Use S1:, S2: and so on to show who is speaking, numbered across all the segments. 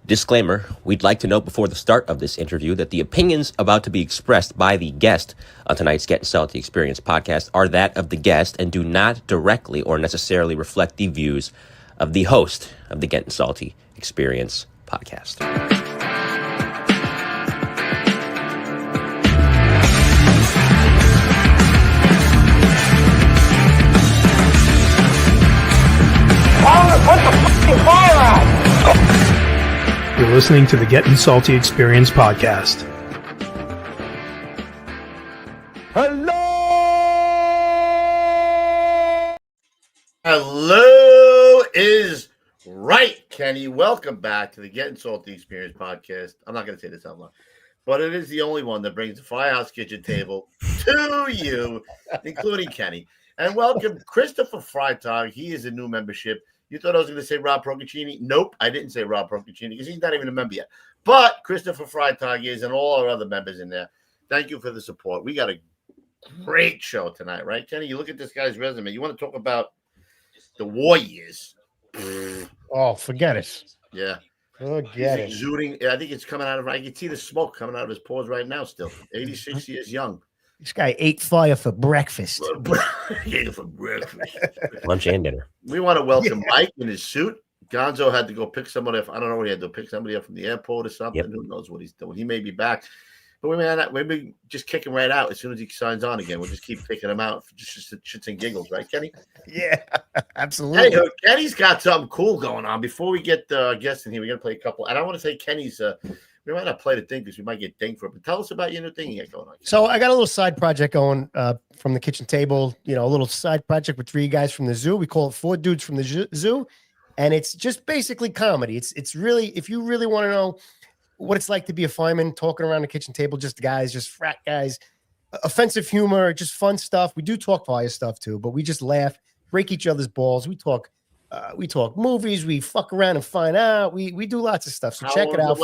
S1: Disclaimer, we'd like to note before the start of this interview that the opinions about to be expressed by the guest on tonight's Gettin Salty Experience podcast are that of the guest and do not directly or necessarily reflect the views of the host of the Gettin Salty Experience podcast.
S2: Put the fucking fire out!
S3: You're listening to the Gettin Salty Experience podcast.
S4: Hello is right, Kenny. Welcome back to the Gettin Salty Experience podcast. I'm not going to say this out loud, but it is the only one that brings the Firehouse Kitchen table to you, including Kenny. And welcome Christopher Freitag. He is a new membership. You thought I was going to say Rob Procaccini? Nope, I didn't say Rob Procaccini because he's not even a member yet. But Christopher Freitag is, and all our other members in there. Thank you for the support. We got a great show tonight, right, Kenny? You look at this guy's resume. You want to talk about the war years?
S5: Oh, forget it.
S4: Yeah.
S5: Forget it.
S4: Exuding. I think it's coming out of. I can see the smoke coming out of his pores right now. Still, 86 years young.
S5: This guy ate fire for breakfast.
S4: Yeah, for breakfast.
S1: Lunch and dinner.
S4: We want to welcome Mike in his suit. Gonzo had to go pick somebody up. I don't know what he had to pick somebody up from the airport or something. Yep. Who knows what he's doing? He may be back. But we may just kick him right out as soon as he signs on again. We'll just keep kicking him out for just shits and giggles, right, Kenny?
S5: Yeah, absolutely.
S4: Hey, Kenny's got something cool going on. Before we get guests in here, we're going to play a couple. And I want to say Kenny's we might not play the thing because we might get dinged for it. But tell us about your new thing you got going on.
S5: So I got a little side project going from the kitchen table, a little side project with three guys from the zoo. We call it Four Dudes from the Zoo. And it's just basically comedy. It's really, if you really want to know what it's like to be a fireman, talking around the kitchen table, just guys, just frat guys, offensive humor, just fun stuff. We do talk fire stuff too, but we just laugh, break each other's balls. We talk movies, we fuck around and find out. We do lots of stuff. So check it out.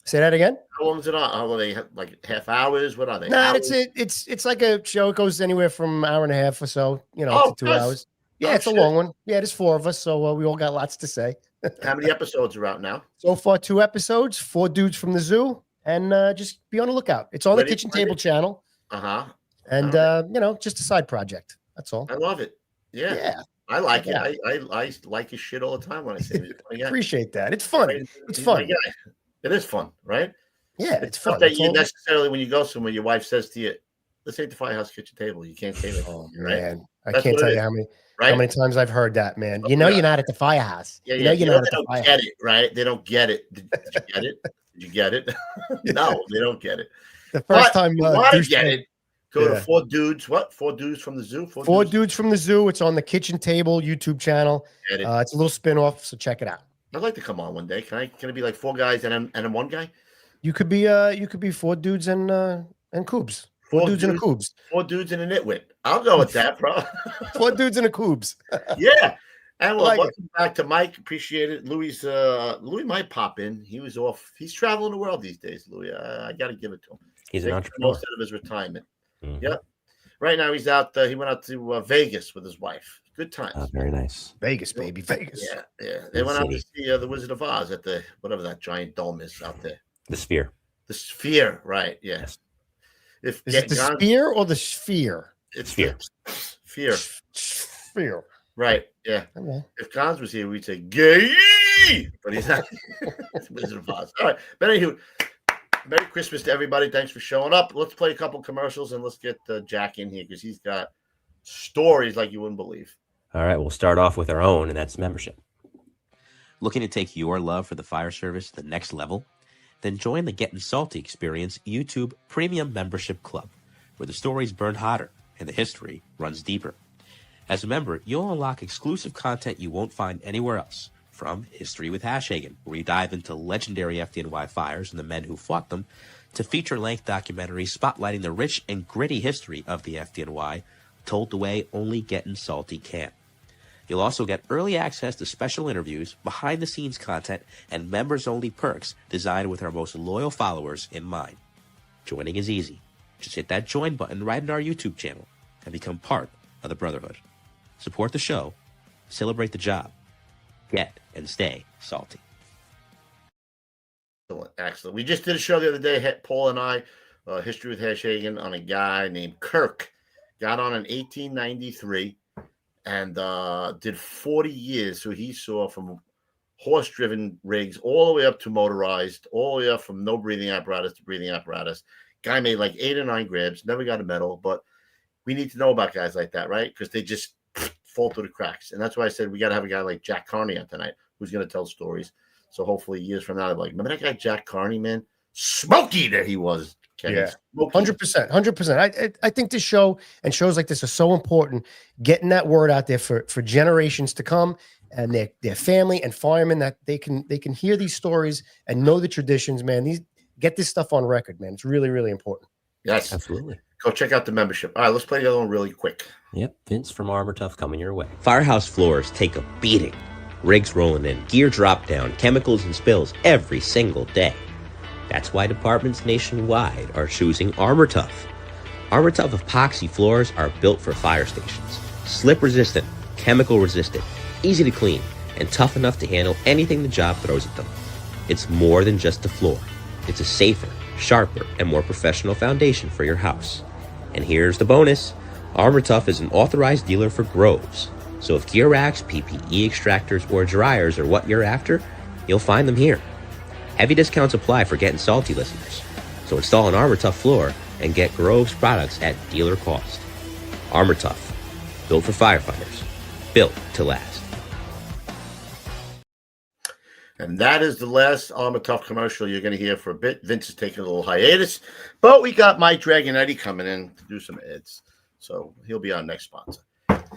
S5: Say that again.
S4: How long is it on? How are they? Like half hours? What are they?
S5: Nah, it's like a show. It goes anywhere from an hour and a half or so, to 2 hours. Yeah, it's a long one. Yeah, there's four of us, so we all got lots to say.
S4: How many episodes are out now?
S5: So far, 2 episodes, 4 dudes from the zoo, and just be on the lookout. It's on the Kitchen Table channel. And just a side project. That's all.
S4: I love it. Yeah. I like it. I like his shit all the time when I see it.
S5: Appreciate that. It's fun. It's fun.
S4: It is fun, right?
S5: Yeah, it's fun.
S4: That you necessarily, when you go somewhere, your wife says to you, "This ain't the Firehouse Kitchen table. You can't say that."
S5: Oh man, I can't tell you how many times I've heard that, man. You're not at the firehouse.
S4: Yeah, you're not at the firehouse. Get it, right? They don't get it. Did you get it? Did you get it? No, they don't get it.
S5: The first time
S4: you want to get it, go to Four Dudes. What? 4 Dudes from the Zoo.
S5: Four Dudes from the Zoo. It's on the Kitchen Table YouTube channel. It's a little spin-off, so check it out.
S4: I'd like to come on one day. Can it be like 4 guys and then one guy?
S5: You could be 4 dudes and coobs. 4 dudes and a coobs.
S4: 4 dudes and a nitwit. I'll go with that, bro.
S5: 4 dudes and a coobs.
S4: Yeah. And welcome back to Mike. Appreciate it. Louis might pop in. He was off. He's traveling the world these days, Louis. I got to give it to him.
S1: He's an entrepreneur.
S4: Most of his retirement. Mm-hmm. Yep. Right now he's out. He went out to Vegas with his wife. Good times.
S1: Oh, very nice.
S5: Vegas, baby. Vegas.
S4: Yeah. They went out to see the Wizard of Oz at the whatever that giant dome is out there.
S1: The Sphere.
S4: The Sphere, right? Yes.
S5: Is it the Sphere or the Sphere?
S4: It's
S1: Sphere.
S5: Sphere.
S4: Right. Yeah.
S5: Okay.
S4: If Gons was here, we'd say gay, but he's not. It's Wizard of Oz. All right. But anywho, Merry Christmas to everybody. Thanks for showing up. Let's play a couple commercials and let's get Jack in here because he's got stories like you wouldn't believe.
S1: All right, we'll start off with our own, and that's membership. Looking to take your love for the fire service to the next level? Then join the Gettin Salty Experience YouTube Premium Membership Club, where the stories burn hotter and the history runs deeper. As a member, you'll unlock exclusive content you won't find anywhere else, from History with Hashhagen, where we dive into legendary FDNY fires and the men who fought them, to feature-length documentaries spotlighting the rich and gritty history of the FDNY, told the way only Gettin Salty can. You'll also get early access to special interviews, behind-the-scenes content, and members-only perks designed with our most loyal followers in mind. Joining is easy. Just hit that join button right in our YouTube channel and become part of the Brotherhood. Support the show, celebrate the job, get and stay salty.
S4: Excellent. We just did a show the other day, Paul and I, History with Hagen, on a guy named Kirk. Got on in 1893 and did 40 years. So he saw from horse-driven rigs all the way up to motorized, all the way up from no breathing apparatus to breathing apparatus. Guy made like 8 or 9 grabs, never got a medal, but we need to know about guys like that, right? Because they just fall through the cracks. And that's why I said we got to have a guy like Jack Carney on tonight who's going to tell stories. So hopefully years from now, I'm like, remember that guy Jack Carney, man? Smoke eater he was. Kenny.
S5: Yeah,
S4: Smoke eater.
S5: 100%. I think this show and shows like this are so important, getting that word out there for generations to come, and their family and firemen, that they can hear these stories and know the traditions, man. Get this stuff on record, man. It's really, really important.
S4: Yes,
S1: Absolutely.
S4: go check out the membership. All right, let's play the other one really quick.
S1: Yep, Vince from Armor Tough coming your way. Firehouse floors take a beating. Rigs rolling in, gear drop down, chemicals and spills every single day. That's why departments nationwide are choosing Armor Tough. Armor Tough epoxy floors are built for fire stations. Slip resistant, chemical resistant, easy to clean, and tough enough to handle anything the job throws at them. It's more than just a floor. It's a safer, sharper, and more professional foundation for your house. And here's the bonus. Armor Tough is an authorized dealer for Groves. So if gear racks, PPE extractors, or dryers are what you're after, you'll find them here. Heavy discounts apply for Gettin' Salty listeners. So install an Armor Tough floor and get Groves products at dealer cost. Armor Tough, built for firefighters, built to last.
S4: And that is the last Armor Tough commercial you're going to hear for a bit. Vince is taking a little hiatus, but we got Mike Dragon Eddie coming in to do some ads. So he'll be our next sponsor.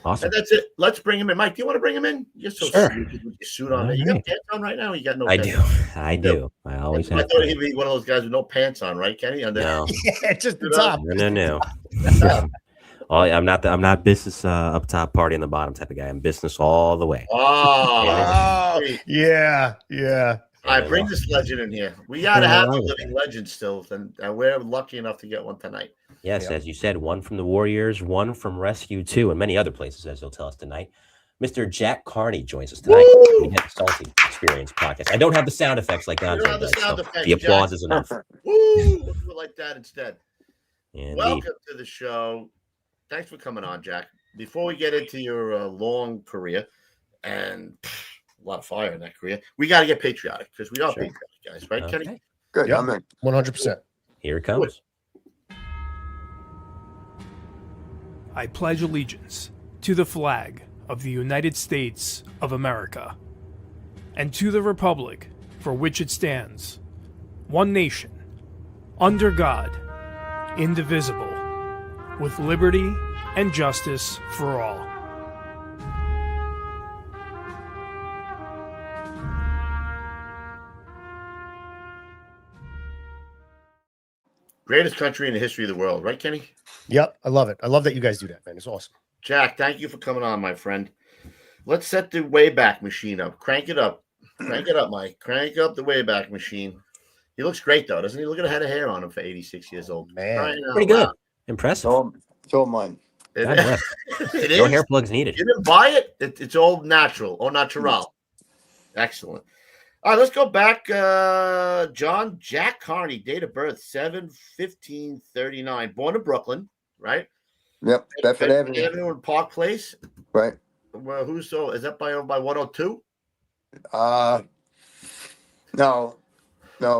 S1: Awesome.
S4: And that's it. Let's bring him in. Mike, do you want to bring him in? You're so
S1: Sure.
S4: stupid with your suit on.
S1: All
S4: You got
S1: right.
S4: pants on right now? Or you got no
S1: I
S4: pants
S1: do.
S4: on?
S1: I do. I always
S4: I
S1: have.
S4: thought he'd be one of those guys with no pants on, right, Kenny?
S1: No.
S5: Yeah, just the top.
S1: No. I'm not business up top, party on the bottom type of guy. I'm business all the way.
S4: Oh,
S5: Yeah.
S4: All right, bring this legend in here. We got to have a living legend still, and we're lucky enough to get one tonight.
S1: Yes, as you said, one from the Warriors, one from Rescue 2, and many other places, as you'll tell us tonight. Mr. Jack Carney joins us tonight. We get the Salty Experience podcast. I don't have the sound effects like Andre
S4: have the
S1: does,
S4: sound
S1: so
S4: effects,
S1: the applause
S4: Jack.
S1: is enough.
S4: Woo! We'll do it like that instead.
S1: Indeed.
S4: Welcome to the show. Thanks for coming on, Jack. Before we get into your long career and a lot of fire in that career, we got to get patriotic because we are
S1: Sure.
S4: patriotic guys, right, Kenny?
S1: Okay.
S6: Good.
S5: Yep.
S6: I'm in.
S5: 100%.
S1: Here it comes.
S3: I pledge allegiance to the flag of the United States of America and to the republic for which it stands, one nation, under God, indivisible, with liberty and justice for all.
S4: Greatest country in the history of the world, right, Kenny?
S5: Yep. I love it. I love that you guys do that, man. It's awesome.
S4: Jack, thank you for coming on, my friend. Let's set the Wayback Machine up. Crank it up. Crank it up, Mike. Crank up the Wayback Machine. He looks great, though, doesn't he? Look at the head of hair on him for 86 years old.
S5: Man.
S4: Crying out
S1: Pretty good.
S4: loud.
S1: Impressive.
S6: So mine.
S4: It,
S1: God bless.
S4: it
S1: No
S4: is.
S1: hair plugs needed.
S4: You didn't buy it? It's all natural, all natural. Excellent. All right, let's go back. John Jack Carney, date of birth 7/15/39. Born in Brooklyn, right?
S6: Yep. Bedford Avenue.
S4: Avenue in Park Place.
S6: Right.
S4: Well, who's so? Is that over by 102?
S6: No.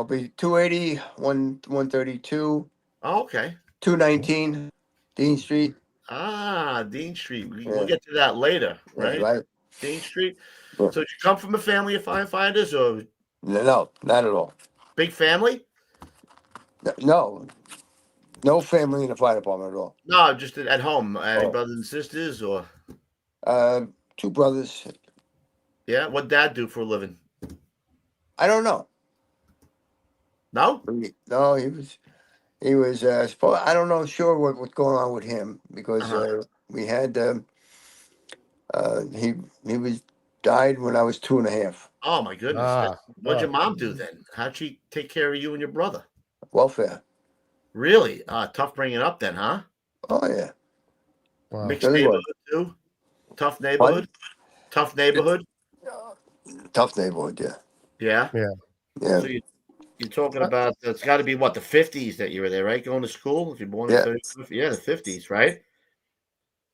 S6: Be 280, 132,
S4: Oh, okay.
S6: 219, Dean Street.
S4: Dean Street. We'll
S6: Yeah.
S4: get to that later, right?
S6: Right.
S4: Dean Street.
S6: Yeah.
S4: So did you come from a family of firefighters or
S6: No, not at all.
S4: big family?
S6: No. No family in the fire department at all.
S4: No, just at home. Any
S6: Oh.
S4: brothers and sisters or
S6: 2 brothers.
S4: yeah? What dad do for a living?
S6: I don't know.
S4: No?
S6: No, he was I don't know sure what's going on with him because we had he was died when I was 2.5.
S4: Oh my goodness. What'd your mom do then? How'd she take care of you and your brother?
S6: Welfare.
S4: Really? Tough bringing up then, huh?
S6: Oh yeah.
S5: Wow.
S4: Mixed
S6: Really
S4: neighborhood too? Tough neighborhood? Tough neighborhood?
S6: Tough neighborhood, yeah.
S4: Yeah.
S6: Yeah.
S4: So You're talking about it's got to be what the 50s that you were there, right? Going to school if you're born in
S6: Yeah.
S4: 35, yeah, the 50s, right?
S6: Oh,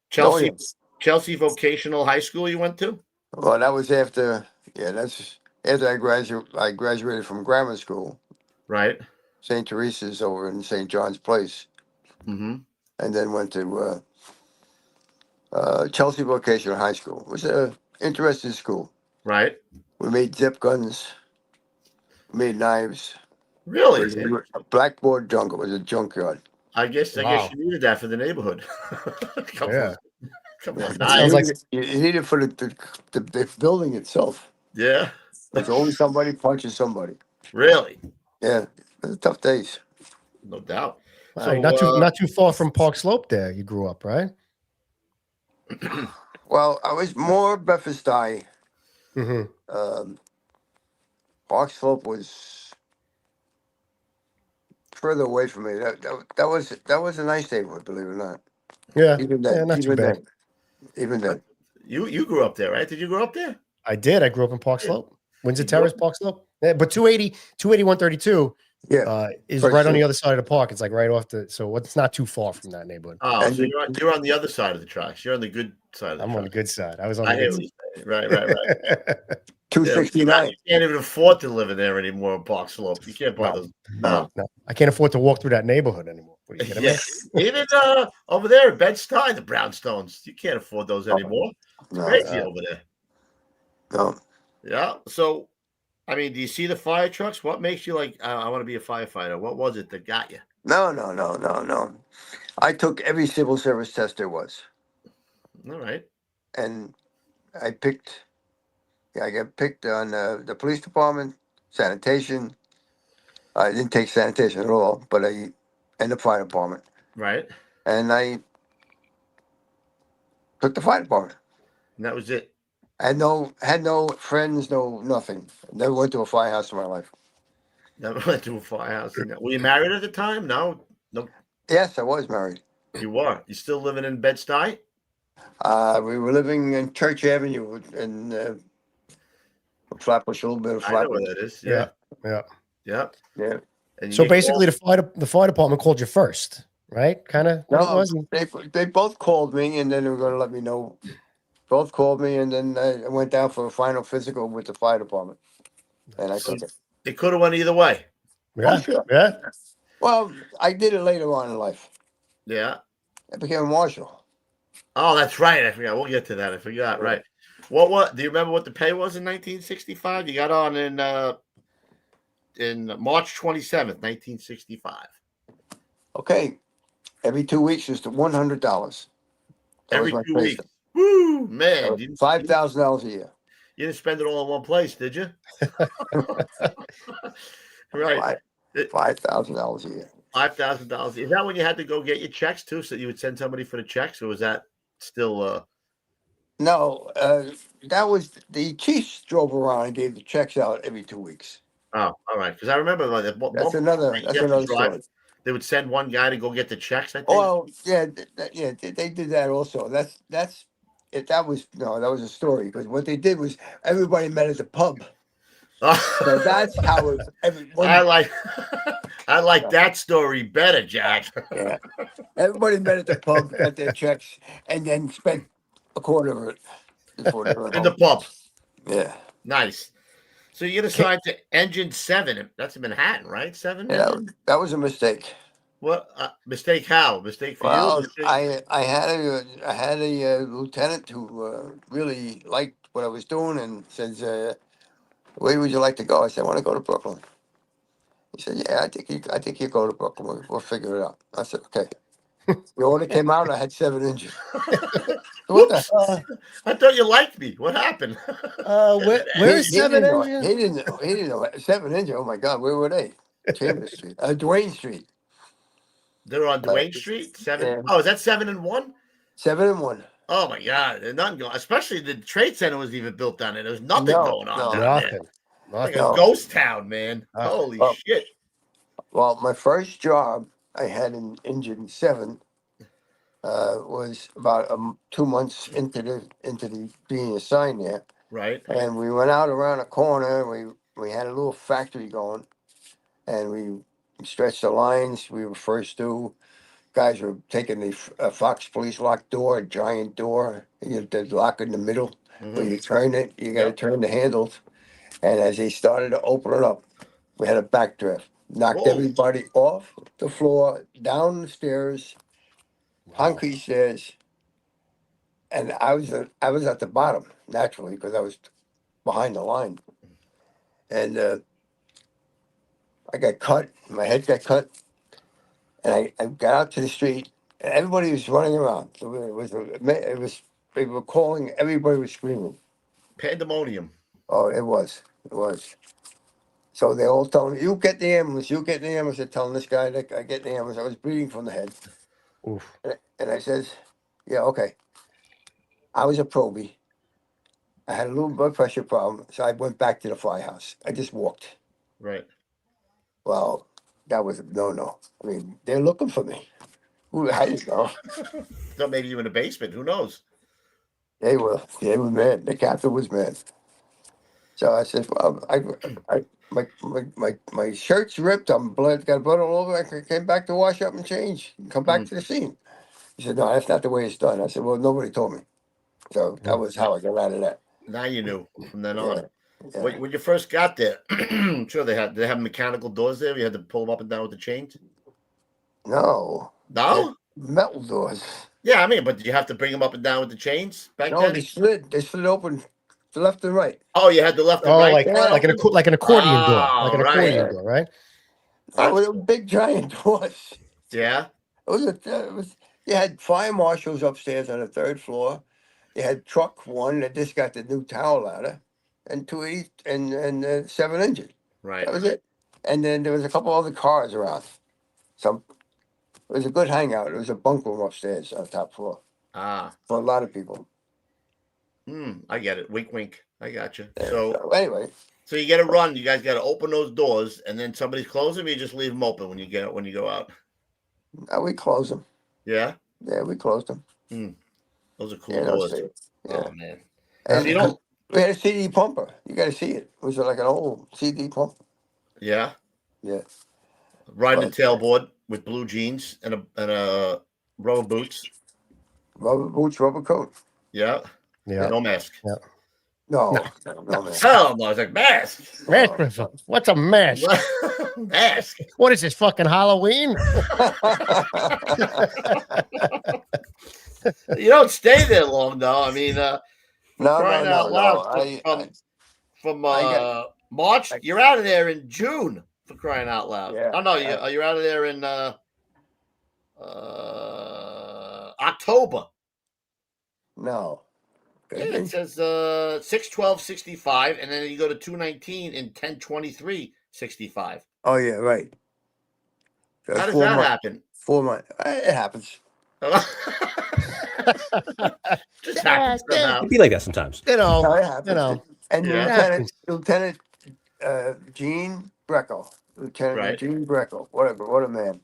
S4: Chelsea,
S6: yeah.
S4: Chelsea Vocational High School you went to,
S6: Well, that was after. Yeah, that's after I graduated from grammar school,
S4: right?
S6: St. Teresa's over in St. John's Place,
S4: Mm-hmm.
S6: and then went to Chelsea Vocational High School. It was a interesting school.
S4: Right.
S6: We made zip guns, made knives. It
S4: Really?
S6: was a blackboard jungle. It was a junkyard.
S4: I guess
S3: Wow.
S4: you needed that for the neighborhood.
S3: Yeah.
S4: Couple of
S3: That sounds like
S6: You need it for the building itself.
S4: yeah.
S6: It's always somebody punching somebody.
S4: Really?
S6: Yeah, it was tough days.
S4: No doubt.
S5: All
S4: So
S5: right, not too far from Park Slope. There, you grew up, right?
S6: Well, I was more Bedford-Stuyvesant.
S5: Mm-hmm.
S6: Park Slope was further away from me. That was a nice neighborhood, believe it or not.
S5: Yeah,
S6: Even
S5: yeah,
S6: then,
S5: not too bad.
S6: even then.
S4: you grew up there, right? Did you grow up there?
S5: I did. I grew up in Park
S4: Yeah.
S5: Slope, Windsor
S4: You grew
S5: Terrace,
S4: up-
S5: Park Slope. Yeah, but 280, 132
S6: Yeah,
S5: is
S6: First
S5: right on the
S6: Street.
S5: other side of the park. It's like right off the. So it's not too far from that neighborhood.
S4: Oh,
S6: And
S4: so you're on the other side of the tracks. You're on the good side of the
S5: I'm on the
S4: tracks.
S5: good side. I was on
S4: I
S5: the
S4: hear
S5: good
S4: what you're saying. Right.
S5: side.
S6: 269.
S4: You can't even afford to live in there anymore in Park Slope. You can't buy
S5: No.
S4: those.
S6: No.
S5: No, I can't afford to walk through that neighborhood anymore. What, are you kidding me?
S4: Yeah. Even over there at Bed-Stuy, the brownstones, you can't afford those anymore. It's
S6: No,
S4: crazy over there.
S6: no.
S4: Yeah. So, I mean, do you see the fire trucks? What makes you like, I want to be a firefighter? What was it that got you?
S6: No. I took every civil service test there was,
S4: All right.
S6: and I picked. Yeah, I got picked on the police department, sanitation. I didn't take sanitation at all, but and the fire department,
S4: Right.
S6: and I took the fire department.
S4: And that was it.
S6: I had no friends, no nothing. Never went to a firehouse in my life.
S4: Never went to a firehouse. Were you married at the time? No. No.
S6: Yes, I was married.
S4: You were. You still living in Bed-Stuy?
S6: We were living in Church Avenue in Flatbush, a little bit of
S4: I know where
S6: Flatbush.
S4: that is.
S5: Yeah,
S4: Yeah.
S5: yeah.
S6: Yeah.
S4: Yeah. And you
S5: So
S4: get
S5: basically,
S4: called-
S5: the fire department called you first, right? Kind of. What it
S6: No,
S5: was.
S6: they both called me, and then they were going to let me know. Both called me, and then I went down for a final physical with the fire department, and I took it.
S4: it could have went either way.
S5: Yeah,
S6: Oh, sure.
S5: yeah.
S6: Well, I did it later on in life.
S4: Yeah.
S6: I became a marshal.
S4: Oh, that's right. I forgot. We'll get to that. I forgot.
S6: Yeah.
S4: Right. What do you remember what the pay was in 1965? You got on in March 27th, 1965.
S6: Okay, every 2 weeks was $100.
S4: Every 2 weeks. Woo, man. You
S6: $5,000 a year.
S4: didn't spend it all in one place, did you? Right.
S6: $5,000 a year.
S4: $5,000. Is that when you had to go get your checks too? So you would send somebody for the checks, or was that still
S6: No, that was the chiefs drove around and gave the checks out every 2 weeks.
S4: oh, all right. Because I remember like
S6: That's another story.
S4: They would send one guy to go get the checks, I think.
S6: Oh, yeah, they did that also. That's it. That was a story because what they did was everybody met at the pub. So that's how it.
S4: I like I like that story better, Jack.
S6: Yeah, everybody met at the pub, got their checks, and then spent a quarter of it before they went
S4: In the
S6: home.
S4: pub.
S6: Yeah,
S4: Nice. So you get assigned to Engine 7. That's in Manhattan, right? 7?
S6: yeah, that was a mistake.
S4: What mistake? How mistake for
S6: Well,
S4: you? Mistake?
S6: I had a lieutenant who really liked what I was doing and says, "Where would you like to go?" I said, "I want to go to Brooklyn." He said, "Yeah, I think you go to Brooklyn. We'll figure it out." I said, "Okay." The order came out. I had 7 injuries. What the hell?
S4: I thought you liked me. What happened?
S5: Where is
S6: He
S5: 7
S6: didn't know-
S5: engine?
S6: He didn't know 7 inches. Oh my God, where were they? Chambers Street, Duane Street,
S4: They're on Duane Street. 7.
S6: yeah.
S4: Oh, is that 7 and 1?
S6: 7 and 1.
S4: Oh my God, there's nothing going. Especially the trade center was even built down there. There was nothing
S6: No,
S4: going on
S6: no.
S4: down there.
S5: Nothing.
S4: Like
S5: Nothing.
S4: a ghost town, man.
S5: Ah.
S4: Holy
S6: Oh.
S4: shit!
S6: Well, my first job I had in Engine 7 was about 2 months into the being assigned there,
S4: Right.
S6: and we went out around a corner. We had a little factory going, and we stretched the lines. We were first due. Guys were taking the Fox Police lock door, a giant door. The lock in the middle. When you turn it, you got to turn the handles. And as they started to open it up, we had a backdraft. Knocked
S4: Whoa.
S6: everybody off the floor, down the stairs, concrete stairs. And I was at the bottom, naturally, because I was behind the line. And I got cut. My head got cut. And I got out to the street, and everybody was running around. So they were calling, everybody was screaming.
S4: Pandemonium.
S6: Oh, it was. So they all telling me, you get the ambulance, you get the ambulance. They're telling this guy that I get the ambulance. I was bleeding from the head.
S5: Oof.
S6: And I says, yeah, okay. I was a probie. I had a little blood pressure problem, so I went back to the firehouse. I just walked.
S4: Right.
S6: Well, that was a no-no. I mean, they're looking for me. Who I didn't know.
S4: Thought maybe you in the basement. Who knows?
S6: They were mad. The captain was mad. So I said, well, my shirt's ripped. I'm got blood all over. I came back to wash up and change. Come back to the scene. He said, no, that's not the way it's done. I said, well, nobody told me. So that was how I got out of that.
S4: Now you knew from then
S6: Yeah.
S4: on.
S6: Yeah.
S4: When you first got there, I'm sure they have mechanical doors there. You had to pull them up and down with the chains.
S6: No.
S4: No.
S6: Metal doors.
S4: Yeah, I mean, but did you have to bring them up and down with the chains back
S6: No,
S4: then?
S6: they slid open to left and right.
S4: Oh, you had the left and
S5: Oh,
S4: right.
S5: like an accordion door, like an
S4: right.
S5: accordion door, right?
S6: Oh, they were big giant doors.
S4: Yeah.
S6: It was. You had fire marshals upstairs on the third floor. You had truck one that just got the new tower ladder, and 280 and 7 engine.
S4: Right.
S6: That was it. And then there was a couple other cars around. It was a good hangout. It was a bunk room upstairs on the top floor
S4: Ah.
S6: for a lot of people.
S4: I get it. Wink, wink. I got you.
S6: Yeah,
S4: So
S6: anyway,
S4: so you got to run. You guys got to open those doors, and then somebody's closing them. You just leave them open when you go out.
S6: we closed them.
S4: Yeah.
S6: Yeah, we closed them.
S4: Those are cool
S6: Yeah,
S4: doors.
S6: Yeah.
S4: Oh man.
S6: And
S4: you know.
S6: we had a CD pumper. You got to see it. It was like an old CD pump.
S4: Yeah.
S6: Yeah.
S4: Riding a tailboard with blue jeans and a rubber boots.
S6: Rubber boots, rubber coat.
S4: Yeah.
S5: Yeah.
S4: No mask.
S5: Yeah.
S6: No, man.
S4: Hell no. I was like, mask.
S5: What's a mask?
S4: Mask.
S5: What is this, fucking Halloween?
S4: You don't stay there long, though. I mean, crying out loud.
S6: I
S4: From
S6: got-
S4: March, you're out of there in June, for crying out loud.
S6: Yeah.
S4: Oh, no, you're out of there in October.
S6: No.
S4: Yeah, it says 6/12/65, and then you go to 2/19 and 10/23/65.
S6: Oh yeah, right. So
S4: How does that happen?
S6: 4 months. It happens.
S4: Just happens somehow.
S1: It'd be like that sometimes.
S6: No, it happens.
S5: You know.
S6: And
S4: Yeah.
S6: Lieutenant Gene Breckel,
S4: Right.
S6: Gene Breckel, whatever, what a man.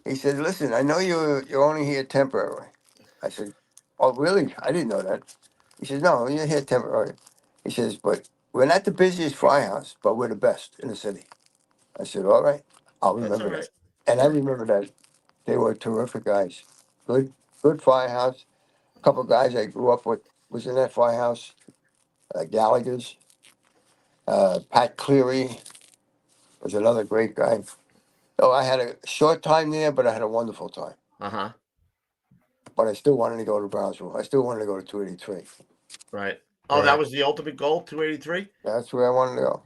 S6: He said, "Listen, I know you're only here temporarily." I said, "Oh, really? I didn't know that." He says, "No, you're here temporarily." He says, "But we're not the busiest firehouse, but we're the best in the city." I said, "All right, I'll
S4: That's
S6: remember
S4: all right.
S6: that." And I remember that they were terrific guys. Good firehouse. A couple of guys I grew up with was in that firehouse. Gallagher's. Pat Cleary was another great guy. So I had a short time there, but I had a wonderful time.
S4: Uh-huh.
S6: But I still wanted to go to Brownsville. I still wanted to go to 283.
S4: Right. Oh, that was the ultimate goal, 283?
S6: That's where I wanted to go.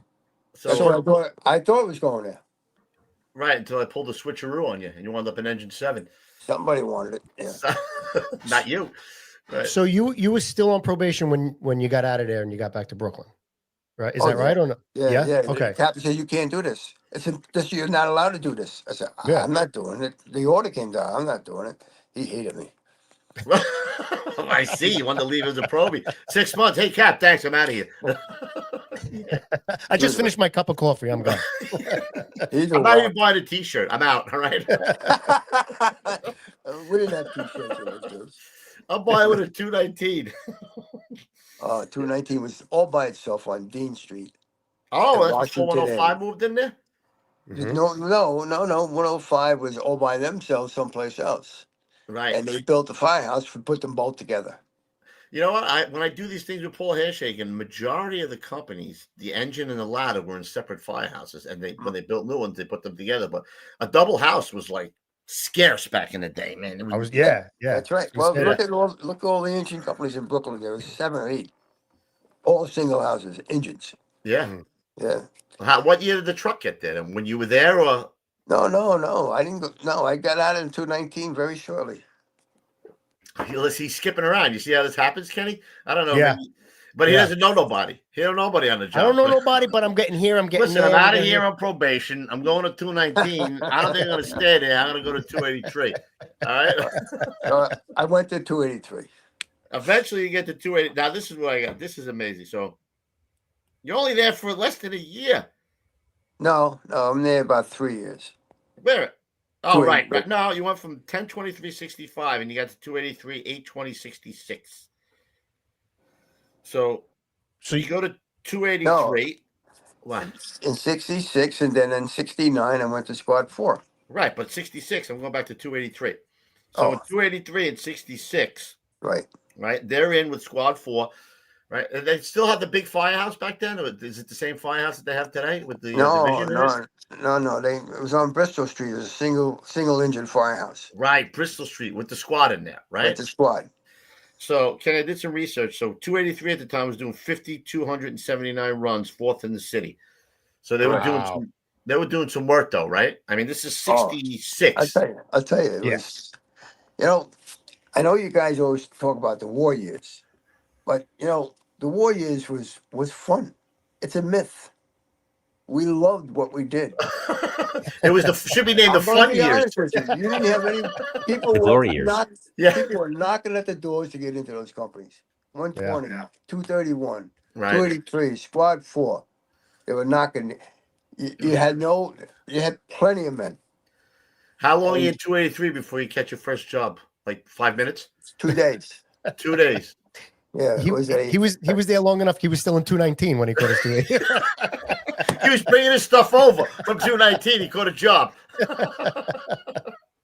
S4: So,
S6: That's what I thought it was going there.
S4: right, until I pulled the switcheroo on you, and you wound up in Engine 7.
S6: Somebody wanted it. Yeah.
S4: Not you. Right.
S5: So you were still on probation when you got out of there and you got back to Brooklyn, right? Is that right or no?
S6: Yeah.
S5: Okay.
S6: The captain said, "You can't do this. You're not allowed to do this." I said,
S5: Yeah.
S6: "I'm not doing it. The order came down. I'm not doing it." He hated me.
S4: I see. You wanted to leave as a probie. 6 months. Hey, Cap, thanks. I'm out of here.
S5: I just finished my cup of coffee. I'm gone.
S6: He's
S4: I'm not even buying a T-shirt. I'm out. All right.
S6: We didn't have T-shirts.
S4: I'm buying with a 219.
S6: 219 was all by itself on Dean Street.
S4: Oh,
S6: In
S4: that's before
S6: Washington
S4: 105 moved in there?
S5: Mhm.
S6: No, 105 was all by themselves someplace else.
S4: Right.
S6: And they built the firehouse and put them both together.
S4: You know what? When I do these things with Paul Handshaking, majority of the companies, the engine and the ladder were in separate firehouses, and when they built new ones, they put them together. But a double house was like scarce back in the day, man. It was,
S5: Yeah.
S6: That's right.
S5: I was
S6: Well,
S5: gonna say
S6: look at all the engine companies in Brooklyn. There was 7 or 8, all single houses, engines.
S4: yeah.
S5: Mm.
S6: Yeah.
S4: What year did the truck get there? And when you were there, or
S6: No. I didn't go. No, I got out in 219 very shortly.
S4: he's skipping around? You see how this happens, Kenny? I don't know.
S5: Yeah.
S4: Maybe, but he
S5: Yeah.
S4: doesn't know nobody. He don't know nobody on the job.
S5: I don't know nobody, but I'm getting here. I'm getting
S4: Listen,
S5: there.
S4: I'm
S5: we're
S4: out of
S5: gonna
S4: here
S5: get-
S4: on probation. I'm going to 219. I don't think I'm going to stay there. I'm going to go to 283. All right.
S6: So I went to 283.
S4: Eventually, you get to 280. Now, this is what I got. This is amazing. So, you're only there for less than a year.
S6: No, I'm there about 3 years.
S4: Where? Oh, right.
S6: 283.
S4: No, you went from 1023.65 and you got to 283, 820.66. So you go to 283. What?
S6: In 66, and then in 69, I went to Squad 4.
S4: Right, but 66, I'm going back to 283. So in 283 and 66,
S6: Right.
S4: right, they're in with Squad 4. Right, and they still have the big firehouse back then. Or is it the same firehouse that they have today with the division?
S6: No. It was on Bristol Street. It was a single engine firehouse.
S4: Right, Bristol Street with the squad in there. Right,
S6: With the Squad.
S4: So, Ken, I did some research. So, 283 at the time was doing 5,279 runs, fourth in the city. So they were doing some work, though, right? I mean, this is 66.
S6: I'll tell you, it was. I know you guys always talk about the war years, but the war years was fun. It's a myth. We loved what we did.
S4: It should be named the fun years.
S6: You didn't have any people.
S1: The glory years.
S6: People were knocking at the doors to get into those companies. 120, 231,
S4: Right.
S6: 283, Squad 4. They were knocking. You had plenty of men.
S4: How long are you in 283 before you catch your first job? Like 5 minutes?
S6: 2 days.
S4: 2 days.
S6: Yeah,
S5: He was there long enough. He was still in 219 when he caught his 280.
S4: He was bringing his stuff over from 219. He caught a job.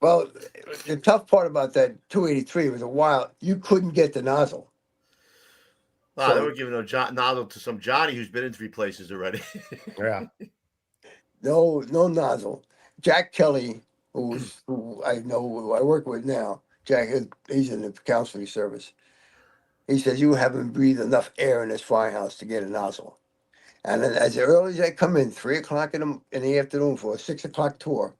S6: Well, the tough part about that 283 was a while you couldn't get the nozzle.
S4: Wow, they were giving a nozzle to some Johnny who's been in 3 places already.
S5: Yeah.
S6: No nozzle. Jack Kelly, who I know, who I work with now, Jack, he's in the counseling service. He says, you haven't breathed enough air in this firehouse to get a nozzle. And then as early as I come in, 3 o'clock in the afternoon for a 6 o'clock tour,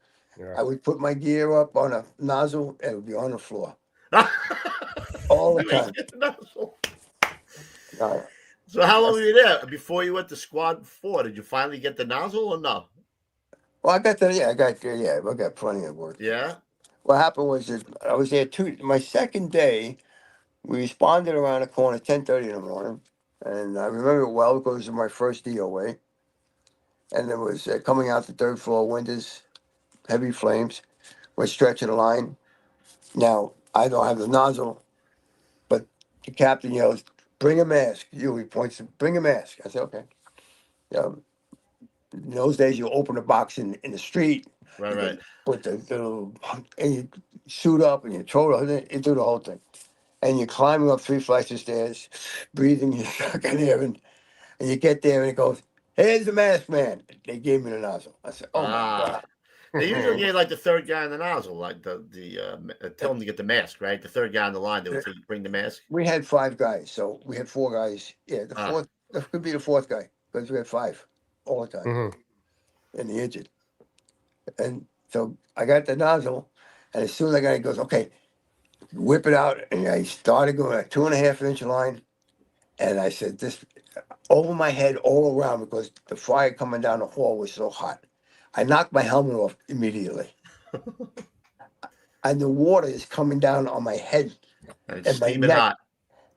S6: I would put my gear up on a nozzle and it would be on the floor. All the time.
S4: So how long were you there before you went to Squad 4? Did you finally get the nozzle or no?
S6: Well, I got plenty of work.
S4: Yeah.
S6: What happened was that I was there my second day. We responded around the corner, 10:30 in the morning, and I remember it well because it was my first DOA. And there was coming out the 3rd floor windows, heavy flames. We're stretching the line. Now I don't have the nozzle, but the captain yells, "Bring a mask!" He points to bring a mask. I said, "Okay." In those days, you open a box in the street.
S4: Right.
S6: Put the little, and you suit up and you throw it, you do the whole thing. And you're climbing up 3 flights of stairs, breathing, you're sucking air, and you get there and it goes, "Here's the mask man." They gave me the nozzle. I said, "Oh my God."
S4: They usually get like the 3rd guy in the nozzle, like tell them to get the mask, right? The 3rd guy on the line, they would say, bring the mask.
S6: We had 5 guys, so we had 4 guys. Yeah, the fourth, that could be the 4th guy because we had 5 all the time in the engine. And so I got the nozzle, and as soon as I got it, he goes, "Okay, whip it out." And I started going a 2.5-inch line, and I said, "This over my head, all around," because the fire coming down the hall was so hot. I knocked my helmet off immediately, and the water is coming down on my head
S4: And
S6: and my
S4: steaming
S6: neck,
S4: hot.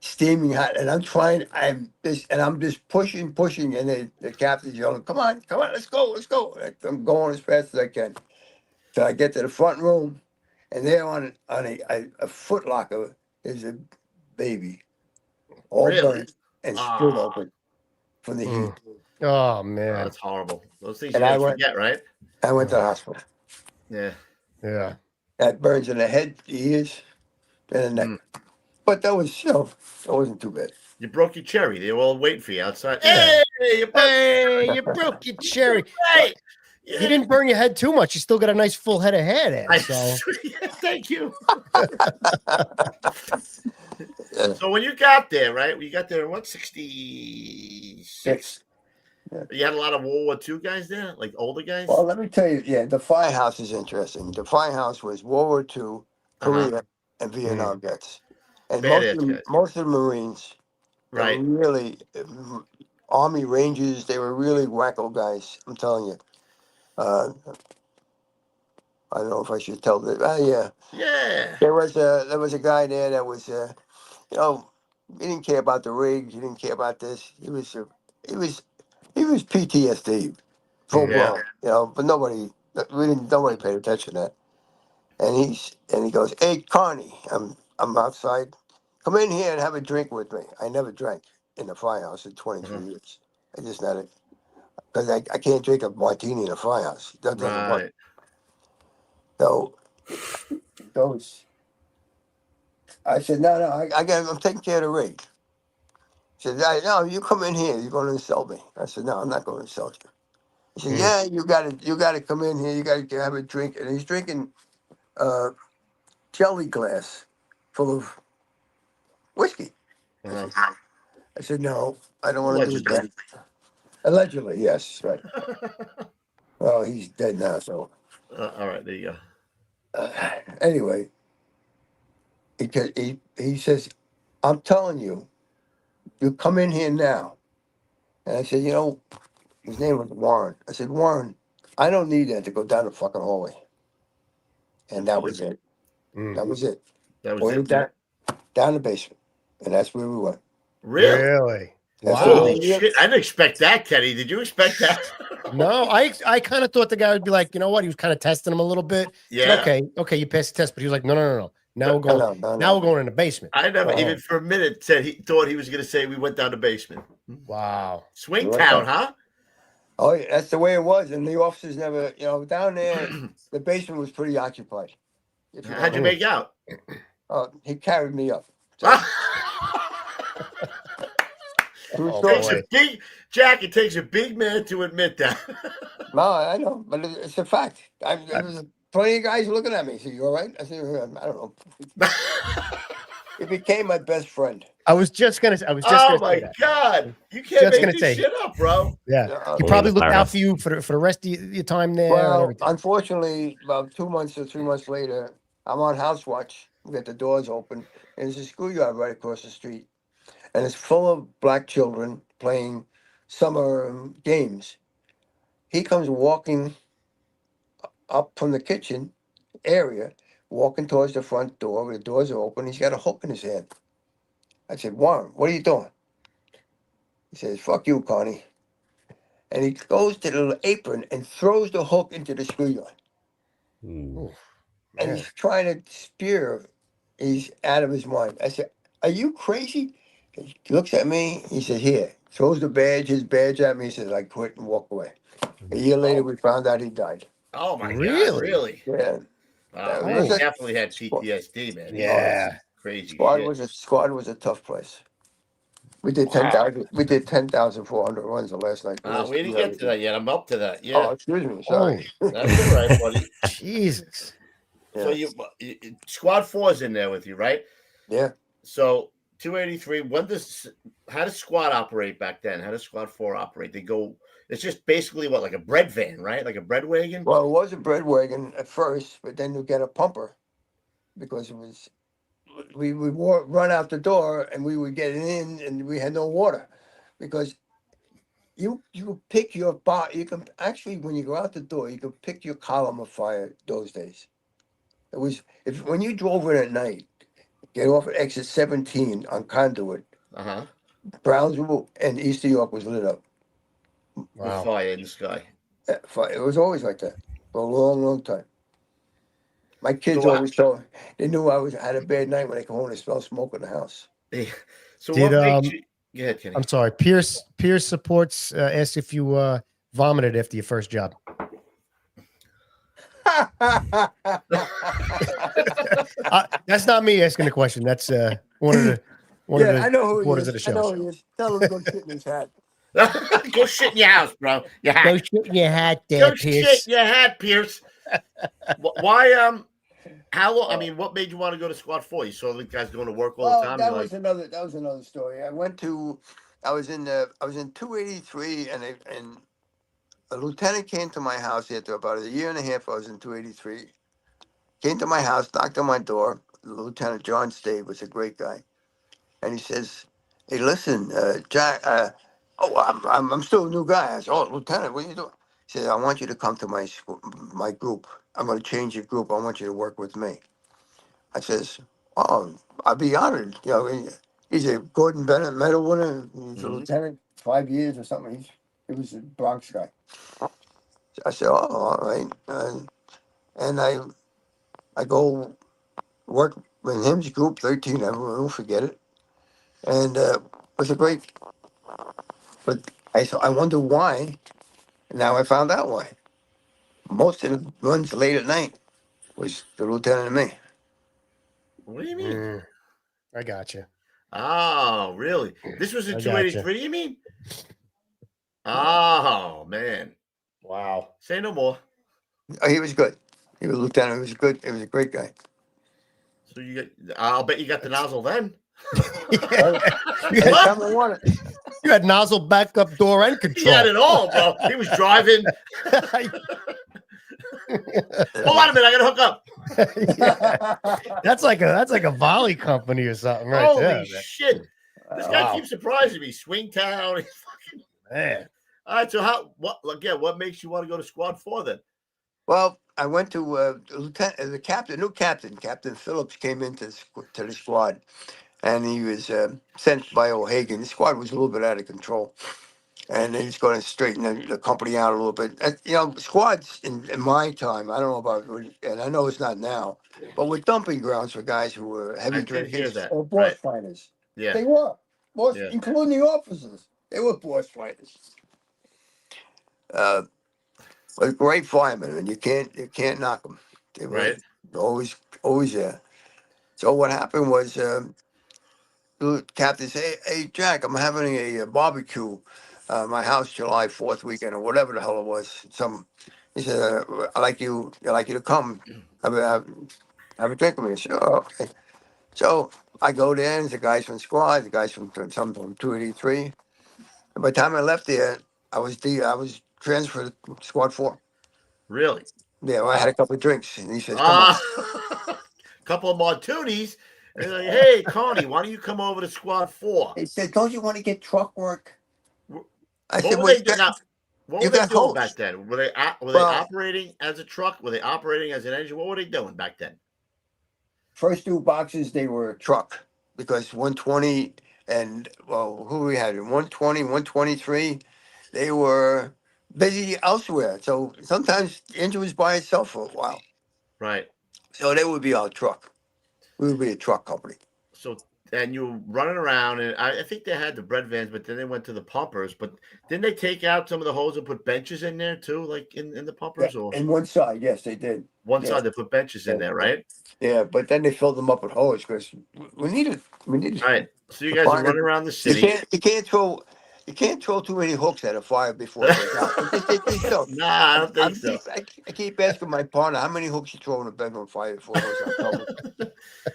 S6: steaming hot. And I'm just pushing, and the captain's yelling, come on, let's go." I'm going as fast as I can. So I get to the front room, and there on a foot locker is a baby, all
S4: Really?
S6: burnt and split open from the heat.
S5: Oh man,
S4: That's horrible. Those things you
S6: And I
S4: never
S6: went-
S4: forget, right?
S6: I went to the hospital.
S4: Yeah.
S5: Yeah.
S6: Had burns in the head, the ears, and the neck. But that was, that wasn't too bad.
S4: You broke your cherry. They were all waiting for you outside.
S5: Yeah.
S4: Hey, you broke
S5: Hey, you broke your cherry.
S4: right.
S5: You didn't burn your head too much. You still got a nice full head of hair there. So
S4: Thank you.
S6: Yeah.
S4: So when you got there, right? You got there in what, 66?
S6: Yeah.
S4: You had a lot of World War II guys there, like older guys.
S6: Well, let me tell you, the firehouse is interesting. The firehouse was World War II, Korea, and Vietnam vets. And
S4: Badass guys.
S6: most of the Marines, they
S4: Right.
S6: were really Army Rangers. They were really wacko guys. I'm telling you. I don't know if I should tell this. Yeah.
S4: Yeah.
S6: There was a guy there that was, he didn't care about the rig. He didn't care about this. He was PTSD, full blown. But nobody paid attention to that. And he goes, "Hey, Carney, I'm outside. Come in here and have a drink with me." I never drank in the firehouse in 23 years. I just not it because I can't drink a martini in a firehouse. That doesn't work.
S4: Right.
S6: So he goes. I said, no, I'm taking care of the rig. He said, no, you come in here. You're going to insult me. I said, no, I'm not going to insult you. He said, yeah, you got to come in here. You got to have a drink. And he's drinking jelly glass full of whiskey. I said, no, I don't want to do that. Allegedly, yes, right. Well, he's dead now, so.
S4: All right, there you go.
S6: Anyway, he says, I'm telling you, you come in here now. And I said, his name was Warren. I said, Warren, I don't need that to go down the fucking hallway. And that was it. That was it.
S4: That was it.
S6: Down the basement. And that's where we went.
S4: Really?
S5: Wow.
S4: Holy shit. I didn't expect that, Kenny. Did you expect that?
S5: No, I kind of thought the guy would be like, you know what? He was kind of testing him a little bit.
S4: Yeah.
S5: Said, okay, you passed the test. But he was like, no. Now we're going. Now we're going in the basement.
S4: I never even for a minute thought he was going to say we went down the basement.
S5: Wow.
S4: Swing town, huh?
S6: Oh, yeah, that's the way it was. And the officers never, down there, the basement was pretty occupied.
S4: How'd you make out?
S6: He carried me up.
S4: It takes a big man to admit that.
S6: No, I know, but it's a fact. There's plenty of guys looking at me. So you all right? I said, I don't know. He became my best friend.
S5: I was just gonna.
S4: Oh my God! You can't make this shit up, bro.
S5: Yeah, he probably looked out for you for the rest of your time there.
S6: Well, unfortunately, about 2 months or 3 months later, I'm on house watch. We got the doors open, and there's a schoolyard right across the street, and it's full of black children playing summer games. He comes walking up from the kitchen area, walking towards the front door. The doors are open. He's got a hook in his hand. I said, Warren, what are you doing? He says, fuck you, Carney. And he goes to the little apron and throws the hook into the schoolyard. And he's trying to spear. He's out of his mind. I said, are you crazy? He looks at me. He says, here. Throws his badge at me. He says, I quit and walk away. A year later, we found out he died.
S4: Oh, my God. Really?
S6: Yeah.
S4: He definitely had PTSD, man.
S5: Yeah.
S4: Crazy
S6: Squad was a tough place. We did 10,000. We did 10,400 runs the last night.
S4: We didn't get to that yet. I'm up to that. Yeah.
S6: Oh, excuse me. Sorry.
S4: That's all right, buddy.
S5: Jesus.
S4: So you squad 4's in there with you, right?
S6: Yeah.
S4: So 283. How does squad operate back then? How does squad 4 operate? They go. It's just basically like a bread van, right? Like a bread wagon.
S6: Well, it was a bread wagon at first, but then you get a pumper because it was. We would run out the door and we would get in and we had no water because you pick your bar. You can actually, when you go out the door, you can pick your column of fire those days. It was when you drove in at night, get off at exit 17 on Conduit, Brownsville and East New York was lit up.
S4: With fire in the sky.
S6: It was always like that for a long, long time. My kids always told they knew I had a bad night when they come home and they smell smoke in the house.
S4: So what makes you? Go ahead, Kenny.
S5: I'm sorry. Peer supports asked if you vomited after your first job. That's not me asking the question. That's one of the
S6: Yeah, I know who he
S5: supporters of the
S6: is. I know
S5: show.
S6: who he is. Tell him to go sit in his hat.
S4: Go shit in your house, bro. Your hat.
S5: Go shit in your hat there,
S4: Go shit
S5: Pierce.
S4: in your hat, Pierce. Why? How long? I mean, what made you want to go to Squad 4? You saw the guys going to work all the time.
S6: That
S4: you're
S6: was another story. I was in 283, and a lieutenant came to my house after about a year and a half. I was in 283. Came to my house, knocked on my door. Lieutenant John Stave was a great guy, and he says, "Hey, listen, Jack. I'm still a new guy." I said, "Oh, Lieutenant, what are you doing?" He said, "I want you to come to my group. I'm going to change your group. I want you to work with me." I says, "Oh, I'd be honored." You know, he's a Gordon Bennett Medal winner. He's a lieutenant, 5 years or something. He was a Bronx guy. I said, "Oh, all right." And I go work with him's group, 13. I won't forget it. And it was a great. But I wonder why. Now I found out why. Most of the runs late at night was the lieutenant and me.
S4: What do you mean?
S5: I got you.
S4: Oh, really? This was in
S5: I gotcha.
S4: 283. You mean? Oh man!
S5: Wow.
S4: Say no more.
S6: Oh, he was good. He was a lieutenant. He was good. He was a great guy.
S4: So you get? I'll bet you got the nozzle then.
S6: Anytime I wanted.
S5: You had nozzle backup door and
S4: He
S5: control.
S4: had it all, bro. He was driving. Hold on a minute, I gotta hook up.
S5: Yeah. That's like a volley company or something, right
S4: Holy
S5: there.
S4: shit! This guy
S5: Wow.
S4: keeps surprising me. Swing Town.
S5: Man.
S4: All right, so what makes you want to go to Squad 4 then?
S6: Well, I went to lieutenant, the captain, new captain, Captain Phillips came into to the squad, and he was sent by O'Hagan. The squad was a little bit out of control, and he's going to straighten the company out a little bit. And, you know, squads in my time, I don't know about, and I know it's not now, but were dumping grounds for guys who were
S4: I
S6: heavy
S4: did hear
S6: drinkers
S4: that.
S6: or boss fighters.
S4: Yeah.
S6: They were boss,
S4: Yeah.
S6: including the officers. They were boss fighters. But great firemen, and you can't knock them. They were
S4: Right.
S6: always there. So what happened was, the captain said, "Hey, Jack, I'm having a barbecue, my house July 4th weekend or whatever the hell it was." He said, "I like you. I like you to come. Have a drink with me." I said, "Oh, okay." So I go there, and there's the guys from squad, the guys from some from 283. And by the time I left there, I was transferred to squad 4.
S4: Really?
S6: Yeah, well, I had a couple of drinks, and he says, "Come on."
S4: Couple of martinis. And they're like, hey, Carney, why don't you come over to Squad 4?
S6: He said, "Don't you want to get truck work?" I
S4: What
S6: said,
S4: were
S6: "Well,
S4: they doing? Now, what
S6: you
S4: were they
S6: got
S4: doing
S6: hopes."
S4: back then? Were they
S6: Well,
S4: operating as a truck? Were they operating as an engine? What were they doing back then?
S6: first two boxes, they were truck because 120 and, well, who we had? 120, 123, they were busy elsewhere. So sometimes the engine was by itself for a while.
S4: Right.
S6: So they would be our truck. We would be a truck company.
S4: So, and you were running around, and I think they had the bread vans, but then they went to the pumpers. But didn't they take out some of the hoses and put benches in there too, like in the
S6: Yeah,
S4: pumpers? Or
S6: and one side, yes, they did.
S4: one
S6: Yeah.
S4: side they put benches in there, right?
S6: Yeah, but then they filled them up with hose because we needed
S4: All right. So you
S6: the
S4: guys are
S6: fire.
S4: running around the
S6: You
S4: city.
S6: can't throw too many hooks at a fire before it goes out. It just don't.
S4: Nah, I don't think so.
S6: I keep asking my partner how many hooks you throw in a bedroom fire before it goes out.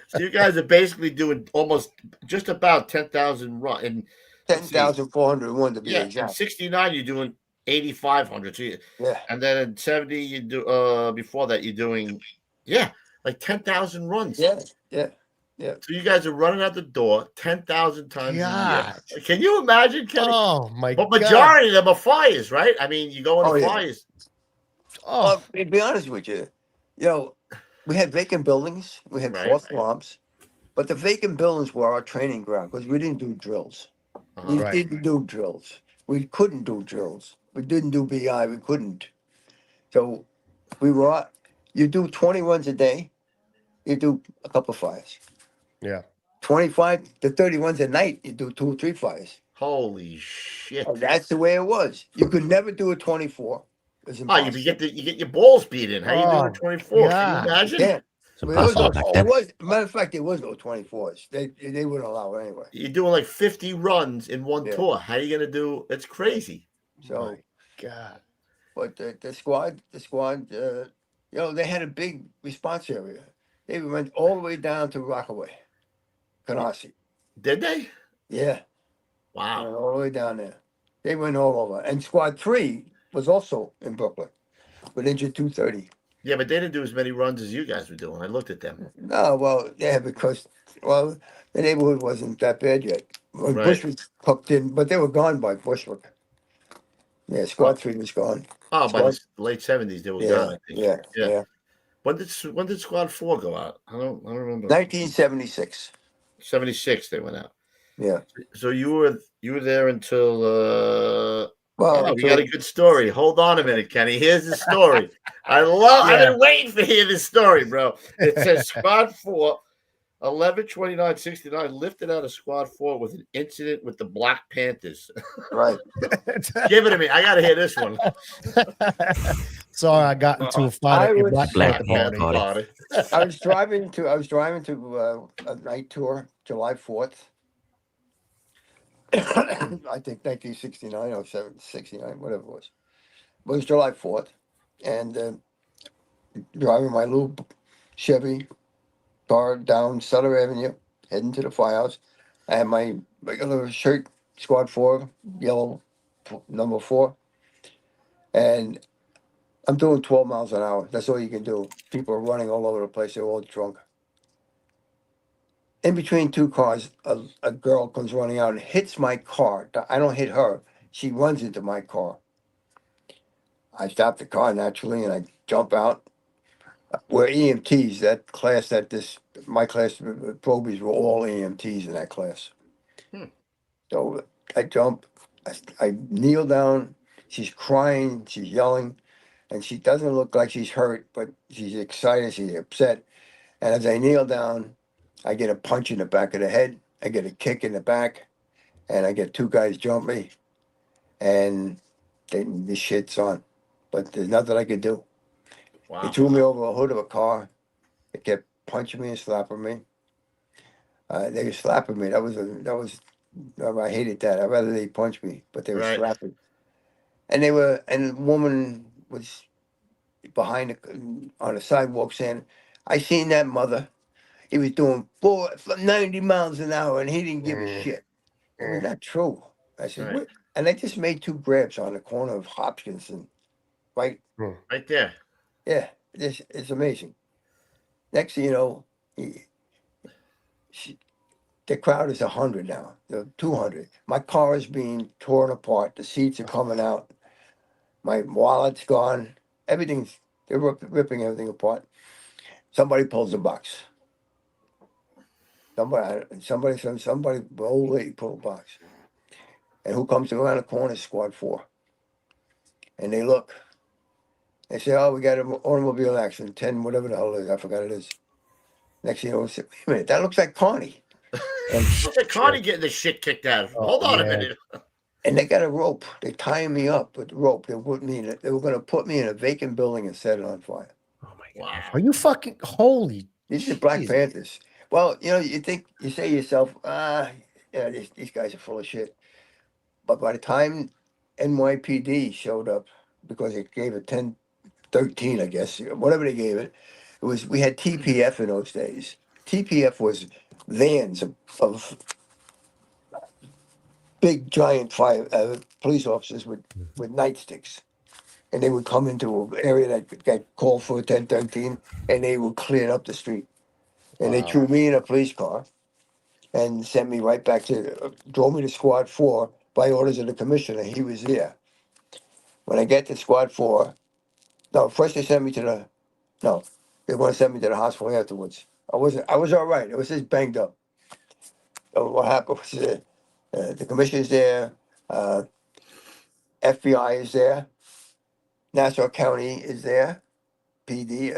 S4: So you guys are basically doing almost just about 10,000 run. And
S6: 10,401 to be
S4: yeah, in
S6: exact.
S4: 69 you're doing 8,500. So
S6: Yeah,
S4: and then in 70 you do before that you're doing like 10,000 runs.
S6: yeah.
S4: So you guys are running out the door 10,000 times a
S5: God.
S4: year. Can you imagine, Kenny?
S5: Oh my
S4: But
S5: God.
S4: majority of them are fires, right? I mean, you go into
S6: yeah.
S4: fires.
S5: Oh,
S6: Well, to be honest with you, we had vacant buildings. We had
S4: Right.
S6: false alarms, but the vacant buildings were our training ground because we didn't do drills. We
S5: Right.
S6: didn't do drills. We couldn't do drills. We didn't do BI. We couldn't. So you do 20 runs a day. You do a couple of fires.
S5: Yeah.
S6: 25 to 30 runs a night. You do 2 or 3 fires.
S4: Holy shit.
S6: And that's the way it was. You could never do a 24. It's
S4: Oh,
S6: impossible.
S4: you get your balls beat in. How you doing at
S5: Oh,
S4: 24? Can you
S5: God.
S4: imagine?
S6: Yeah.
S1: It's
S6: Well, there was
S1: impossible
S6: no,
S1: back
S6: it
S1: then.
S6: was, matter of fact, there was no 24s. They wouldn't allow it anyway.
S4: You're doing like 50 runs in one
S6: Yeah.
S4: tour. How are you gonna do? It's crazy.
S6: So,
S5: God.
S6: but the squad, they had a big response area. They went all the way down to Rockaway, Canarsie.
S4: Did they?
S6: Yeah,
S4: Wow.
S6: went all the way down there. They went all over. And Squad 3 was also in Brooklyn with Engine 230.
S4: Yeah, but they didn't do as many runs as you guys were doing. I looked at them.
S6: No, well, yeah, because, the neighborhood wasn't that bad yet. When
S4: Right.
S6: Bushwick hooked in, but they were gone by Bushwick. Yeah, Squad 3 was gone.
S4: Oh, by
S6: Squad,
S4: the late 70s, they were
S6: yeah,
S4: gone. I think.
S6: yeah,
S4: Yeah.
S6: yeah.
S4: When did Squad 4 go out? I don't remember.
S6: 1976.
S4: 76 they went out.
S6: Yeah.
S4: So you were there until
S6: Well,
S4: we got a good story. Hold on a minute, Kenny. Here's the story. I've been waiting to hear this story, bro. It says Squad 4, 11/29/69, lifted out of Squad 4 with an incident with the Black Panthers.
S6: right.
S4: Give it to me. I gotta hear this one.
S5: Sorry, I got into a fight at your Black
S1: Black
S5: Panther
S1: Panther
S5: party.
S6: I was driving to a night tour, July 4th. I think 1969 or 69, whatever it was. But it was July 4th. And driving my little Chevy car down Sutter Avenue, heading to the firehouse. I had my regular shirt, Squad 4, yellow number 4. And I'm doing 12 miles an hour. That's all you can do. People are running all over the place. They're all drunk. In between two cars, a girl comes running out and hits my car. I don't hit her. She runs into my car. I stop the car naturally and I jump out. We're EMTs. That class, my class, Probies were all EMTs in that class.
S4: Hmm.
S6: So I jump. I kneel down. She's crying. She's yelling. And she doesn't look like she's hurt, but she's excited. She's upset. And as I kneel down, I get a punch in the back of the head. I get a kick in the back, and I get two guys jump me, and the shit's on. But there's nothing I could do.
S4: Wow.
S6: They threw me over a hood of a car. They kept punching me and slapping me. They were slapping me. I hated that. I'd rather they punch me, but they were
S4: Right.
S6: slapping. And the woman was behind on the sidewalk saying, "I seen that mother. He was doing 90 miles an hour and he didn't give a shit." It was not true. I said,
S4: Right.
S6: "What?" And I just made two grabs on the corner of Hopkins and right.
S4: Right there.
S6: Yeah, it's amazing. Next thing you know, the crowd is 100 now. They're 200. My car is being torn apart. The seats are coming out. My wallet's gone. They're ripping everything apart. Somebody pulls the box. Somebody, old lady pulled a box. And who comes around the corner? Squad 4. And they look. They say, "Oh, we got an automobile accident, 10, whatever the hell it is. I forgot it is." Next thing you know, I said, "Wait a minute, that looks like Carney." And,
S4: Look at Carney getting the shit kicked out of him. Hold on a minute.
S6: and they got a rope. They tying me up with the rope. They were going to put me in a vacant building and set it on fire.
S1: Oh my God.
S4: Wow.
S5: Are you fucking holy?
S6: These are Black
S5: Jesus.
S6: Panthers. Well, you say to yourself, these guys are full of shit. But by the time NYPD showed up, because it gave it 10-13, I guess, whatever they gave it, we had TPF in those days. TPF was vans of big giant police officers with nightsticks. And they would come into an area that got called for 10-13, and they would clear up the street. And they
S4: Wow.
S6: threw me in a police car and sent me right back drove me to Squad 4 by orders of the commissioner. He was there. When I get to Squad 4, no, first they want to send me to the hospital afterwards. I was all right. I was just banged up. So what happened was the commissioner's there, FBI is there, Nassau County is there, PD,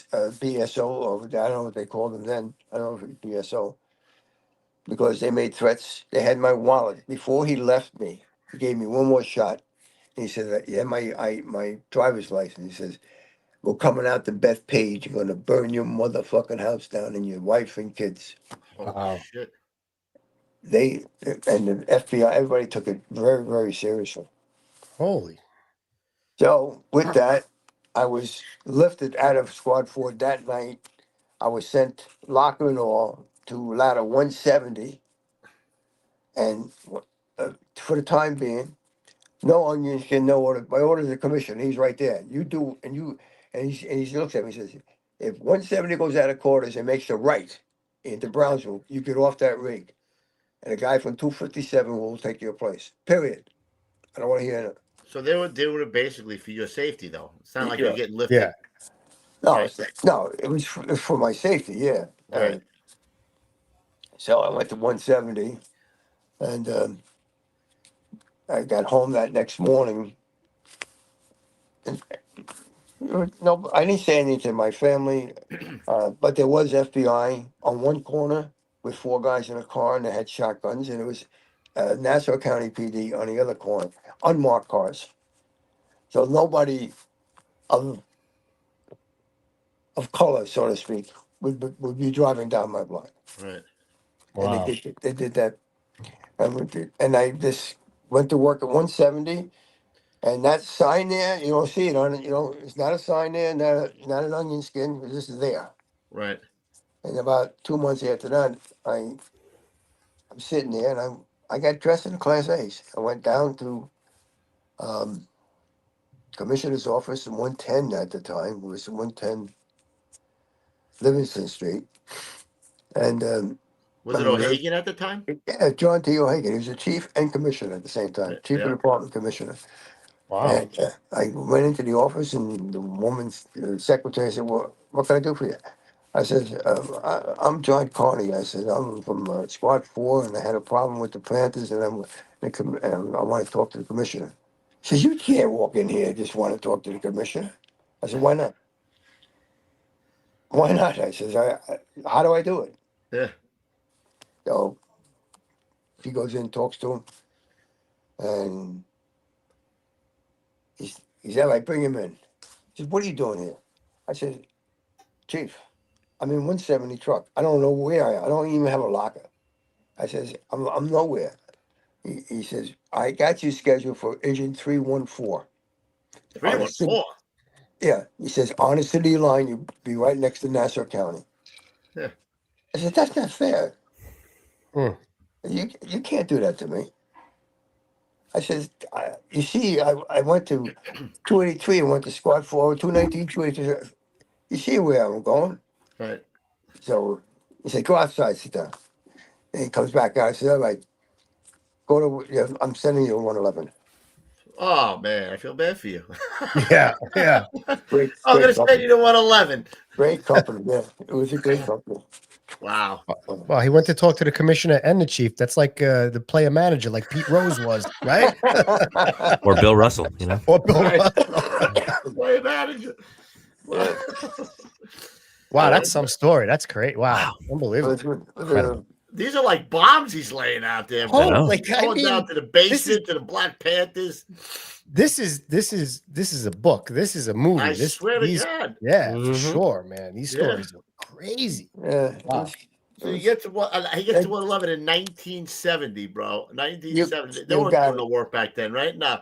S6: BSO, or I don't know what they called them then. I don't know if it was BSO. Because they made threats. They had my wallet. Before he left me, he gave me one more shot. He said, yeah, my driver's license. He says, we're coming out to Bethpage. You're gonna burn your motherfucking house down and your wife and kids.
S4: Holy
S5: Wow.
S4: shit.
S6: They and the FBI, everybody took it very, very seriously.
S5: Holy.
S6: So with that, I was lifted out of Squad 4 that night. I was sent locker and all to ladder 170, and for the time being, no onions can no order. My order is the commissioner. He's right there. You do, and he looks at me and says, if 170 goes out of quarters and makes a right into Brownsville, you get off that rig, and a guy from 257 will take your place. Period. I don't want to hear it.
S4: So they were doing it basically for your safety, though. It's not like
S6: Yeah.
S4: you're getting lifted.
S5: Yeah.
S6: No,
S4: Right.
S6: no, it was for my safety. Yeah.
S4: Right.
S6: So I went to 170, and I got home that next morning. And, no, I didn't say anything to my family, but there was FBI on one corner with 4 guys in a car, and they had shotguns, and it was Nassau County PD on the other corner, unmarked cars. So nobody of color, so to speak, would be driving down my block.
S4: Right.
S5: Wow.
S6: And they did that. And I just went to work at 170, and that sign there, you don't see it on it. It's not a sign there, not an onion skin. It's just there.
S4: Right.
S6: And about 2 months after that, I'm sitting there, and I got dressed in Class A's. I went down to Commissioner's office in 110 at the time. It was 110 Livingston Street, and
S4: Was it O'Hagan at the time?
S6: yeah, John T. O'Hagan. He was the chief and commissioner at the same time, chief
S4: Yeah.
S6: of department commissioner.
S5: Wow.
S6: And I went into the office, and the woman's secretary said, "Well, what can I do for you?" I said, "I'm John Carney." I said, "I'm from Squad 4, and I had a problem with the Panthers, and and I want to talk to the commissioner." She says, "You can't walk in here and just want to talk to the commissioner." I said, "Why not?" "Why not?" I says, "How do I do it?"
S4: Yeah.
S6: So she goes in, talks to him, and he said, "I bring him in." He says, "What are you doing here?" I said, "Chief, I'm in 170 truck. I don't know where I am. I don't even have a locker." I says, I'm nowhere. He says, "I got you scheduled for engine 314.
S4: 314.
S6: Yeah." He says, "On the city line, you'll be right next to Nassau County."
S4: Yeah.
S6: I said, "That's not fair.
S5: Hmm.
S6: You can't do that to me." I says, "You see, I went to 283 and went to Squad 4, 219, 283. You see where I'm going?"
S4: Right.
S6: So he said, "Go outside, sit down." And he comes back out. I said, "All right, go to, yeah, I'm sending you a 111.
S4: Oh man, I feel bad for you.
S5: Yeah. Yeah.
S6: Great,
S4: I'm gonna
S6: great
S4: send
S6: company.
S4: you to 111.
S6: Great company. Yeah, it was a great company.
S4: Wow.
S5: Well, he went to talk to the commissioner and the chief. That's like the player manager, like Pete Rose was, right?
S1: Or Bill Russell,
S5: Or Bill
S6: Right.
S5: Russell.
S4: Play manager.
S6: Yeah.
S5: Wow, that's some story. That's great. Wow. Unbelievable. Incredible.
S4: These are like bombs he's laying out there.
S5: Oh,
S1: know.
S5: like I
S4: Going
S5: mean,
S4: down to the basement, to the Black Panthers.
S5: this is a book. This is a movie.
S4: I swear to
S5: these,
S4: God.
S5: yeah,
S1: Mhm.
S5: for sure, man. These
S4: Yeah.
S5: stories are crazy.
S6: Yeah.
S5: Wow.
S4: So he gets to 111 in 1970, bro. 1970. They
S6: you
S4: weren't
S6: got
S4: doing
S6: it.
S4: the work back then, right? No.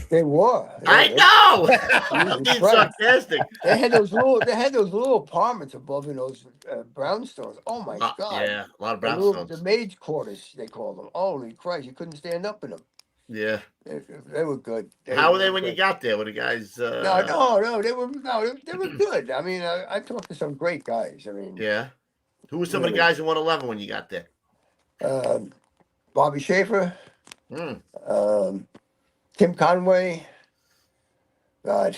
S6: They were.
S4: I know. I'm being
S6: Christ.
S4: sarcastic.
S6: They had those little apartments above in those brownstones. Oh my God.
S4: Yeah, a lot of
S6: The
S4: brownstones.
S6: maid's quarters, they called them. Holy Christ, you couldn't stand up in them.
S4: Yeah.
S6: They were good.
S4: How were they when you got there? Were the guys?
S6: No, they were good. I mean, I talked to some great guys. I mean,
S4: Yeah. Who were some of the
S6: Really?
S4: guys in 111 when you got there?
S6: Bobby Schaefer,
S4: Hmm.
S6: Tim Conway, God,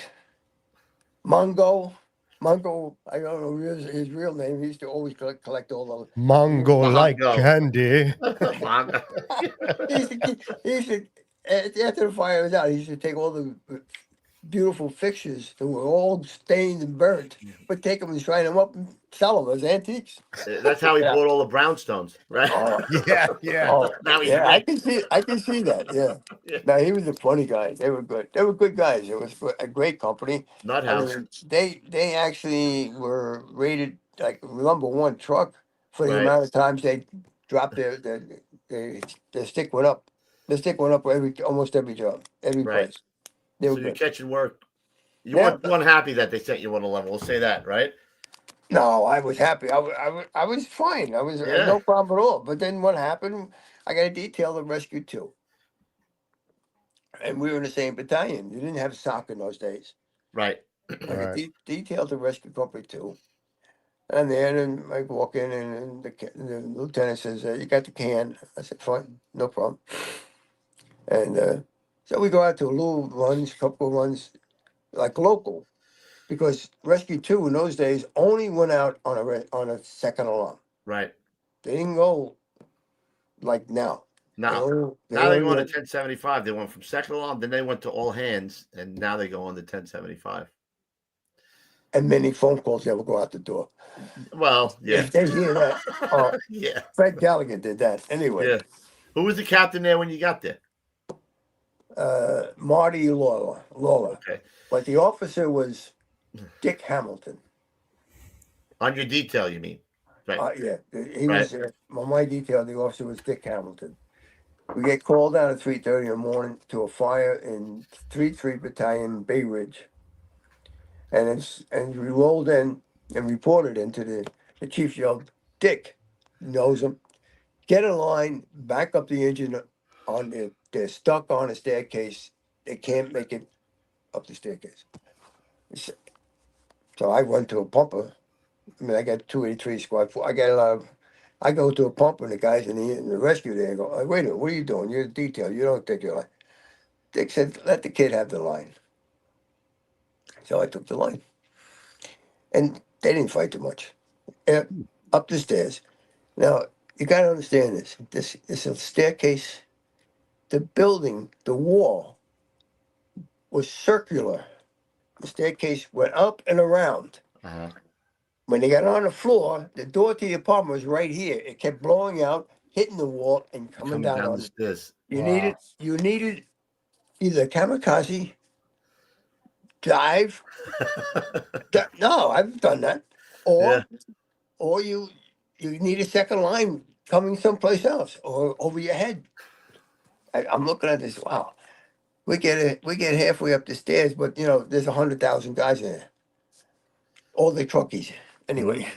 S6: Mungo. Mungo, I don't know his real name. He used to always collect all those.
S5: Mongo like
S4: Mongo.
S5: candy.
S6: He used to after the fire was out, he used to take all the beautiful fixtures that were all stained and burnt, but take them and shine them up and sell them as antiques.
S4: That's how he
S5: Yeah.
S4: bought all the brownstones, right?
S6: Oh,
S5: Yeah.
S6: oh,
S4: Now he's
S6: yeah, I
S4: rich.
S6: can see, I can see that. Yeah.
S4: Yeah.
S6: Now he was a funny guy. They were good. They were good guys. It was a great company.
S4: Nut
S6: I
S4: house,
S6: mean, they actually were rated like #1 truck for the
S4: right?
S6: amount of times they dropped their stick went up. The stick went up almost every job, every
S4: Right.
S6: place. They were
S4: So you're
S6: good.
S4: catching work. You
S6: Yeah.
S4: weren't unhappy that they sent you on a level. We'll say that, right?
S6: No, I was happy. I was fine. I was
S4: Yeah.
S6: no problem at all. But then what happened? I got a detail to rescue too, and we were in the same battalion. You didn't have SOC in those days.
S4: Right.
S6: I got
S5: Right.
S6: detailed to rescue company too. And then I walk in and the lieutenant says, "You got the can?" I said, "Fine, no problem." And so we go out to little runs, couple of runs, like local, because Rescue Two in those days only went out on on a second alarm.
S4: Right.
S6: They didn't go like now. They
S4: Now,
S6: only, they
S4: now they
S6: only
S4: go on to
S6: went,
S4: 1075. They went from second alarm, then they went to all hands, and now they go on to 1075.
S6: and many phone calls never go out the door.
S4: Well, yeah.
S6: If they hear that,
S4: Yeah.
S6: Fred Gallagher did that anyway.
S4: Yeah. Who was the captain there when you got there?
S6: Marty Lawler.
S4: Okay.
S6: But the officer was Dick Hamilton.
S4: On your detail, you mean? Right.
S6: Yeah, he was. On my detail, the officer was Dick Hamilton. We get called out at 3:30 in the morning to a fire in 3 Battalion, Bay Ridge, and we rolled in and reported into the chief. Yelled, "Dick knows him. Get a line, back up the engine on the. They're stuck on a staircase. They can't make it up the staircase." So I went to a pumper. I mean, I got 283 squad. I got a lot of. I go to a pumper and the guys in the rescue there go, "Wait a minute, what are you doing? You're a detail. You don't take your line." Dick said, "Let the kid have the line." So I took the line, and they didn't fight too much. Yeah, up the stairs. Now you got to understand this. This is a staircase. The building, the wall, was circular. The staircase went up and around.
S4: Uh-huh.
S6: When they got on the floor, the door to the apartment was right here. It kept blowing out, hitting the wall, and coming down on
S4: the
S6: it.
S4: stairs.
S6: You
S5: Wow.
S6: needed either kamikaze, dive. No, I've done that.
S4: Yeah.
S6: Or you need a second line coming someplace else or over your head. I'm looking at this. Wow, we get halfway up the stairs, but there's 100,000 guys in there. All the truckies. Anyway,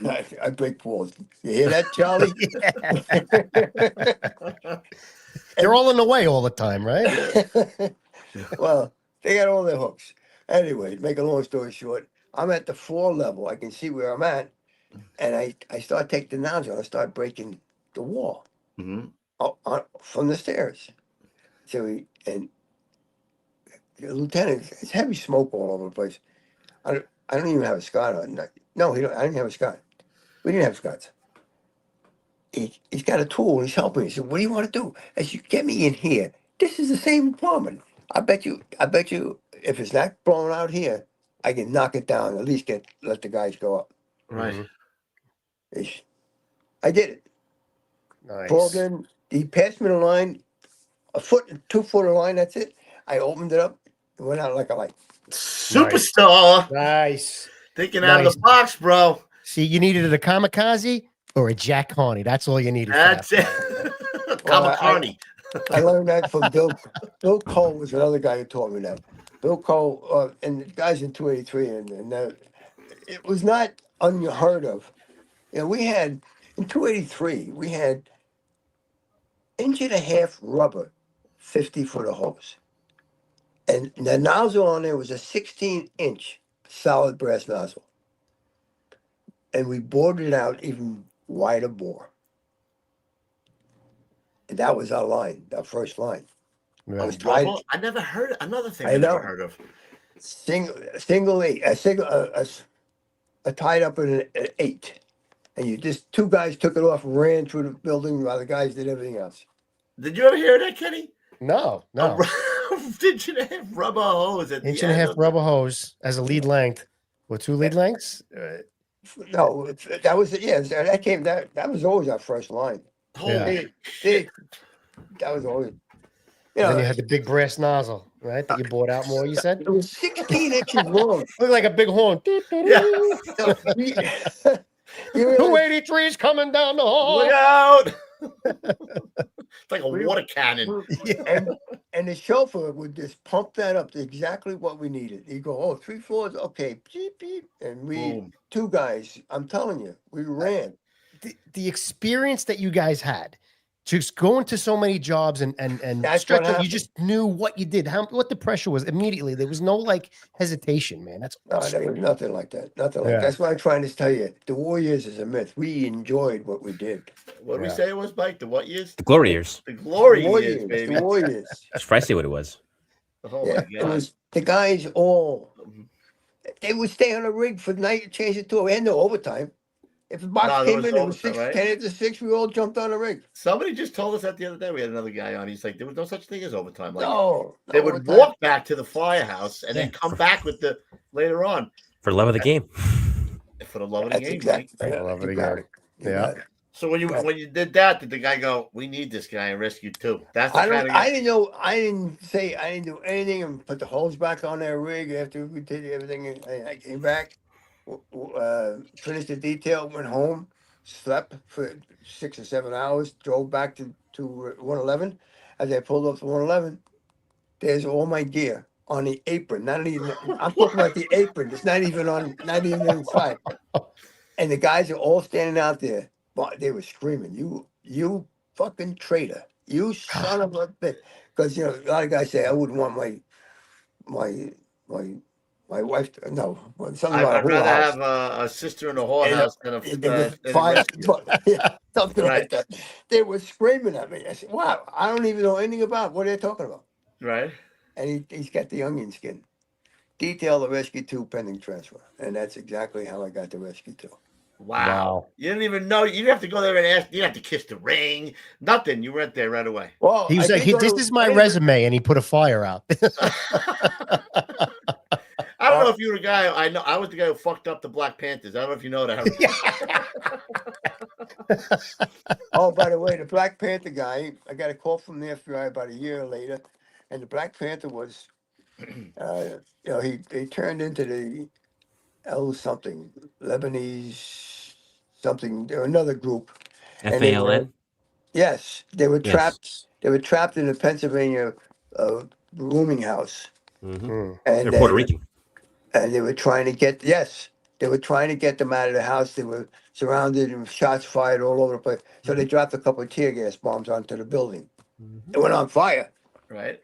S6: I break walls. You hear that, Charlie?
S5: They're all in the way all the time, right?
S6: Well, they got all their hooks. Anyway, make a long story short, I'm at the floor level. I can see where I'm at, and I start taking the knives and I start breaking the wall
S4: Mhm.
S6: from the stairs. So and the lieutenant, it's heavy smoke all over the place. I don't even have a Scott on. No, I didn't have a Scott. We didn't have Scots. He's got a tool. He's helping me. He said, "What do you want to do?" I said, "Get me in here. This is the same apartment. I bet you, if it's not blown out here, I can knock it down. At least let the guys go up."
S4: Right.
S5: Mhm.
S6: I did it. Pulled
S5: Nice.
S6: in. He passed me the line, a foot, 2 foot of line. That's it. I opened it up. It went out like a light.
S4: Superstar.
S5: Nice.
S4: Thinking out of
S5: Nice.
S4: the box, bro.
S5: See, you needed a kamikaze or a Jack Carney. That's all you needed.
S4: That's
S5: for
S4: it.
S5: that.
S6: Well,
S4: Carney.
S6: I learned that from Bill. Bill Cole was another guy who taught me that. Bill Cole and the guys in 283, and it was not unheard of. We had in 283, we had 1.5-inch rubber, 50 foot of hose, and the nozzle on there was a 16-inch solid brass nozzle, and we bored it out even wider bore, and that was our line, our first line. I was tied.
S4: Rubble? I never heard another thing
S6: I
S4: I never
S6: know.
S4: heard of.
S6: Tied up in an 8, and you just 2 guys took it off and ran through the building while the guys did everything else.
S4: Did you ever hear that, Kenny?
S5: No,
S4: A
S5: no.
S4: inch and a half rubber hose at
S5: Inch
S4: the
S5: and a
S4: end
S5: half
S4: of
S5: rubber hose as a lead length. Or 2 lead lengths?
S6: No, that was that was always our first line.
S4: Holy
S5: Yeah.
S4: shit.
S6: That was always.
S5: And then you had the big brass nozzle, right? That you bought out more, you said?
S6: It was 16 inches long.
S5: Looked like a big horn.
S4: Yeah.
S6: You realize
S5: 283 is coming down the hall.
S4: Look out. It's like a water cannon.
S6: and the chauffeur would just pump that up to exactly what we needed. He'd go, oh, 3 floors, okay, beep, beep. And we,
S4: Boom.
S6: 2 guys, I'm telling you, we ran.
S5: The experience that you guys had, just going to so many jobs and
S6: That's
S5: stretch
S6: what
S5: you
S6: happened.
S5: just knew what you did, what the pressure was immediately. There was no like hesitation, man. That's
S6: No, there was nothing like that. Nothing like
S5: Yeah.
S6: that. That's why I'm trying to tell you. The Warriors is a myth. We enjoyed what we did.
S4: What did we
S5: Yeah.
S4: say it was, Mike? The what years?
S1: The glory years.
S4: The glory
S6: The Warriors,
S4: years, baby.
S6: the Warriors.
S1: That's precisely what it was.
S4: Oh
S6: Yeah,
S4: my
S6: it
S4: god.
S6: was the guys all. They would stay on the rig for the night and change it to. We had no overtime. If the box
S4: No, there
S6: came
S4: was
S6: in, it was
S4: overtime,
S6: 6,
S4: right?
S6: 10 after 6, we all jumped on the rig.
S4: Somebody just told us that the other day. We had another guy on. He's like, there was no such thing as overtime. Like
S6: No,
S4: they
S6: no
S4: would
S6: overtime.
S4: walk back to the firehouse and then
S5: Yeah.
S4: come back with the later on
S1: For love of the game.
S4: for the love of the
S6: That's
S4: game.
S6: exactly.
S5: I love it
S6: You got
S5: again.
S6: You
S5: Yeah.
S6: got it.
S4: So when you did that, did the guy go, "We need this guy and rescue too"? That's the
S6: I
S4: kind
S6: don't.
S4: of guy.
S6: I didn't know. I didn't do anything and put the hose back on that rig after we did everything. I came back, finished the detail, went home, slept for 6 or 7 hours, drove back to 111. As I pulled up to 111, there's all my gear on the apron. Not even. I'm talking about the apron. It's not even on. Not even inside. And the guys are all standing out there. But they were screaming, "You fucking traitor! You son of a bitch!" Because a lot of guys say, "I wouldn't want my wife." No, something about
S4: I'd
S6: a
S4: rather
S6: whorehouse.
S4: have a sister in a whorehouse than a
S6: Than
S4: than a
S6: fire,
S4: rescue.
S6: something
S4: Right.
S6: like that. They were screaming at me. I said, "Wow, I don't even know anything about what they're talking about."
S4: Right?
S6: And he's got the onion skin. Detail the rescue 2 pending transfer, and that's exactly how I got the rescue 2.
S4: Wow. You didn't even know. You didn't have to go there and ask. You didn't have to kiss the ring. Nothing. You went there right away.
S6: Well,
S5: He was
S6: I
S5: like,
S6: did go
S5: "This
S6: to-
S5: is my
S6: I didn't-
S5: resume," and he put a fire out.
S4: I don't know if you were the guy. I know I was the guy who fucked up the Black Panthers. I don't know if you know that.
S6: Oh, by the way, the Black Panther guy, I got a call from the FBI about a year later, and the Black Panther was, he turned into the L something, Lebanese something, another group. And they were-
S1: FALN.
S6: Yes, they were
S1: Yes.
S6: trapped. They were trapped in a Pennsylvania rooming house,
S1: Mm-hmm.
S6: and
S1: They're Puerto Rican.
S6: and they were trying to get they were trying to get them out of the house. They were surrounded and shots fired all over the place. So they dropped a couple of tear gas bombs onto the building. It went on fire.
S4: Right?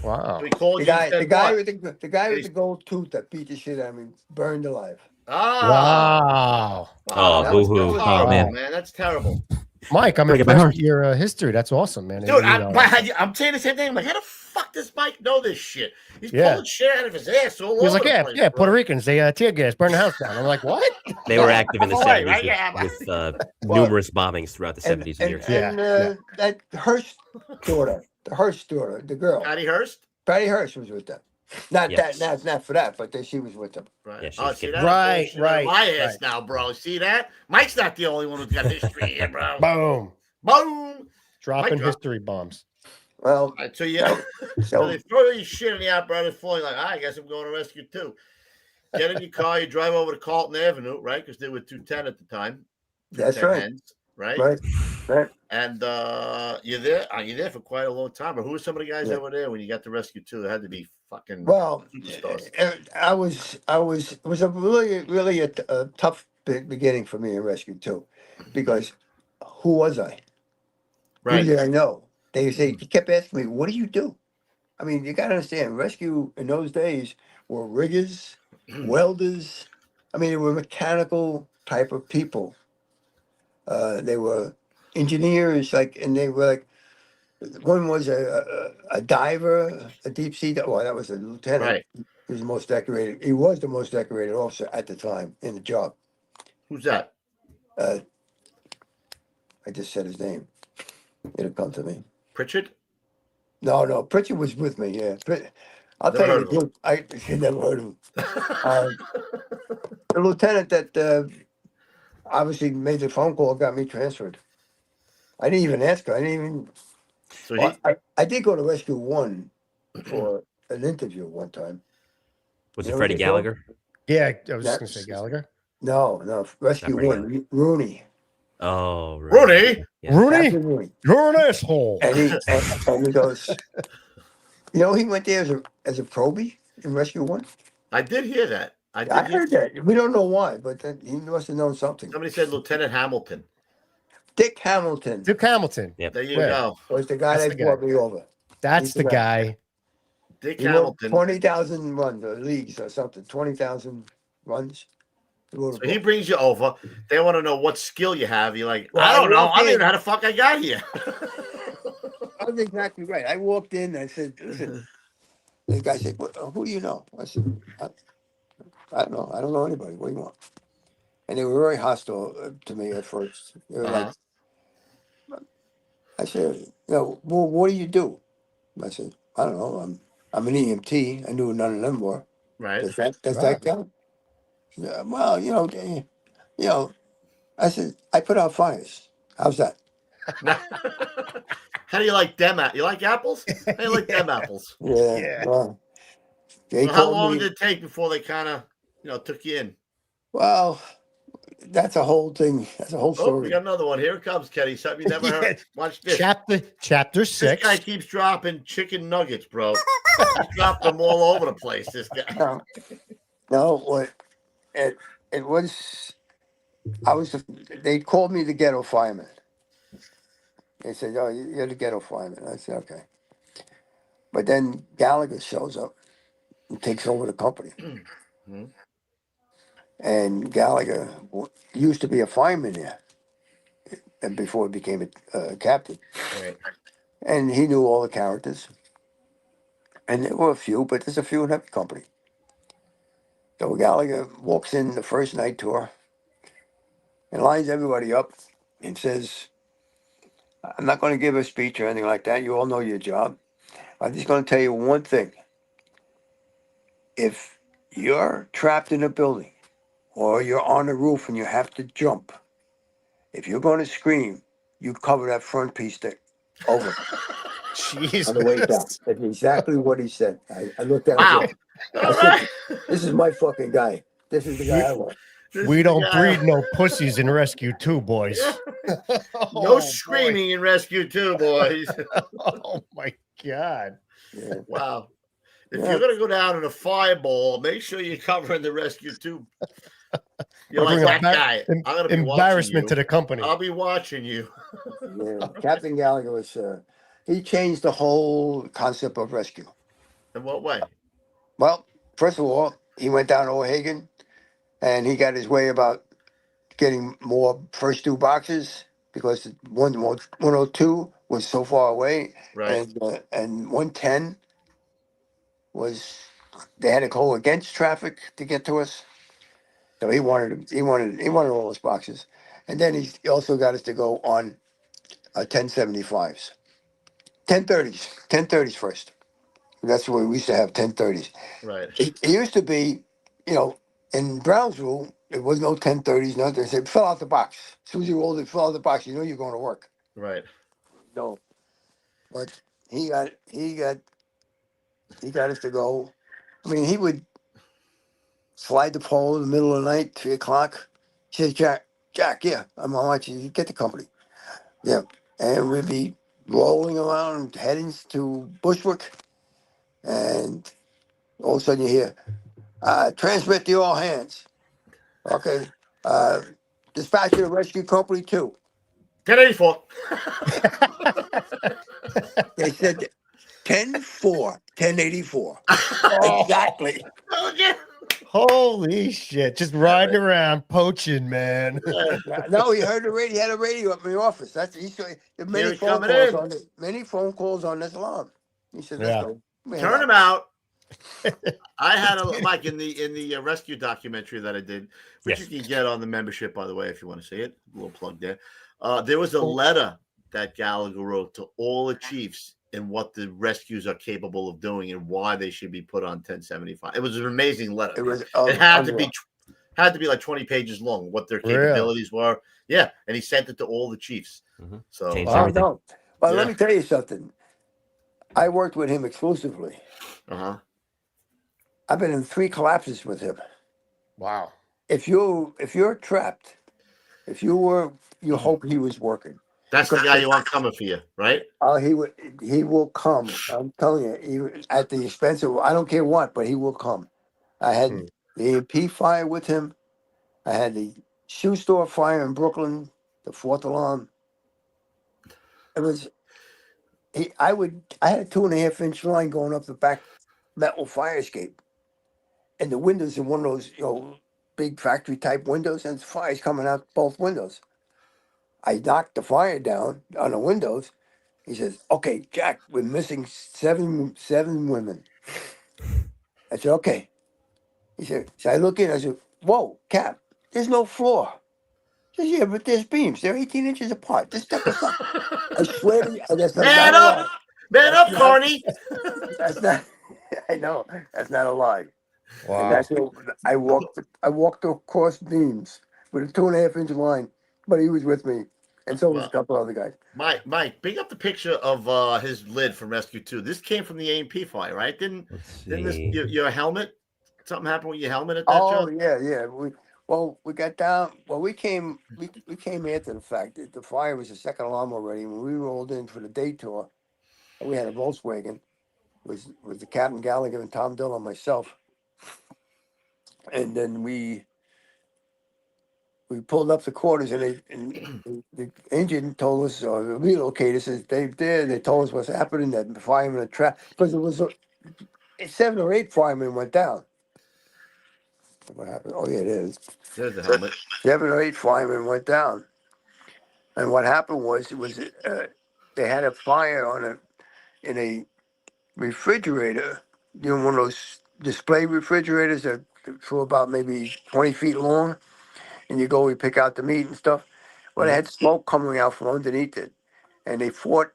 S5: Wow.
S4: We called
S6: The
S4: you.
S6: guy,
S4: and said
S6: the guy
S4: what?
S6: with the guy with the gold tooth that beat the shit out of me, burned alive.
S4: Ah.
S5: Wow.
S1: Oh,
S4: that was
S1: boo-hoo.
S4: horrible,
S1: Oh, man.
S4: That's terrible.
S5: Mike, I'm
S1: Break it by
S5: impressed
S1: heart.
S5: with your history. That's awesome, man.
S4: Dude,
S5: You know,
S4: I'm saying the same thing. I'm like, how the fuck does Mike know this shit? He's
S5: Yeah.
S4: pulling shit out of his ass all
S5: he was
S4: over
S5: like,
S4: the place, bro.
S5: Puerto Ricans, they tear gas, burn the house down. I'm like, what?
S1: They were active in the
S4: Oh,
S1: 70s
S4: right, yeah.
S1: with
S6: Well,
S1: numerous bombings throughout the 70s and years.
S6: That Hearst daughter, the girl,
S4: Patty Hearst?
S6: Patty Hearst was with them. Not
S1: Yes.
S6: not for that, but she was with them.
S4: Right.
S1: Yeah, she
S4: Oh,
S1: was
S4: see
S1: getting-
S4: that?
S5: Right,
S4: Bullshit out of
S5: right,
S4: My ass
S5: right.
S4: now, bro. See that? Mike's not the only one who's got history here, bro.
S5: Boom.
S4: Boom.
S5: Dropping
S4: Mic drop.
S5: history bombs.
S6: Well,
S4: All right, so yeah. So
S6: so
S4: they throw your shit in the apparatus falling like, I guess I'm going to rescue too. Get in your car, you drive over to Carlton Avenue, right? Because they were 210 at the time.
S6: that's
S4: 210
S6: right.
S4: ends, right?
S6: Right.
S4: And you're there. You're there for quite a long time. But who were some of the guys
S6: Yeah.
S4: that were there when you got to rescue too? They had to be fucking
S6: Well,
S4: superstars.
S6: it was a really a tough beginning for me in rescue too, because who was I? Who
S4: Right.
S6: did I know? They kept asking me, "What do you do?" I mean, you got to understand, rescue in those days were riggers, welders. I mean, they were mechanical type of people. They were engineers, and they were like, one was a diver, a deep sea. Well, that was a lieutenant.
S4: Right.
S6: He was the most decorated. He was the most decorated officer at the time in the job.
S4: Who's that?
S6: I just said his name. It'll come to me.
S4: Pritchard?
S6: No. Pritchard was with me. Yeah, I'll
S4: Never
S6: tell you
S4: heard
S6: the
S4: of him.
S6: joke. I never heard of him. The lieutenant that obviously made the phone call got me transferred. I didn't even ask her. I didn't even.
S4: So
S6: Well,
S4: he
S6: I did go to Rescue 1 for an interview one time.
S1: Was
S6: You
S1: it
S6: know what
S1: Freddie
S6: they call?
S1: Gallagher?
S5: Yeah, I was just
S6: That-
S5: gonna say Gallagher.
S6: No, Rescue
S1: Freddie
S6: 1. Rooney.
S1: Oh, right.
S4: Rooney.
S1: Yeah.
S5: Rooney,
S6: Captain Rooney.
S5: you're an asshole.
S6: And he goes, he went there as a probie in Rescue 1.
S4: I did hear that. I
S6: I
S4: did hear.
S6: heard that. We don't know why, but then he must have known something.
S4: Somebody said Lieutenant Hamilton.
S6: Dick Hamilton
S5: Duke Hamilton.
S1: Yep.
S4: There you
S5: Yeah.
S4: go.
S6: was the guy
S5: That's
S6: that
S5: the guy.
S6: brought me over.
S5: That's
S6: He's
S5: the
S6: the
S5: guy.
S4: Dick
S6: He won
S4: Hamilton.
S6: 20,000 runs or leagues or something. 20,000 runs.
S4: So he brings you over. They want to know what skill you have. You're like,
S6: Well,
S4: I don't know.
S6: walked
S4: I don't even
S6: in.
S4: know how the fuck I got here.
S6: That's exactly right. I walked in. I said, "Listen." The guy said, "Who do you know?" I said, "I don't know. I don't know anybody. What do you want?" And they were very hostile to me at first. They were like, I said, well, what do you do? I said, I don't know. I'm an EMT. I knew none of them were.
S4: Right.
S6: Does that count? Yeah, well, I said, I put out fires. How's that?
S4: How do you like them? You like apples? How do you like them apples?
S6: Yeah.
S5: Yeah.
S6: Well, they
S4: So how
S6: called
S4: long
S6: me.
S4: did it take before they kind of, took you in?
S6: Well, that's a whole thing. That's a whole
S4: Oh, we
S6: story.
S4: got another one. Here it comes, Kenny. Something you never
S5: Yeah.
S4: heard. Watch this.
S5: Chapter
S4: This
S5: 6.
S4: guy keeps dropping chicken nuggets, bro. He's dropped them all over the place. This guy.
S6: No, what it was. They called me the ghetto fireman. They said, "Oh, you're the ghetto fireman." I said, "Okay." But then Gallagher shows up and takes over the company.
S4: Mhm.
S6: And Gallagher used to be a fireman there, and before he became a captain.
S4: Right.
S6: And he knew all the characters. And there were a few, but there's a few in every company. So Gallagher walks in the first night tour and lines everybody up and says, "I'm not going to give a speech or anything like that. You all know your job. I'm just going to tell you one thing. If you're trapped in a building or you're on a roof and you have to jump, if you're going to scream, you cover that front piece over on the way down."
S5: Jesus.
S6: That's exactly what he said. I looked at
S4: Wow.
S6: him.
S4: All
S6: I
S4: right.
S6: said, "This is my fucking guy. This is the guy I want."
S4: This
S5: We
S4: is the
S5: don't
S4: guy.
S5: breed no pussies in Rescue 2, boys.
S4: No
S5: Oh,
S4: screaming in Rescue 2, boys.
S5: boy. Oh my God.
S6: Yeah.
S4: Wow. If
S6: Yeah.
S4: you're going to go down in a fireball, make sure you're covering the Rescue 2. You're
S5: Wanna
S4: like
S5: bring
S4: that guy. I'm going to be watching
S5: embarrassment
S4: you.
S5: to the company.
S4: I'll be watching you.
S6: Yeah. Captain Gallagher was, he changed the whole concept of rescue.
S4: In what way?
S6: Well, first of all, he went down to O'Hagan and he got his way about getting more first due boxes because 102 was so far away,
S4: Right.
S6: and 110 was, they had to go against traffic to get to us. So he wanted all those boxes, and then he also got us to go on 1075s, 1030s first. That's where we used to have 1030s.
S4: Right.
S6: It used to be, in Brown's rule, there was no 1030s, nothing. They said, fill out the box. As soon as you rolled it, fill out the box, you know you're going to work.
S4: Right.
S6: No. But he got us to go. I mean, he would slide the pole in the middle of the night, 3 o'clock. He says, Jack, yeah, I'm gonna want you to get the company. Yeah. And we'd be rolling around, heading to Bushwick, and all of a sudden you hear, transmit to all hands. Okay. Dispatch to the rescue company 2.
S4: 1084.
S6: They said 10-4, 1084.
S5: Oh,
S6: Exactly.
S4: Okay.
S5: holy shit. Just riding around poaching, man.
S6: No, he heard the radio. He had a radio up in the office. He said the many
S4: it
S6: phone
S4: coming
S6: calls
S4: in.
S6: on it. Many phone calls on this alarm. He said, "Let's
S5: Yeah.
S6: go." Man,
S4: Turn him out. I had Mike in the rescue documentary that I did, which
S5: Yes.
S4: you can get on the membership, by the way, if you want to see it. A little plug there. There was a letter that Gallagher wrote to all the chiefs in what the rescues are capable of doing and why they should be put on 1075. It was an amazing letter.
S6: It was
S4: It had to
S6: unreal.
S4: be like 20 pages long, what their
S5: Really?
S4: capabilities were. Yeah, and he sent it to all the chiefs.
S1: Mhm.
S4: So
S1: Changed
S6: Oh
S1: everything.
S6: no! But let
S4: Yeah.
S6: me tell you something. I worked with him exclusively.
S4: uh-huh.
S6: I've been in 3 collapses with him.
S5: Wow.
S6: If you're trapped, you hope he was working.
S4: That's the guy you want coming for you, right?
S6: Oh, he will come. I'm telling you, at the expense of I don't care what, but he will come. I had
S4: Hmm.
S6: the E&P fire with him. I had the shoe store fire in Brooklyn, the 4th alarm. It was I had a 2.5-inch line going up the back metal fire escape, and the windows in one of those big factory type windows, and fire's coming out both windows. I knocked the fire down on the windows. He says, "Okay, Jack, we're missing seven women." I said, "Okay." He said, so I look in. I said, "Whoa, Cap, there's no floor." He says, "Yeah, but there's beams. They're 18 inches apart. Just step aside." I swear to you, that's not
S4: Man
S6: a
S4: up,
S6: lie.
S4: man up,
S6: That's not.
S4: Carney.
S6: That's not. I know that's not a lie. And
S5: Wow.
S6: that's what I walked. I walked across beams with a 2.5-inch line, but he was with me, and so was a
S4: Well,
S6: couple other guys.
S4: Mike, bring up the picture of his lid from Rescue 2. This came from the A&P fire, right?
S1: Let's
S4: Didn't this
S1: see.
S4: your helmet? Something happened with your helmet at that
S6: Oh
S4: job?
S6: yeah. We got down. Well, we came after the fact that the fire was the second alarm already. When we rolled in for the day tour, we had a Volkswagen. Was the Captain Gallagher and Tom Dillon and myself, and then we pulled up the quarters, and the engine told us, or the relocator says they told us what's happening, that the firemen are trapped because it was 7 or 8 firemen went down. What happened? Oh yeah, it is.
S4: There's the helmet.
S6: 7 or 8 firemen went down, and what happened was they had a fire in a refrigerator, one of those display refrigerators that for about maybe 20 feet long, and you pick out the meat and stuff. Well, they had smoke coming out from underneath it, and they fought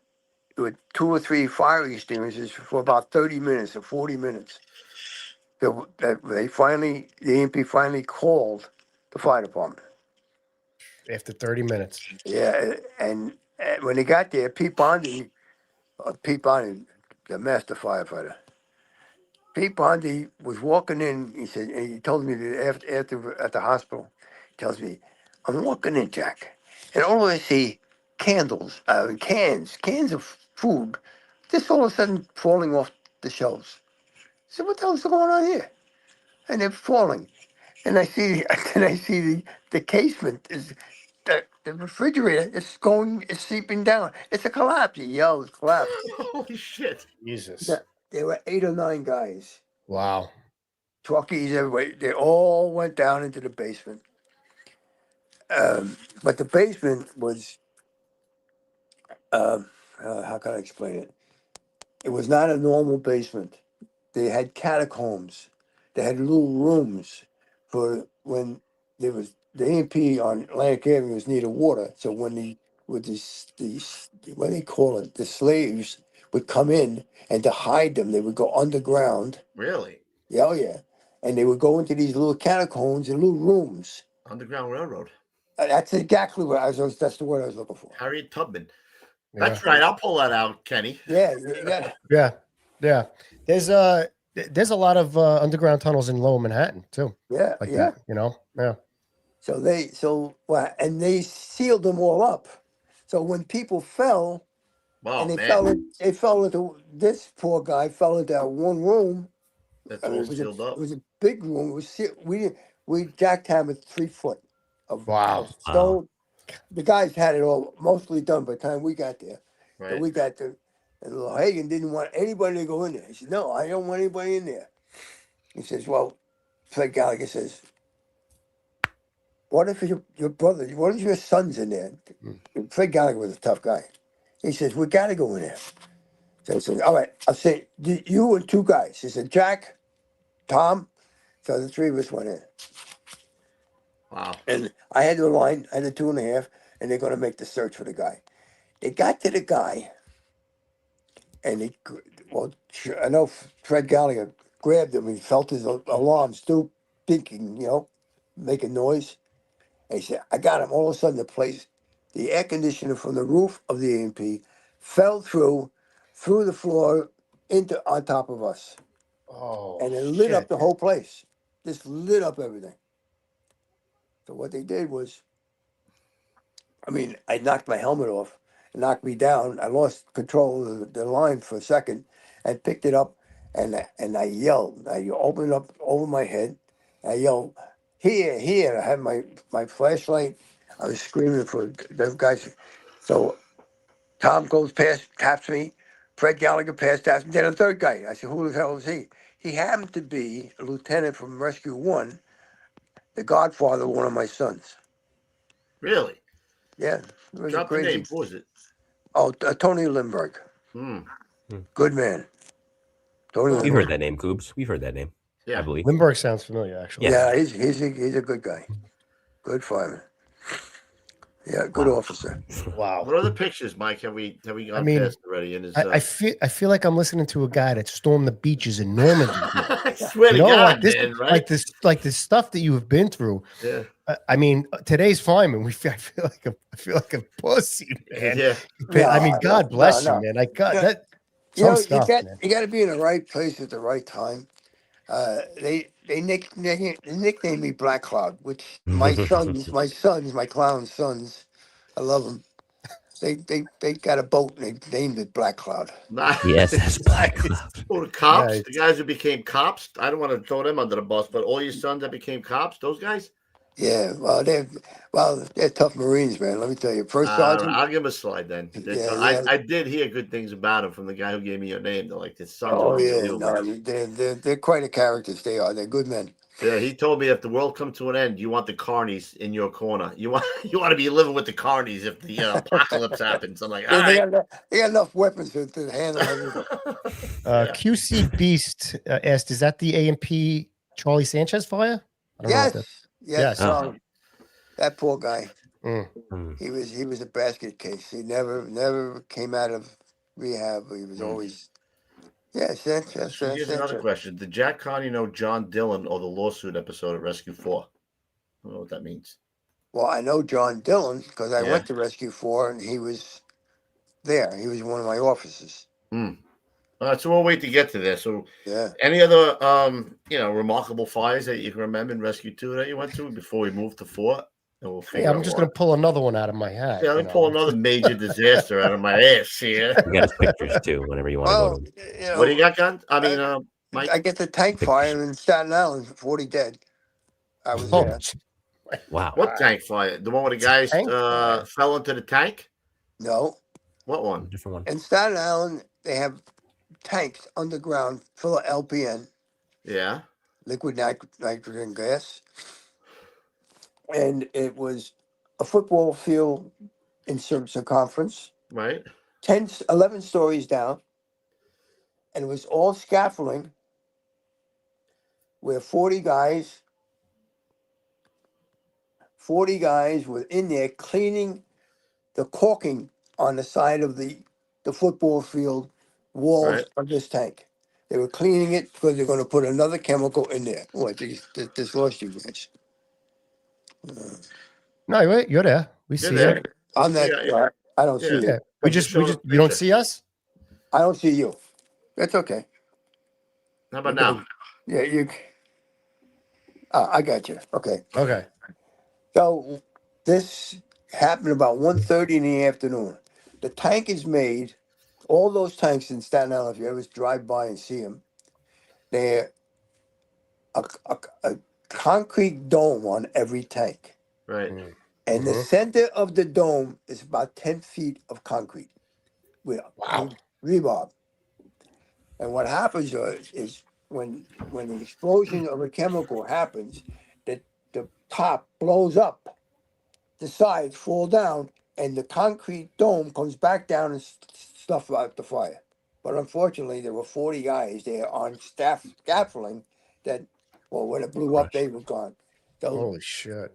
S6: with 2 or 3 fire extinguishers for about 30 minutes or 40 minutes. The EMP finally called the fire department.
S5: After 30 minutes.
S6: Yeah, and when they got there, Pete Bondi, the master firefighter, Pete Bondi was walking in. He said, and he told me that after at the hospital, he tells me, "I'm walking in, Jack, and all I see candles, cans of food, just all of a sudden falling off the shelves." I said, "What the hell's going on here?" And they're falling, and I see, and I see the casement is. The refrigerator is seeping down. It's a collapse. He yells, collapse.
S4: Holy shit.
S5: Jesus.
S6: There were 8 or 9 guys,
S5: Wow.
S6: truckies, everybody. They all went down into the basement. But the basement was, how can I explain it? It was not a normal basement. They had catacombs. They had little rooms for when there was the A&P on Atlantic Avenue was near the water. So when these what do they call it? The slaves would come in, and to hide them, they would go underground.
S4: Really?
S6: Yeah, oh yeah. And they would go into these little catacombs and little rooms.
S4: Underground Railroad.
S6: That's exactly what that's the word I was looking for.
S4: Harriet Tubman.
S5: Yeah.
S4: That's right. I'll pull that out, Kenny.
S6: Yeah, you got
S5: Yeah. Yeah. There's a lot of underground tunnels in Lower Manhattan too.
S6: yeah,
S5: Like
S6: yeah.
S5: that, you know? Yeah.
S6: And they sealed them all up. So when people fell
S4: Oh
S6: and
S4: man,
S6: they fell into this poor guy fell into that one room.
S4: that's
S6: I mean,
S4: all sealed
S6: it
S4: up.
S6: was a big room. It was we jackhammered 3 foot of
S5: Wow.
S6: stone. The guys had it all mostly done by the time we got there. So
S4: Right.
S6: we got there, and little Hagen didn't want anybody to go in there. He said, "No, I don't want anybody in there." He says, "Well," Fred Gallagher says, "What if your brother? What if your son's in there?" And Fred Gallagher was a tough guy. He says, "We got to go in there." So I said, "All right, I'll say you and 2 guys." He said, "Jack, Tom." So the 3 of us went in,
S4: Wow.
S6: and I had the line. I had the 2.5, and they're going to make the search for the guy. They got to the guy, and I know Fred Gallagher grabbed him. He felt his alarm, stoop, thinking, making noise. And he said, I got him. All of a sudden, the air conditioner from the roof of the A&P fell through the floor on top of us.
S5: Oh,
S6: And it lit up
S5: shit.
S6: the whole place. Just lit up everything. So what they did was, I knocked my helmet off. It knocked me down. I lost control of the line for a second and picked it up and I yelled. I opened up over my head. I yelled, here, here. I had my flashlight. I was screaming for those guys. So Tom goes past, taps me. Fred Gallagher passed, taps me. Then a third guy. I said, who the hell is he? He happened to be a lieutenant from Rescue 1, the godfather of one of my sons.
S4: Really?
S6: Yeah, it was
S4: Drop
S6: a
S4: the
S6: crazy.
S4: name. Who was it?
S6: Oh, Tony Lindbergh.
S4: Hmm.
S6: Good man. Tony
S1: We've
S6: Lindbergh.
S1: heard that name, Coobs. We've heard that name. I
S4: Yeah.
S1: believe.
S5: Lindbergh sounds familiar, actually.
S1: Yeah.
S6: Yeah, he's a good guy. Good fireman. Yeah, good
S1: Wow.
S6: officer.
S5: Wow.
S4: What other pictures, Mike? Have we gone past already? In his,
S5: I feel like I'm listening to a guy that stormed the beaches in Normandy.
S4: I swear to
S5: You know,
S4: God,
S5: like this,
S4: man, right?
S5: like this stuff that you have been through.
S4: Yeah.
S5: Today's fine, man. I feel like a pussy, man.
S4: Yeah.
S5: God bless you, man.
S6: Yeah.
S5: Some stuff, man.
S6: You got to be in the right place at the right time. They nicknamed me Black Cloud, which my clown sons, I love them. They got a boat and they named it Black Cloud.
S1: Yes, that's Black Cloud.
S4: Oh, the cops,
S5: Nice.
S4: the guys who became cops. I don't want to throw them under the bus, but all your sons that became cops, those guys.
S6: Yeah, they're tough Marines, man. Let me tell you, first sergeant.
S4: I'll give him a slide then.
S6: Yeah.
S4: I did hear good things about him from the guy who gave me your name. They're like, his sons are
S6: Oh yeah,
S4: unbelievable.
S6: no, they're quite a characters. They are. They're good men.
S4: Yeah, he told me if the world comes to an end, you want the Carneys in your corner. You want to be living with the Carneys if the apocalypse happens. I'm like, all right.
S6: They got enough weapons to handle everything.
S5: QC Beast asked, "Is that the A&P Charlie Sanchez fire?" I don't know what that-
S6: Yes.
S1: Oh.
S6: That poor guy.
S5: Mm.
S6: He was a basket case. He never came out of rehab. He was always. Yes,
S4: So here's another question. Did Jack Carney know John Dillon or the lawsuit episode at Rescue 4? I don't know what that means.
S6: Well, I know John Dillon because I
S4: Yeah.
S6: went to Rescue 4 and he was there. He was one of my officers.
S4: All right, so we'll wait to get to this. So,
S6: Yeah.
S4: any other remarkable fires that you can remember in Rescue 2 that you went to before we moved to 4? And we'll figure
S5: I'm
S4: out
S5: just
S4: what.
S5: going to pull another one out of my hat.
S4: Yeah, let me pull another major disaster out of my ass here.
S1: You got his pictures too, whenever you want to go to them.
S4: What do you got, Gun? I mean, Mike.
S6: I get the tank fire in Staten Island, 40 dead. I was
S5: Oh,
S6: there.
S1: Wow.
S4: What tank fire? The one where the guys
S5: Tank fire.
S4: fell into the tank?
S6: No.
S4: What one?
S1: Different one.
S6: In Staten Island, they have tanks underground full of LPN,
S4: Yeah.
S6: liquid nitrogen gas. And it was a football field in circumference,
S4: Right.
S6: 11 stories down. And it was all scaffolding where 40 guys were in there cleaning the caulking on the side of the football field walls
S4: Right.
S6: of this tank. They were cleaning it because they're going to put another chemical in there. Oh, I just lost you guys.
S5: No, wait, you're there. We see
S4: there.
S5: you.
S6: I'm that.
S4: Yeah.
S6: I don't see
S4: Yeah.
S6: you.
S5: Yeah,
S4: We just showed a
S5: you don't
S4: picture.
S5: see us.
S6: I don't see you. That's okay.
S4: How about now?
S6: Yeah, you. I got you. Okay.
S5: Okay.
S6: So this happened about 1:30 in the afternoon. The tank is made. All those tanks in Staten Island, if you ever drive by and see them, they're a concrete dome on every tank.
S4: Right.
S6: And the center of the dome is about 10 feet of concrete with rebar. And what happens is when the explosion of a chemical happens, the top blows up, the sides fall down, and the concrete dome comes back down and stuff out the fire. But unfortunately, there were 40 guys there on scaffolding that, well, when it blew up, they were gone. So,
S5: Holy shit.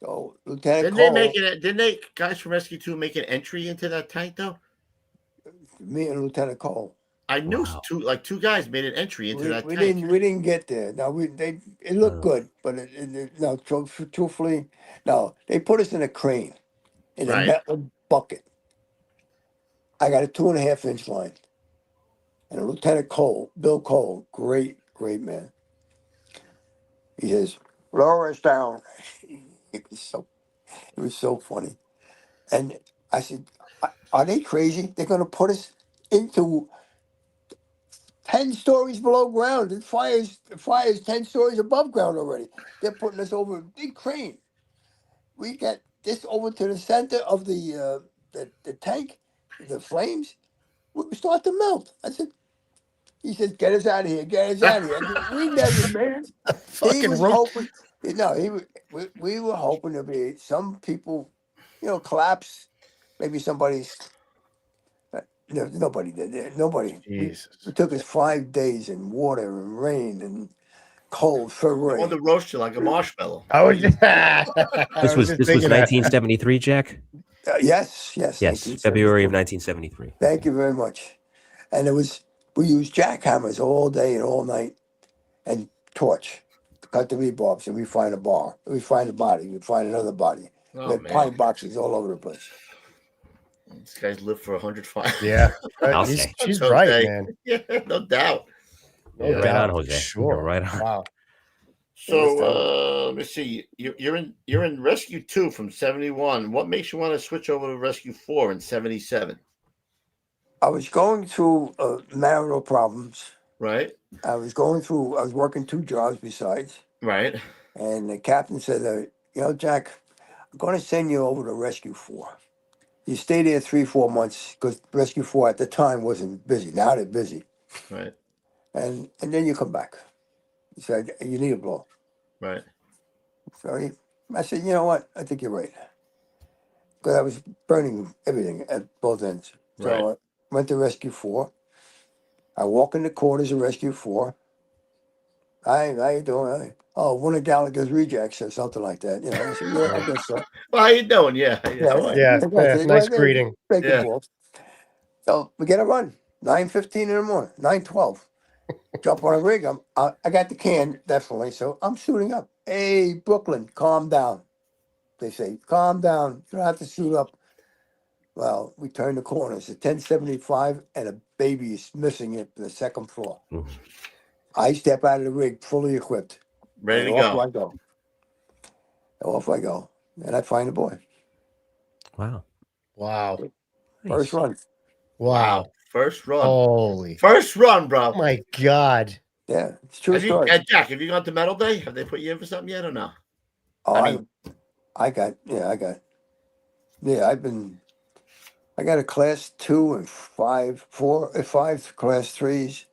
S6: so Lieutenant Cole,
S4: Didn't guys from Rescue 2 make an entry into that tank though?
S6: me and Lieutenant Cole.
S4: I knew
S1: Wow.
S4: two guys made an entry into that
S6: We
S4: tank.
S6: didn't get there. No, it looked good, but no, truthfully, no. They put us in a crane in a
S4: Right.
S6: metal bucket. I got a 2.5-inch line, and Lieutenant Bill Cole, great man. He says, "Lower us down." It was so funny, and I said, "Are they crazy? They're going to put us into 10 stories below ground. The fire's 10 stories above ground already. They're putting us over a big crane. We get this over to the center of the tank, the flames. We start to melt." He said, "Get us out of here, get us out of here." I said, "We never, man." He
S5: Fucking
S6: was
S5: rope.
S6: hoping, we were hoping to be some people, collapse. Maybe somebody's. No, nobody did that. Nobody.
S4: Jesus.
S6: It took us 5 days in water and rain and cold
S4: I
S6: February.
S4: wanted to roast you like a marshmallow.
S5: I was just,
S1: This was
S5: just thinking that.
S1: 1973, Jack.
S6: Yes,
S1: Yes,
S6: 1973.
S1: February of 1973.
S6: Thank you very much. And we used jackhammers all day and all night, and torch to cut the rebarbs, and we find a bar, we find a body, we find another body.
S4: Oh,
S6: We had
S4: man.
S6: pine boxes all over the place.
S4: These guys live for 100 fires.
S5: Yeah,
S1: I'll
S5: she's,
S1: say.
S5: she's
S4: That's
S5: right,
S4: okay.
S5: man.
S4: Yeah, no doubt.
S5: No
S1: You're right
S5: doubt,
S1: on, Jose.
S5: Sure,
S1: You're right on.
S5: Wow.
S4: So let me see. You're in Rescue 2 from 71. What makes you want to switch over to Rescue 4 in 77?
S6: I was going through marital problems.
S4: Right.
S6: I was working 2 jobs besides,
S4: Right.
S6: and the captain said, "Jack, I'm going to send you over to Rescue 4. You stay there 3-4 months, because Rescue 4 at the time wasn't busy. Now they're busy.
S4: Right.
S6: And then you come back." He said, "You need a blow."
S4: Right.
S6: So I said, "You know what? I think you're right." Because I was burning everything at both ends. So
S4: Right.
S6: I went to Rescue 4. I walk in the quarters of Rescue 4. Hi, how you doing? "Oh, one of Gallagher's rejects," or something like that. I said, "Yeah, I guess so."
S4: Well, how you doing? Yeah.
S6: Yeah,
S4: How are you?
S5: Yeah, nice
S6: They're
S5: greeting.
S6: breaking
S4: Yeah.
S6: balls. So we get a run. 9:15 in the morning. 9:12. Jump on a rig. I got the can, definitely. So I'm suiting up. "Hey, Brooklyn, calm down." They say, "Calm down. You don't have to suit up." Well, we turn the corner. It's a 1075, and a baby is missing it from the second floor.
S1: Mhm.
S6: I step out of the rig fully equipped.
S4: Ready to
S6: and off
S4: go.
S6: I go. Off I go. And I find the boy.
S1: Wow.
S5: Wow.
S6: First run.
S5: Wow.
S4: First run.
S5: Holy.
S4: First run, bro.
S5: Oh my God.
S6: Yeah, it's true
S4: Have you,
S6: story.
S4: Jack, have you gone to Medal Day? Have they put you in for something yet or no?
S6: Oh,
S4: I mean-
S6: I got. I got a class 2 and 5 class 3s.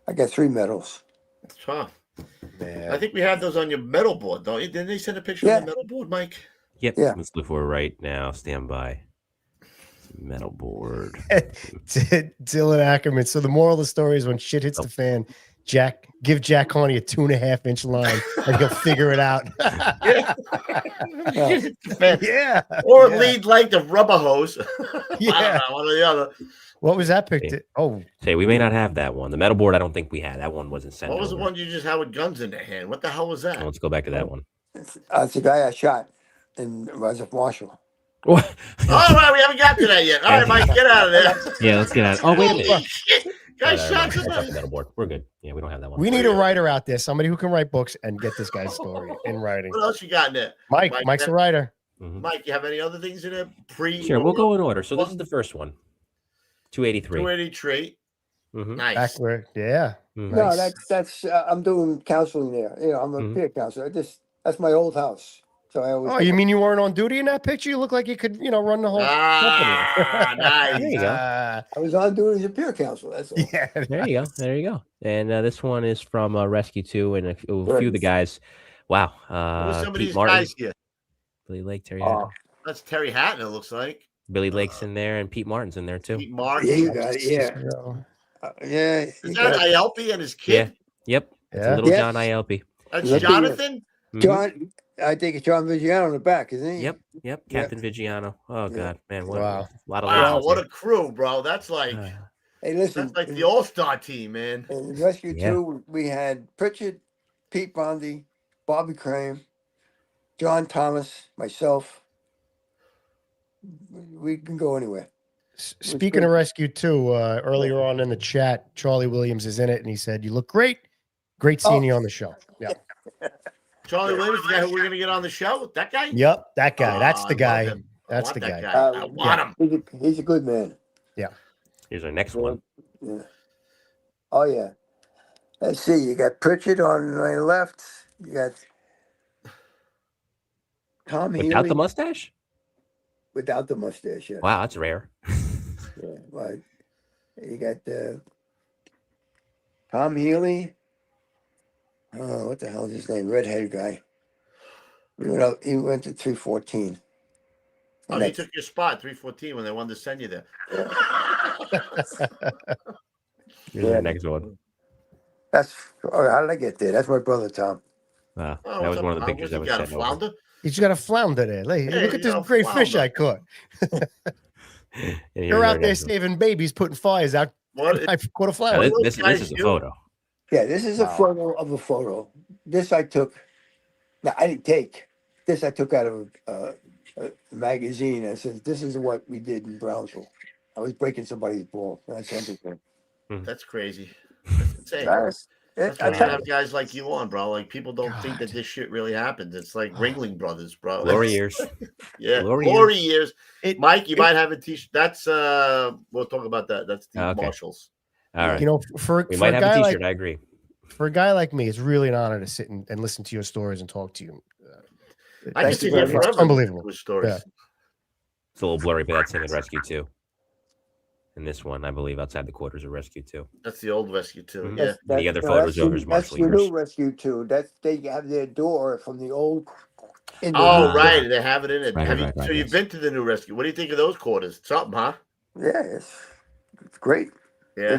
S6: I got 3 medals.
S4: Huh.
S5: Man.
S4: I think we have those on your medal board, don't you? Didn't they send a picture
S6: Yeah.
S4: of the medal board, Mike?
S1: Yep.
S6: Yeah.
S1: Let's look for it right now. Stand by. Metal board.
S5: Dylan Ackerman. So the moral of the story is when shit hits the fan, give Jack Carney a 2.5-inch line and he'll figure it out.
S4: Yeah.
S5: Yeah.
S4: Or
S5: Yeah.
S4: lead length of rubber hose.
S5: Yeah.
S4: I don't know, one or the other.
S5: What was that picture? Oh,
S1: Say we may not have that one. The metal board, I don't think we had. That one wasn't sent.
S4: What was the
S1: over.
S4: one you just had with guns in their hand? What the hell was that?
S1: Let's go back to that one.
S6: It's the guy I shot in Reserve Marshall.
S1: What?
S4: Oh, well, we haven't got to that yet. All right, Mike, get out of there.
S1: Yeah, let's get out. Oh, wait a
S4: Holy
S1: minute.
S4: shit.
S1: Oh,
S4: Guys,
S1: never mind.
S4: shot
S1: That's not the
S4: somebody.
S1: metal board. We're good. Yeah, we don't have that one.
S5: we need a writer out there, somebody who can write books and get this guy's story in writing.
S4: What else you got in there?
S5: Mike's a writer.
S1: Mhm.
S4: Mike, you have any other things in there?
S1: Sure, we'll go in order. So this is the first one. 283.
S4: 283.
S1: Mhm.
S4: Nice.
S5: Back where, yeah.
S1: Mhm.
S6: No,
S5: Nice.
S6: that's I'm doing counseling there. I'm a peer counselor. That's my old house. So I always.
S5: Oh, you mean you weren't on duty in that picture? You look like you could, run the whole
S4: Ah, nice.
S1: There you go.
S6: I was on duty as a peer counselor. That's all.
S5: Yeah.
S1: There you go. There you go. And this one is from Rescue 2 and a few of the guys. Wow.
S4: Who are some of
S1: Pete
S4: these
S1: Martin,
S4: guys here?
S1: Billy Lake, Terry
S6: Oh,
S1: Hatton.
S4: That's Terry Hatton, it looks like.
S1: Billy Lake's in there and Pete Martin's in there too.
S4: Pete Martin.
S6: yeah, you got it. Yeah, yeah.
S4: Is
S6: you
S4: that
S6: got it.
S4: ILP and his kid?
S1: Yep. It's
S5: Yeah.
S1: a little
S6: Yes.
S1: John ILP.
S4: That's
S6: Look at
S4: Jonathan?
S1: Mhm.
S6: John? I think it's John Vigiano in the back, isn't he?
S1: Yep. Captain Vigiano. Oh
S6: Yeah.
S1: God, man. What
S5: Wow.
S1: a lot of
S4: Wow,
S1: legends
S4: what
S1: here.
S4: a crew, bro. That's like
S6: Hey, listen.
S4: That's like the all-star team, man.
S6: In Rescue
S1: Yeah.
S6: 2, we had Pritchard, Pete Bondi, Bobby Crane, John Thomas, myself. We can go anywhere.
S5: Speaking of Rescue 2, earlier on in the chat, Charlie Williams is in it, and he said, "You look great. Great seeing you on the show." Yeah.
S4: Charlie Williams, the guy who we're going to get on the show? That guy?
S5: Yep, that guy. That's
S4: I
S5: the
S4: love
S5: guy.
S4: him. I
S5: That's
S4: want
S5: the
S4: that
S5: guy.
S4: I want him.
S6: He's a good man.
S1: Here's our next one.
S6: Yeah. Oh, yeah. Let's see. You got Pritchard on my left. You got Tom
S1: Without
S6: Healy.
S1: the mustache?
S6: Without the mustache, yeah.
S1: Wow, that's rare.
S6: Yeah, right. You got Tom Healy. Oh, what the hell is his name? Redhead guy. He went to 314.
S4: Oh, he took your spot, 314, when they wanted to send you there.
S1: Here's our next one.
S6: How did I get there? That's my brother, Tom.
S1: Wow,
S4: Oh,
S1: that
S4: what's
S1: was one
S4: up,
S1: of the
S4: Tom?
S1: pictures
S4: What's
S1: that
S4: he
S1: was
S4: got, a
S1: sent over.
S4: flounder?
S5: He's got a flounder there. Look
S4: Hey,
S5: at this
S4: a
S5: great fish
S4: flounder.
S5: I caught.
S1: And here's
S5: You're
S1: our
S5: out there
S1: next one.
S5: saving babies, putting fires out.
S4: What?
S5: I caught a
S1: Now,
S5: flounder.
S1: this is a photo.
S6: Yeah, this is a photo of a photo. This I took. No, I didn't take. This I took out of a magazine. I said, "This is what we did in Brownsville." I was breaking somebody's ball. That's everything.
S4: That's crazy. That's insane. That's why you have guys like you on, bro. Like, people don't think that this shit really happens. It's like Ringling Brothers, bro.
S1: Glory years.
S4: Yeah,
S1: Glory
S4: glory years.
S5: It-
S4: Mike, you might have a t-shirt. That's we'll talk about that. That's the
S1: Okay.
S4: Marshalls.
S1: All right.
S5: You know, for
S1: We
S5: a
S1: might have a
S5: guy
S1: t-shirt.
S5: like
S1: I agree.
S5: for a guy like me, it's really an honor to sit and listen to your stories and talk to you.
S4: I can
S5: Thank
S4: sit
S5: you
S4: here
S5: very much.
S4: forever.
S5: Unbelievable.
S4: With stories.
S5: Yeah.
S1: It's a little blurry, but that's him in Rescue 2. And this one, I believe, outside the quarters of Rescue 2.
S4: That's the old Rescue too.
S1: Mhm.
S4: Yeah.
S1: The other photos of his
S6: That's
S1: Marshall
S6: the
S1: years.
S6: new Rescue too. They have their door from the old.
S4: Oh, right. They have it in it.
S1: Right,
S4: Have you,
S1: right,
S4: so you've
S1: yes.
S4: been to the new Rescue. What do you think of those quarters? Something, huh?
S6: Yeah, it's great.
S4: Yeah.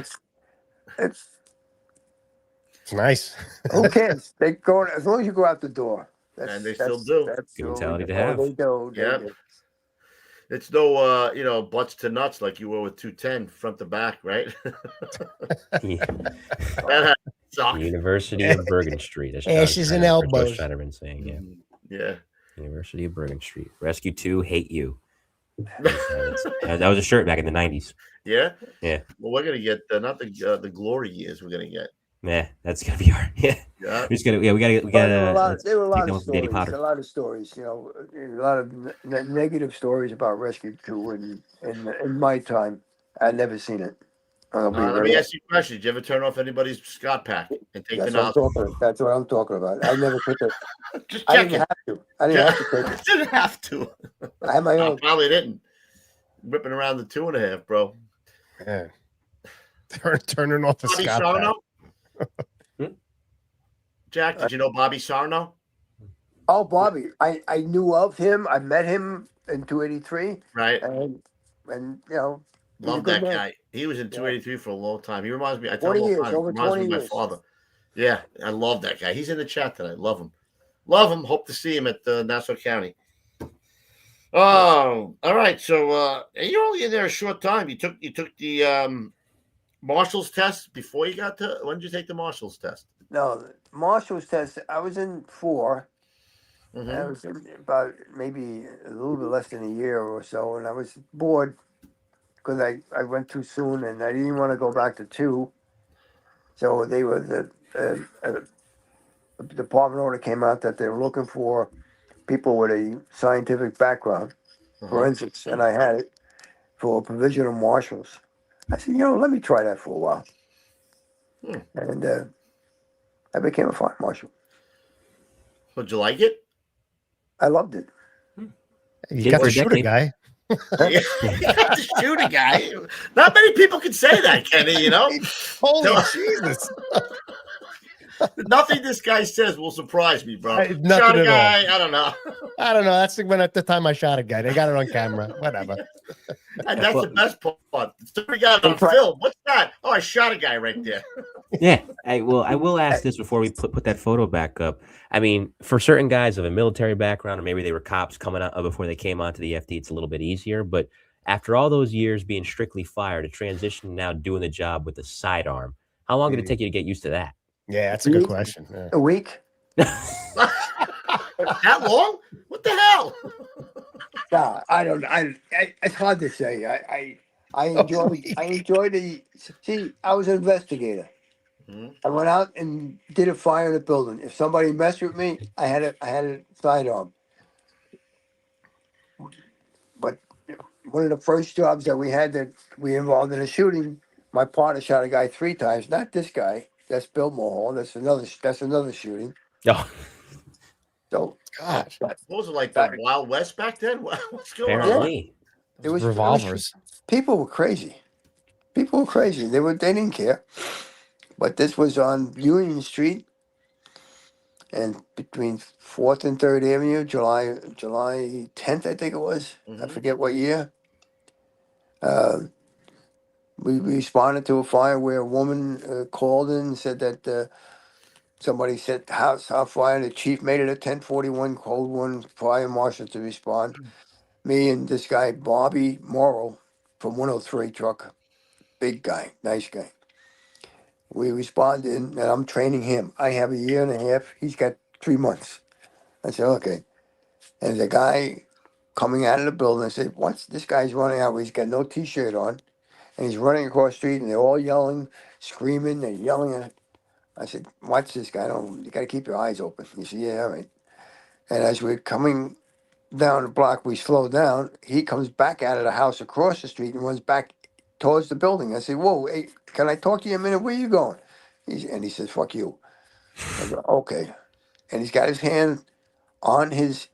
S6: It's
S5: It's nice.
S6: who cares? They go as long as you go out the door.
S4: And they still do.
S6: That's
S1: Good
S6: all
S1: mentality to
S6: all
S1: have.
S6: They do. They
S4: Yep.
S6: do.
S4: It's no, butts to nuts like you were with 210 front to back, right? That sucked.
S1: University of Bergen Street. That's
S5: Ashes and elbows.
S1: I've been saying, yeah.
S4: Yeah.
S1: University of Bergen Street. Rescue 2, hate you. That was a shirt back in the 90s.
S4: Yeah.
S1: Yeah.
S4: Well, we're gonna get not the glory years. We're gonna get.
S1: Nah, that's gonna be our
S4: Yeah.
S1: We're just gonna we
S6: There were a lot,
S1: let's
S6: there were a
S1: take
S6: lot
S1: them
S6: of
S1: with Danny
S6: stories.
S1: Potter.
S6: A lot of stories. A lot of negative stories about Rescue 2 in my time. I'd never seen it. I'll be
S4: Let
S6: very
S4: me ask you a question. Did you ever turn off anybody's Scott pack and take the
S6: That's
S4: nozzle?
S6: That's what I'm talking about. I never took it.
S4: Just
S6: I
S4: check
S6: didn't
S4: it.
S6: have to. I didn't have to take it.
S4: Didn't have to.
S6: I had my
S4: I
S6: own.
S4: probably didn't. Ripping around the 2.5, bro.
S5: Yeah. Turning off the
S4: Bobby
S5: Scott
S4: Sarno?
S1: Hmm?
S4: Jack, did you know Bobby Sarno?
S6: Oh, Bobby. I knew of him. I met him in 283.
S4: Right.
S6: And he's a
S4: Love
S6: good
S4: that
S6: man.
S4: guy. He was in 283 for a long time. He reminds me. I
S6: 20
S4: tell him all the
S6: years,
S4: time.
S6: over
S4: He reminds me
S6: 20
S4: of my
S6: years.
S4: father. Yeah, I love that guy. He's in the chat tonight. Love him. Love him. Hope to see him at Nassau County. Oh, all right. So you're only in there a short time. You took the Marshall's test before you got to. When did you take the Marshall's test?
S6: No, Marshall's test. I was in 4.
S4: Mhm.
S6: I was in about maybe a little bit less than a year or so, and I was bored because I went too soon, and I didn't want to go back to 2. So they were the department order came out that they were looking for people with a scientific background, forensics, and I had it for provisional marshals. I said, let me try that for a while, and I became a fire marshal.
S4: Did you like it?
S6: I loved it.
S5: You got
S1: for
S5: to
S1: a
S5: shoot a
S1: decade.
S5: guy.
S4: Yeah, you got to shoot a guy. Not many people can say that, Kenny.
S5: Holy
S4: No.
S5: Jesus.
S4: Nothing this guy says will surprise me, bro.
S5: Nothing
S4: Shot a
S5: at all.
S4: guy. I don't know.
S5: I don't know. That's when at the time I shot a guy. They got it on camera. Whatever.
S4: And that's the best part. Somebody got it on film. What's that? Oh, I shot a guy right there.
S1: Yeah, I will ask this before we put that photo back up. I mean, for certain guys of a military background, or maybe they were cops coming out before they came onto the FD, it's a little bit easier. But After all those years being strictly fire to transition to now doing the job with a sidearm, how long did it take you to get used to that?
S5: Yeah, that's a good question. Yeah.
S6: A week?
S4: That long? What the hell?
S6: Nah, I don't. It's hard to say. I enjoy the. See, I was an investigator.
S4: Mhm.
S6: I went out and did a fire in a building. If somebody messed with me, I had a sidearm. But one of the first jobs that we had that we involved in a shooting, my partner shot a guy 3 times. Not this guy. That's Bill Mulhall. That's another shooting.
S1: Oh,
S6: So
S5: God,
S6: but
S4: What was it like
S6: that,
S4: the Wild West back then? What's going on?
S1: apparently.
S6: it was
S5: revolvers.
S6: people were crazy. People were crazy. They didn't care. But this was on Union Street and between 4th and 3rd Avenue, July 10th, I think it was. I
S4: Mhm.
S6: forget what year. Uh, we responded to a fire where a woman called in and said that somebody set the house on fire. And the chief made it a 1041 code one fire marshal to respond. Me and this guy, Bobby Morrow from 103 truck, big guy, nice guy. We responded and I'm training him. I have a year and a half. He's got 3 months. I said, okay. And the guy coming out of the building, I said, what's this guy's running out? He's got no t-shirt on. And he's running across the street and they're all yelling, screaming, they're yelling at. I said, watch this guy. You got to keep your eyes open. He said, yeah, all right. And as we're coming down the block, we slow down. He comes back out of the house across the street and runs back towards the building. I said, whoa, hey, can I talk to you a minute? Where you going? And he says, fuck you. I go, okay. And he's got his hand on his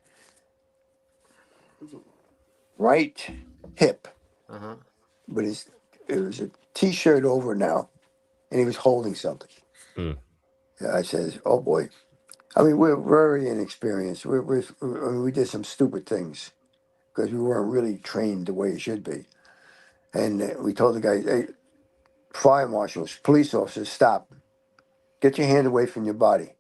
S6: right hip,
S4: Uh-huh.
S6: but it was a t-shirt over now, and he was holding something.
S1: Hmm.
S6: And I says, oh boy. I mean, we're very inexperienced. We did some stupid things because we weren't really trained the way it should be. And we told the guy, hey, fire marshals, police officers, stop. Get your hand away from your body.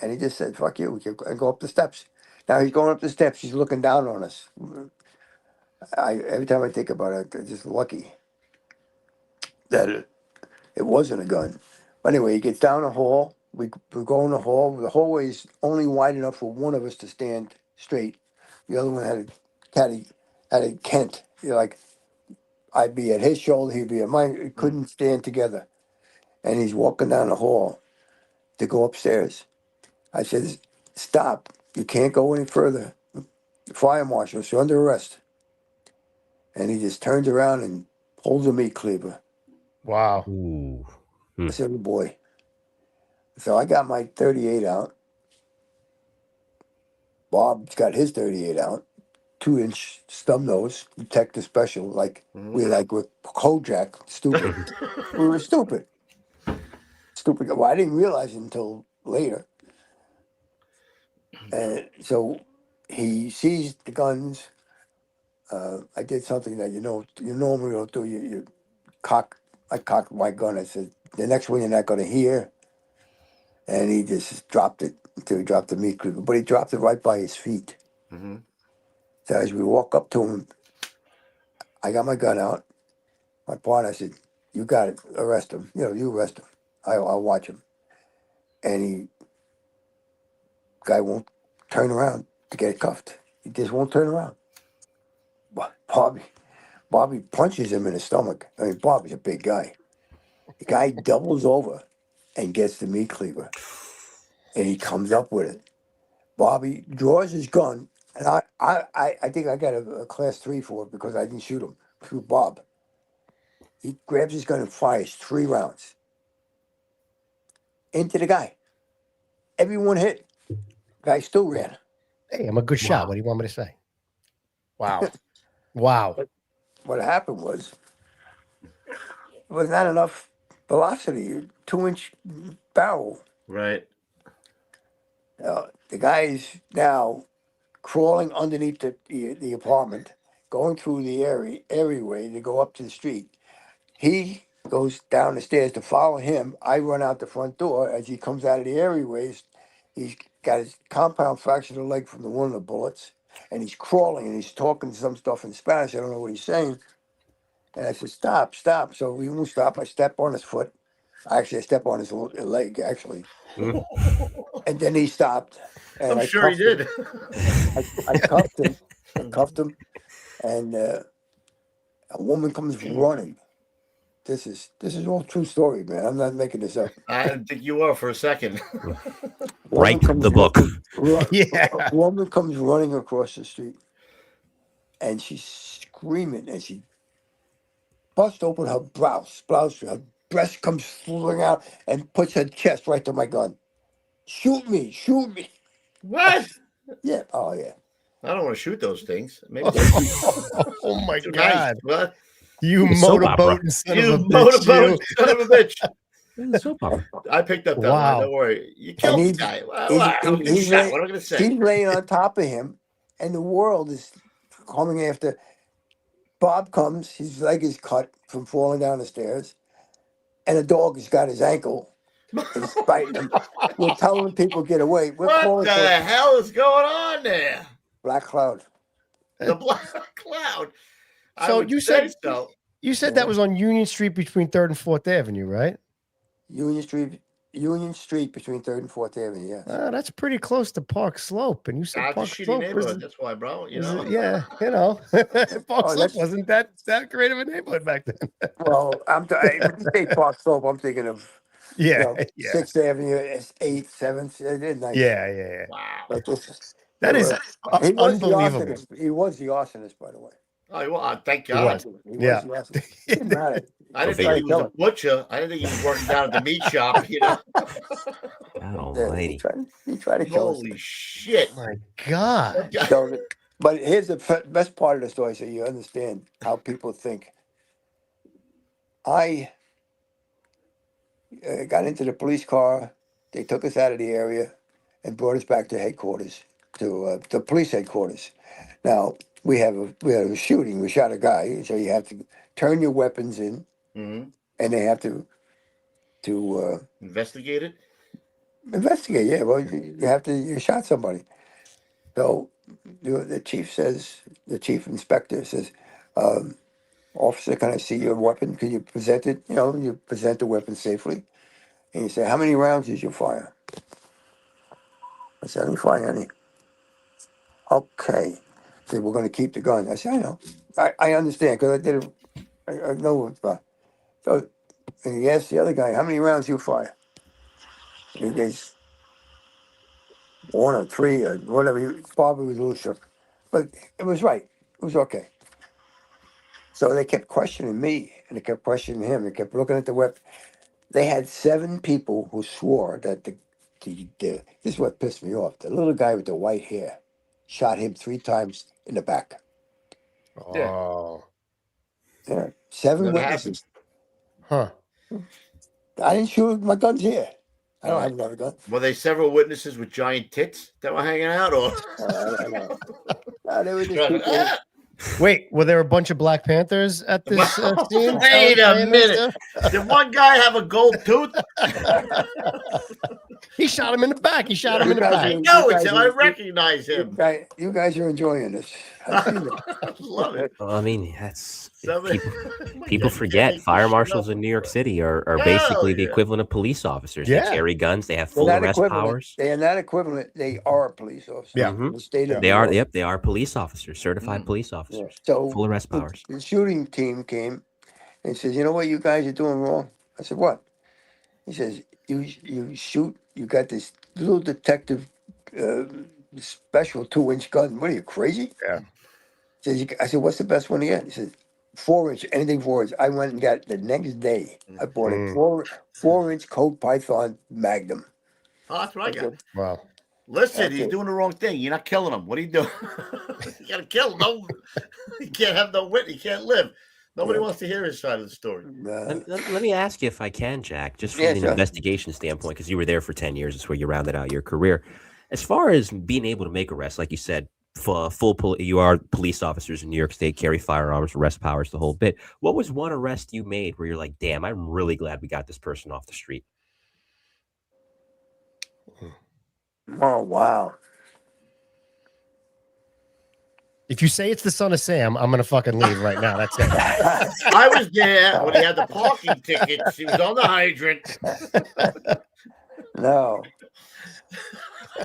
S6: And he just said, fuck you, we can go up the steps. Now he's going up the steps, he's looking down on us. Every time I think about it, I'm just lucky that it wasn't a gun. But anyway, he gets down the hall. We go in the hall. The hallway is only wide enough for one of us to stand straight. The other one had a Kent. Like I'd be at his shoulder, he'd be at mine. It couldn't stand together. And he's walking down the hall to go upstairs. I said, stop. You can't go any further. Fire marshal, you're under arrest. And he just turns around and pulls a meat cleaver.
S5: Wow.
S1: Ooh.
S6: I said, oh boy. So I got my 38 out. Bob's got his 38 out. 2-inch stub nose, detective special, like we're Kojak, stupid. We were stupid. Stupid. Well, I didn't realize it until later. And so he sees the guns. I did something that you normally don't do. I cocked my gun. I said, the next one you're not going to hear. And he just dropped it until he dropped the meat cleaver. But he dropped it right by his feet.
S4: Mm-hmm.
S6: So as we walk up to him, I got my gun out. My partner said, you got it. Arrest him. You arrest him. I'll watch him. And guy won't turn around to get cuffed. He just won't turn around. But Bobby punches him in the stomach. I mean, Bobby's a big guy. The guy doubles over and gets the meat cleaver. And he comes up with it. Bobby draws his gun. And I think I got a class 3 for it because I didn't shoot him. Shoot Bob. He grabs his gun and fires 3 rounds into the guy. Everyone hit. Guy still ran.
S5: Hey, I'm a good shot. What do you want me to say? Wow. Wow.
S6: What happened was there was not enough velocity. 2-inch barrel.
S4: Right.
S6: The guy's now crawling underneath the apartment, going through the areaway to go up to the street. He goes down the stairs to follow him. I run out the front door. As he comes out of the areaways, he's got his compound fractured leg from one of the bullets. and he's crawling and he's talking some stuff in Spanish. I don't know what he's saying. And I said, stop, stop. So he won't stop. I step on his foot. Actually, I step on his leg, actually.
S1: Mm.
S6: And then he stopped. And
S4: I'm
S6: I
S4: sure he
S6: cuffed him.
S4: did.
S6: I cuffed him. I cuffed him. And a woman comes running. This is all true story, man. I'm not making this up.
S4: I didn't think you were for a second.
S1: Write the book.
S5: Yeah.
S6: A woman comes running across the street, and she's screaming, and she busts open her blouse. Her breast comes flowing out, and puts her chest right to my gun. Shoot me! Shoot me!
S4: What?
S6: Yeah. Oh yeah.
S4: I don't want to shoot those things. Maybe
S5: Oh my
S4: too
S5: God.
S4: nice. What?
S5: You
S1: It's soap opera.
S5: motorboating son
S4: You
S5: of a bitch.
S4: motorboat
S5: You.
S4: son of a bitch.
S1: It's soap opera.
S4: I picked up that
S5: Wow.
S4: line. Don't worry. You killed the
S6: he's-
S4: guy.
S6: he's
S4: What am I
S6: lay-
S4: going to say?
S6: She's laying on top of him, and the world is coming after. Bob comes. His leg is cut from falling down the stairs, and a dog has got his ankle. He's biting him. We're telling people get away. We're
S4: What
S6: calling
S4: the
S6: for
S4: hell is going on there?
S6: Black Cloud.
S4: The black cloud. I
S5: So
S4: would
S5: you
S4: say
S5: said-
S4: so.
S5: You said that was on Union Street between 3rd and 4th Avenue, right?
S6: Union Street between 3rd and 4th Avenue. Yes.
S5: That's pretty close to Park Slope. And you said
S4: Not a
S5: Park
S4: shitty
S5: Slope
S4: neighborhood.
S5: was,
S4: That's why, bro. You
S5: was
S4: know.
S5: yeah, you know. Park Slope
S6: that's-
S5: wasn't that great of a neighborhood back then.
S6: Well, when you say Park Slope, I'm thinking of
S5: Yeah,
S6: 6th Avenue, 8th, 7th. It is nice.
S5: yeah.
S4: Wow.
S6: But this,
S5: That is
S6: he was the
S5: unbelievable.
S6: arsonist. He was the arsonist, by the way.
S4: Oh, well, thank
S5: He
S4: God.
S6: He was
S5: Yeah.
S6: the arsonist. Didn't matter.
S4: I didn't
S1: Go
S4: think he
S6: figure.
S4: was a butcher. I didn't think he was working down at the meat shop. You know.
S1: God
S6: Yeah,
S1: almighty.
S6: he tried to kill us.
S4: Holy shit.
S5: My God.
S6: So, but here's the best part of the story, so you understand how people think. I got into the police car. They took us out of the area and brought us back to headquarters, to the police headquarters. Now we had a shooting. We shot a guy, so you have to turn your weapons in,
S4: Hmm.
S6: and they have to
S4: Investigate it.
S6: investigate. Yeah, well, you shot somebody. So the chief inspector says, officer, can I see your weapon? Can you present it? You know, you present the weapon safely. And you say, how many rounds did you fire? I said, I didn't fire any. Okay. He said, we're going to keep the gun. I said, I know. I understand, because I did it. I know what's about. So, and he asked the other guy, how many rounds you fire? And he goes, 1 or 3 or whatever. He probably was a little shook. But it was right. It was okay. So they kept questioning me, and they kept questioning him. They kept looking at the weapon. They had 7 people who swore that this is what pissed me off. The little guy with the white hair shot him 3 times in the back.
S5: Oh.
S6: Yeah. 7
S4: That
S6: witnesses.
S5: Huh.
S6: I didn't shoot. My gun's here. I don't have another gun.
S4: Were they several witnesses with giant tits that were hanging out, or?
S6: I know. They were just people.
S4: Ah,
S5: Wait, were there a bunch of Black Panthers at this scene?
S4: Wait a minute. Did one guy have a gold tooth?
S5: He shot him in the back. He shot him in the
S6: You guys
S5: back.
S4: I
S6: You
S4: know
S6: guys
S4: it's him. I
S6: are-
S4: recognize him.
S6: You guys are enjoying this. I see it.
S4: I love it.
S1: Well, I mean, that's
S4: Somebody-
S1: people forget fire marshals in New York City are
S4: Hell
S1: basically the
S4: yeah.
S1: equivalent of police officers.
S5: Yeah.
S1: They carry guns. They have
S6: They're
S1: full
S6: not
S1: arrest
S6: equivalent.
S1: powers.
S6: They are not equivalent. They are police officers.
S5: Yeah.
S6: In the state of
S1: They
S6: New
S1: are.
S6: York.
S1: Yep, they are police officers, certified police
S6: Yeah.
S1: officers,
S6: So
S1: full arrest powers.
S6: the shooting team came and says, "You know what you guys are doing wrong?" I said, "What?" He says, "You shoot. You got this little detective special 2-inch gun. What are you, crazy?"
S5: Yeah.
S6: Says, I said, "What's the best one to get?" He said, 4-inch, anything 4-inch. I went and got the next day. I bought a
S5: Mm.
S6: 4-inch Colt Python Magnum.
S4: Oh, that's what I got.
S5: Wow.
S4: Listen,
S6: That's
S4: he's
S6: it.
S4: doing the wrong thing. You're not killing him. What are you doing? You gotta kill him. No, he can't have no wit. He can't live. Nobody wants to hear his side of the story.
S1: Let me ask you if I can, Jack, just from
S6: Yeah,
S1: an
S6: sure.
S1: investigation standpoint, because you were there for 10 years. It's where you rounded out your career. As far as being able to make arrests, like you said, you are police officers in New York State, carry firearms, arrest powers, the whole bit. What was one arrest you made where you're like, damn, I'm really glad we got this person off the street?
S6: Oh, wow.
S5: If you say it's the son of Sam, I'm gonna fucking leave right now. That's it.
S4: I was there when he had the parking tickets. He was on the hydrant.
S6: No.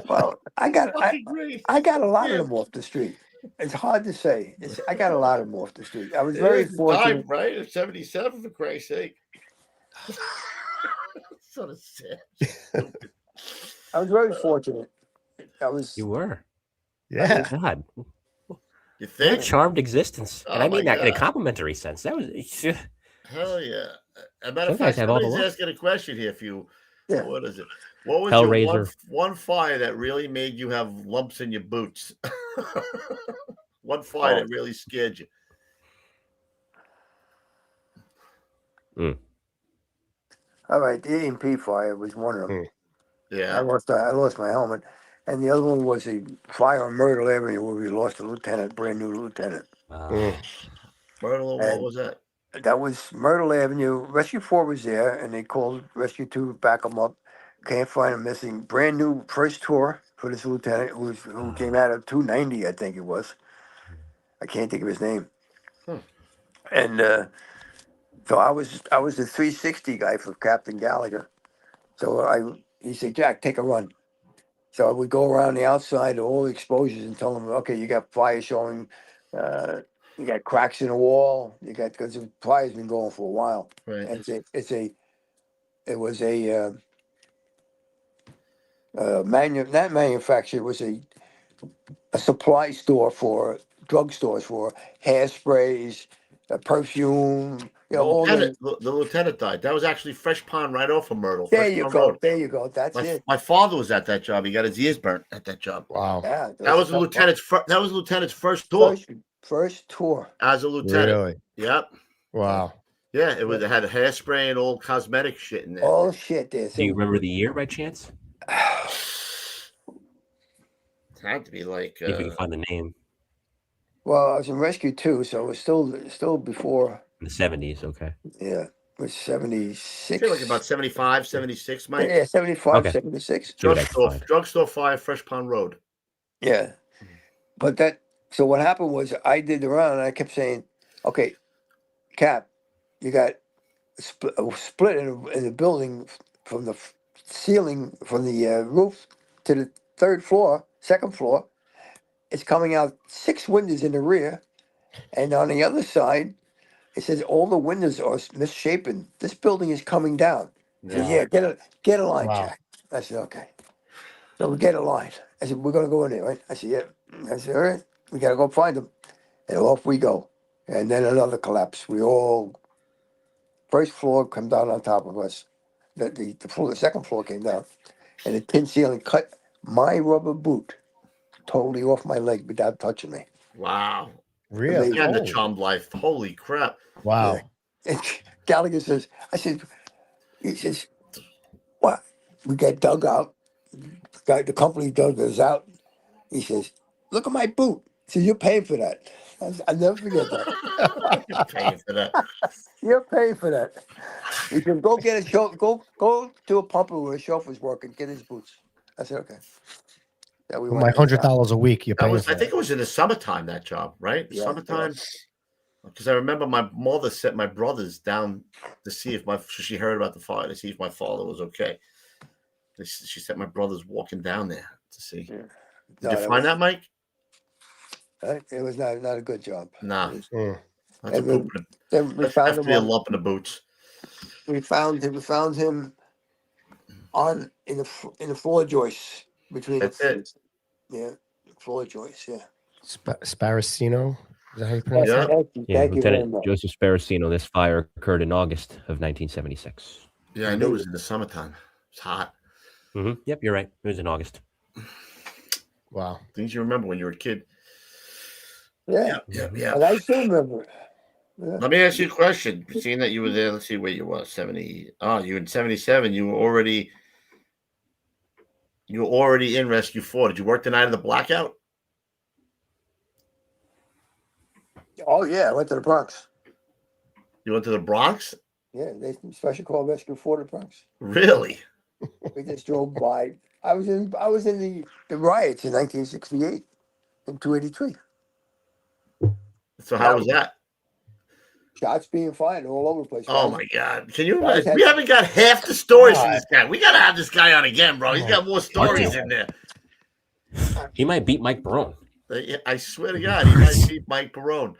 S6: Well, I got
S4: Great.
S6: I got a lot
S4: Yeah.
S6: of them off the street. It's hard to say. I got a lot of them off the street. I was
S4: It
S6: very
S4: is
S6: fortunate.
S4: time, right? At 77, for Christ's sake. Son of Sam.
S6: I was very fortunate. I was.
S1: You were.
S5: Yeah.
S1: God.
S4: You
S1: What a
S4: think?
S1: charmed existence. And
S4: Oh
S1: I mean
S4: my
S1: that in a
S4: God.
S1: complimentary sense. That was
S4: Hell yeah. As a matter of
S1: Some guys
S4: fact,
S1: have all the
S4: somebody's
S1: luck.
S4: asking a question here for you.
S6: Yeah.
S4: What is it? What was your
S1: Hellraiser.
S4: one fire that really made you have lumps in your boots? One fire that really scared you.
S6: All right, the A&P fire was one of them. I
S4: Yeah.
S6: lost my helmet, and the other one was a fire on Myrtle Avenue where we lost a lieutenant, brand new lieutenant.
S4: Myrtle, what was that?
S6: That was Myrtle Avenue. Rescue 4 was there, and they called Rescue 2 to back them up. Can't find him missing. Brand new first tour for this lieutenant who came out of 290, I think it was. I can't think of his name. And so I was the 360 guy for Captain Gallagher. So he said, Jack, take a run. So I would go around the outside of all the exposures and tell them, okay, you got fire showing, you got cracks in the wall, because the fire's been going for a while.
S4: Right.
S6: And it was a not manufacturer, it was a supply store for drugstores for hairsprays, perfume, all the.
S4: The lieutenant died. That was actually Fresh Pond right off of Myrtle.
S6: There
S4: Fresh
S6: you
S4: Pond
S6: go.
S4: Road.
S6: There you go. That's it.
S4: My father was at that job. He got his ears burnt at that job.
S5: Wow.
S6: Yeah,
S4: That was the lieutenant's. That was the lieutenant's first tour
S6: first tour
S4: as a lieutenant.
S5: Really?
S4: Yep.
S5: Wow.
S4: Yeah, it had hairspray and old cosmetic shit in there.
S6: All shit there.
S1: Do you remember the year by chance?
S4: It had to be like.
S1: If you can find the name.
S6: Well, I was in Rescue 2, so it was still before.
S1: In the 70s, okay.
S6: Yeah, it was 76.
S4: I feel like about 75, 76, Mike.
S6: Yeah, 75,
S1: Okay.
S6: 76.
S4: Drugstore 5, Fresh Pond Road.
S6: Yeah. But so what happened was I did the round and I kept saying, okay, Cap, you got a split in the building from the ceiling, from the roof to the second floor. It's coming out 6 windows in the rear. And on the other side, it says all the windows are misshapen. This building is coming down. Yeah, get a line,
S5: Wow.
S6: Jack. I said, okay. So we get a line. I said, we're going to go in there, right? I said, yeah. I said, all right, we got to go find them. And off we go. And then another collapse. First floor come down on top of us. The second floor came down. And the tin ceiling cut my rubber boot totally off my leg without touching me.
S4: Wow.
S5: Really?
S4: Again, the charmed life. Holy crap.
S5: Wow.
S6: And Gallagher says, he says, what? We got dug out. The company dug us out. He says, look at my boot. He says, you're paying for that. I'll never forget that.
S4: You're paying for that.
S6: You're paying for that. He said, go get a chauffeur. Go to a pumper where a chauffeur's working. Get his boots. I said, okay. Yeah, we
S5: My $100 a week. You're paying
S4: I
S5: for
S4: think it was in the summertime, that job, right?
S6: Yeah,
S4: Summertime. Because I remember my mother sent my brothers down to see if she heard about the fire, to see if my father was okay. She sent my brothers walking down there to see.
S6: Yeah.
S4: Did you find that, Mike?
S6: It was not a good job.
S4: Nah.
S5: Mm.
S4: That's
S6: We found him
S4: a lump in the boots.
S6: We found him in the floor joists between.
S4: That's it.
S6: Yeah, floor joists. Yeah.
S5: Sparacino. Is that how you pronounce
S4: Yeah.
S5: it?
S6: Thank you very
S1: Lieutenant
S6: much.
S1: Joseph Sparacino. This fire occurred in August of 1976.
S4: Yeah, I knew it was in the summertime. It's hot.
S1: Mm-hmm. Yep, you're right. It was in August.
S5: Wow.
S4: Things you remember when you were a kid.
S6: Yeah.
S4: Yeah.
S6: And I still remember it. Yeah.
S4: Let me ask you a question. Seeing that you were there, let's see where you were. 70. Oh, you in 77. You were already in Rescue 4. Did you work the night of the blackout?
S6: Oh yeah, I went to the Bronx.
S4: You went to the Bronx?
S6: Yeah, they special call Rescue 4 to the Bronx.
S4: Really?
S6: We just drove by. I was in the riots in 1968 and 283.
S4: So how was that?
S6: Shots being fired all over the place.
S4: Oh my God! Can you
S6: Guys
S4: imagine?
S6: had-
S4: We haven't got half the stories from this guy. We gotta have this guy on again, bro. He's got more stories
S1: to.
S4: in there.
S1: He might beat Mike Barone.
S4: I swear to God, he might beat Mike Barone.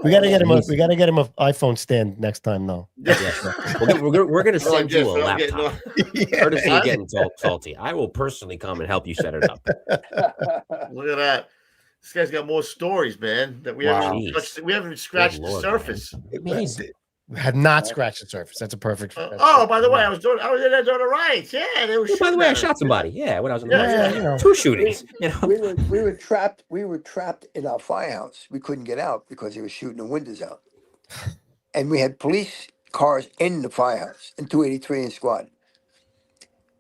S5: We gotta get him. We gotta get him an iPhone stand next time, though.
S1: We're gonna send you a
S4: Like this,
S1: laptop.
S5: Yeah.
S1: Courtesy of Getting Salty. I will personally come and help you set it up.
S4: Look at that. This guy's got more stories, man. That we
S5: Wow.
S4: haven't touched, we haven't scratched the
S1: Lord,
S4: surface.
S1: Amazing.
S5: Have not scratched the surface. That's a perfect.
S4: Oh, by the way, I was in there doing the rights. Yeah, they were.
S1: Oh, by the way, I
S4: shooting
S1: shot somebody. Yeah, when I was in the
S4: Yeah,
S5: you know.
S1: 2 shootings. You know,
S6: We were trapped. We were trapped in our firehouse. We couldn't get out because they were shooting the windows out, and we had police cars in the firehouse in 283 in squad,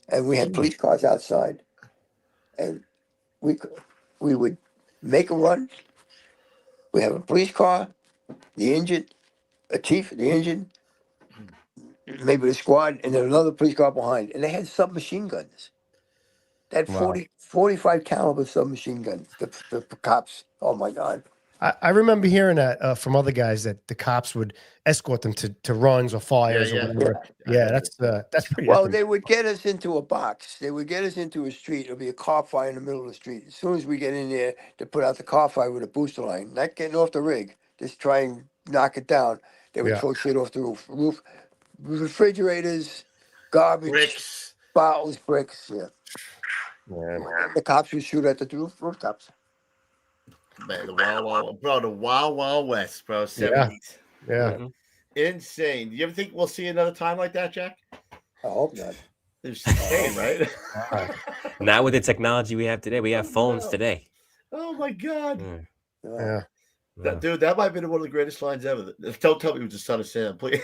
S6: and we had police cars outside, and we would make a run. We have a police car, the engine, a chief, the engine, maybe the squad, and then another police car behind, and they had submachine guns. They had
S5: Wow.
S6: 45 caliber submachine guns. The cops. Oh my God.
S5: I remember hearing that from other guys that the cops would escort them to runs or fires
S4: Yeah,
S5: or whatever. Yeah, that's pretty.
S6: Well,
S5: that's
S6: they would get us into a box. They would get us into a street. There'll be a car fire in the middle of the street. As soon as we get in there to put out the car fire with a booster line, not getting off the rig, just try and knock it down. They would
S5: Yeah.
S6: throw shit off the roof, refrigerators, garbage,
S4: bricks.
S6: bottles, bricks. Yeah.
S5: Yeah.
S6: The cops would shoot at the rooftops.
S4: Man, the Wild Wild West, bro. 70s.
S5: Yeah.
S4: Insane. Do you ever think we'll see another time like that, Jack?
S6: I hope not.
S4: It's insane, right?
S1: not with the technology we have today. We have phones today.
S4: Oh my God.
S5: Yeah.
S4: Dude, that might have been one of the greatest lines ever. Don't tell me it was the son of Sam, please.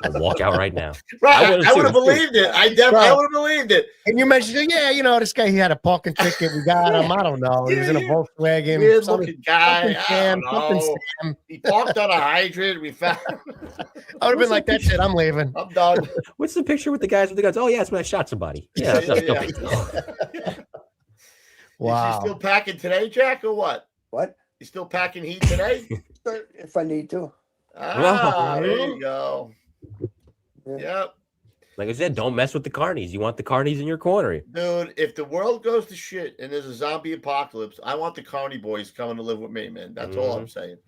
S1: I'll walk out right now.
S4: Right,
S1: I would've
S4: I would have
S1: too.
S4: believed it. I definitely would have believed it.
S5: And you mentioned, yeah, this guy, he had a parking ticket. We got him. I don't know. He was in a Volkswagen.
S4: Weird
S5: Something-
S4: looking guy.
S5: something Sam,
S4: I don't know.
S5: something Sam.
S4: He parked on a hydrant. We found.
S5: I would have been like, that's it. I'm leaving.
S4: I'm done.
S1: What's the picture with the guys with the guns? Oh, yeah, it's when I shot somebody. Yeah,
S4: Yeah,
S1: no
S4: yeah.
S1: big deal.
S5: Wow.
S4: Is he still packing today, Jack, or what?
S6: What?
S4: You still packing heat today?
S6: If I need to.
S4: There you go.
S6: Yeah.
S4: Yep.
S1: Like I said, don't mess with the carnies. You want the carnies in your corner.
S4: Dude, if the world goes to shit and there's a zombie apocalypse, I want the Carney boys coming to live with me, man. That's all I'm saying.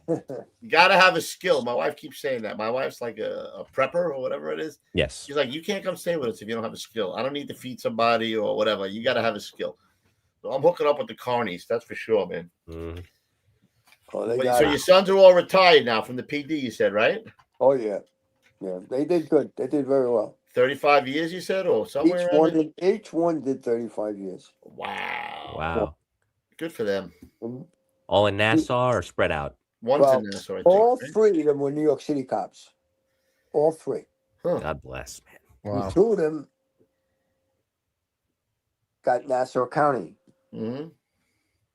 S4: You got to have a skill. My wife keeps saying that. My wife's like a prepper or whatever it is.
S1: Yes.
S4: She's like, you can't come stay with us if you don't have a skill. I don't need to feed somebody or whatever. You got to have a skill. So I'm hooking up with the Carnies. That's for sure, man.
S1: Mhm.
S6: Oh, they
S4: Wait,
S6: got
S4: so your sons are all retired now from the PD, you said, right?
S6: Oh yeah. Yeah. They did good. They did very well.
S4: 35 years, you said, or somewhere around there?
S6: Each one did 35 years.
S4: Wow.
S1: Wow.
S4: Good for them.
S1: All in Nassau or spread out?
S4: One's
S6: Well,
S4: in Nassau, I think.
S6: All
S4: right?
S6: three of them were New York City cops. All three.
S1: God bless, man.
S5: Wow.
S6: And two of them got Nassau County.
S4: Mm-hmm.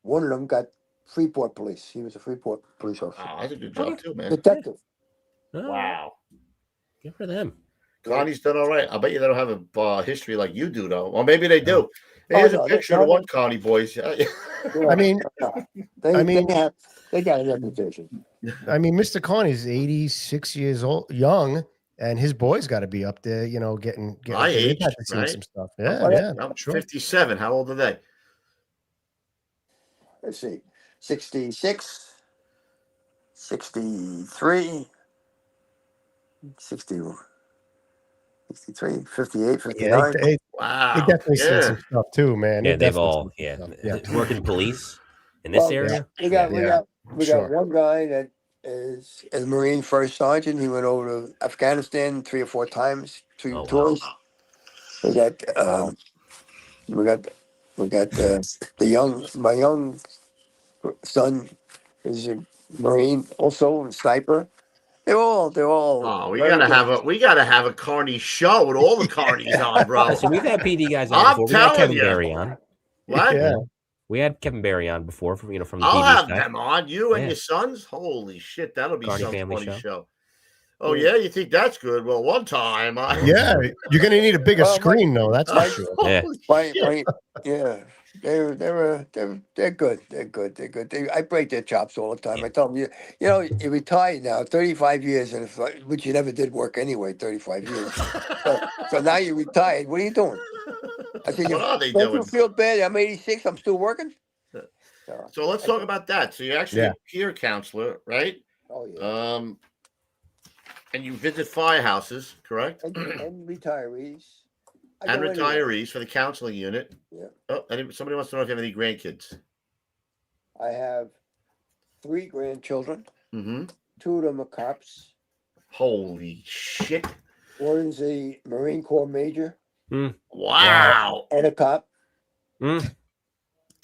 S6: One of them got Freeport Police. He was a Freeport police officer.
S4: Oh, that's a good job, too, man.
S6: Detective.
S1: Oh,
S4: Wow.
S1: Good for them.
S4: Connie's done all right. I bet you they don't have a history like you do, though. Or maybe they do. Here's
S6: no,
S4: a picture of the one Connie boys.
S6: Yeah.
S5: I mean,
S6: they got a reputation.
S5: Mr. Carney's 86 years old, young, and his boys got to be up there, getting.
S4: My
S5: they've
S4: age,
S5: had to see
S4: right?
S5: some stuff. Yeah,
S6: Oh,
S5: yeah.
S4: I'm
S5: Sure.
S4: 57. How old are they?
S6: Let's see. 66, 63, 60, 63, 58, 59.
S5: Yeah, they
S4: Wow.
S5: definitely seen
S4: Yeah.
S5: some stuff too, man.
S1: Yeah,
S5: They
S1: they've
S5: definitely
S1: all,
S5: seen
S1: yeah.
S5: some stuff. Yeah.
S1: Working police in this
S6: Well,
S1: area?
S6: We got
S5: Sure.
S6: one guy that is a Marine first sergeant. He went over to Afghanistan 3 or 4 times, 2
S1: Oh, wow.
S6: tours. We got my young son is a Marine also, a sniper. They're all.
S4: Oh, we
S6: very
S4: gotta have a Carney show with all the Carnies on, bro.
S1: Listen, we've had PD guys on
S4: I'm
S1: before. We had
S4: telling
S1: Kevin
S4: you.
S1: Barry on.
S4: What?
S5: Yeah.
S1: We had Kevin Barry on before from from the
S4: I'll
S1: PD
S4: have
S1: side.
S4: them on. You and
S1: Yeah.
S4: your sons? Holy shit, that'll be
S1: Carney
S4: some
S1: family
S4: funny
S1: show.
S4: show. Oh, yeah? You think that's good? Well, one time.
S5: Yeah, you're gonna need a bigger
S6: Well,
S5: screen, though. That's for sure.
S1: Yeah.
S4: Holy
S6: My,
S4: shit.
S6: yeah. They're good. They're good. They're good. I break their chops all the time. I tell them, you know, you're retired now, 35 years, and which you never did work anyway, 35 years. So now you're retired. What are you doing? I said,
S4: What are they
S6: don't you
S4: doing?
S6: feel bad? I'm 86. I'm still working.
S4: So let's talk about that. So you're actually a peer counselor, right?
S6: Oh yeah.
S4: And you visit firehouses, correct?
S6: And retirees. I
S4: And
S6: go anywhere.
S4: retirees for the counseling unit.
S6: Yeah.
S4: Oh, somebody wants to know if you have any grandkids.
S6: I have 3 grandchildren.
S4: Mm-hmm.
S6: 2 of them are cops.
S4: Holy shit!
S6: One is a Marine Corps major
S4: Wow.
S6: and a cop.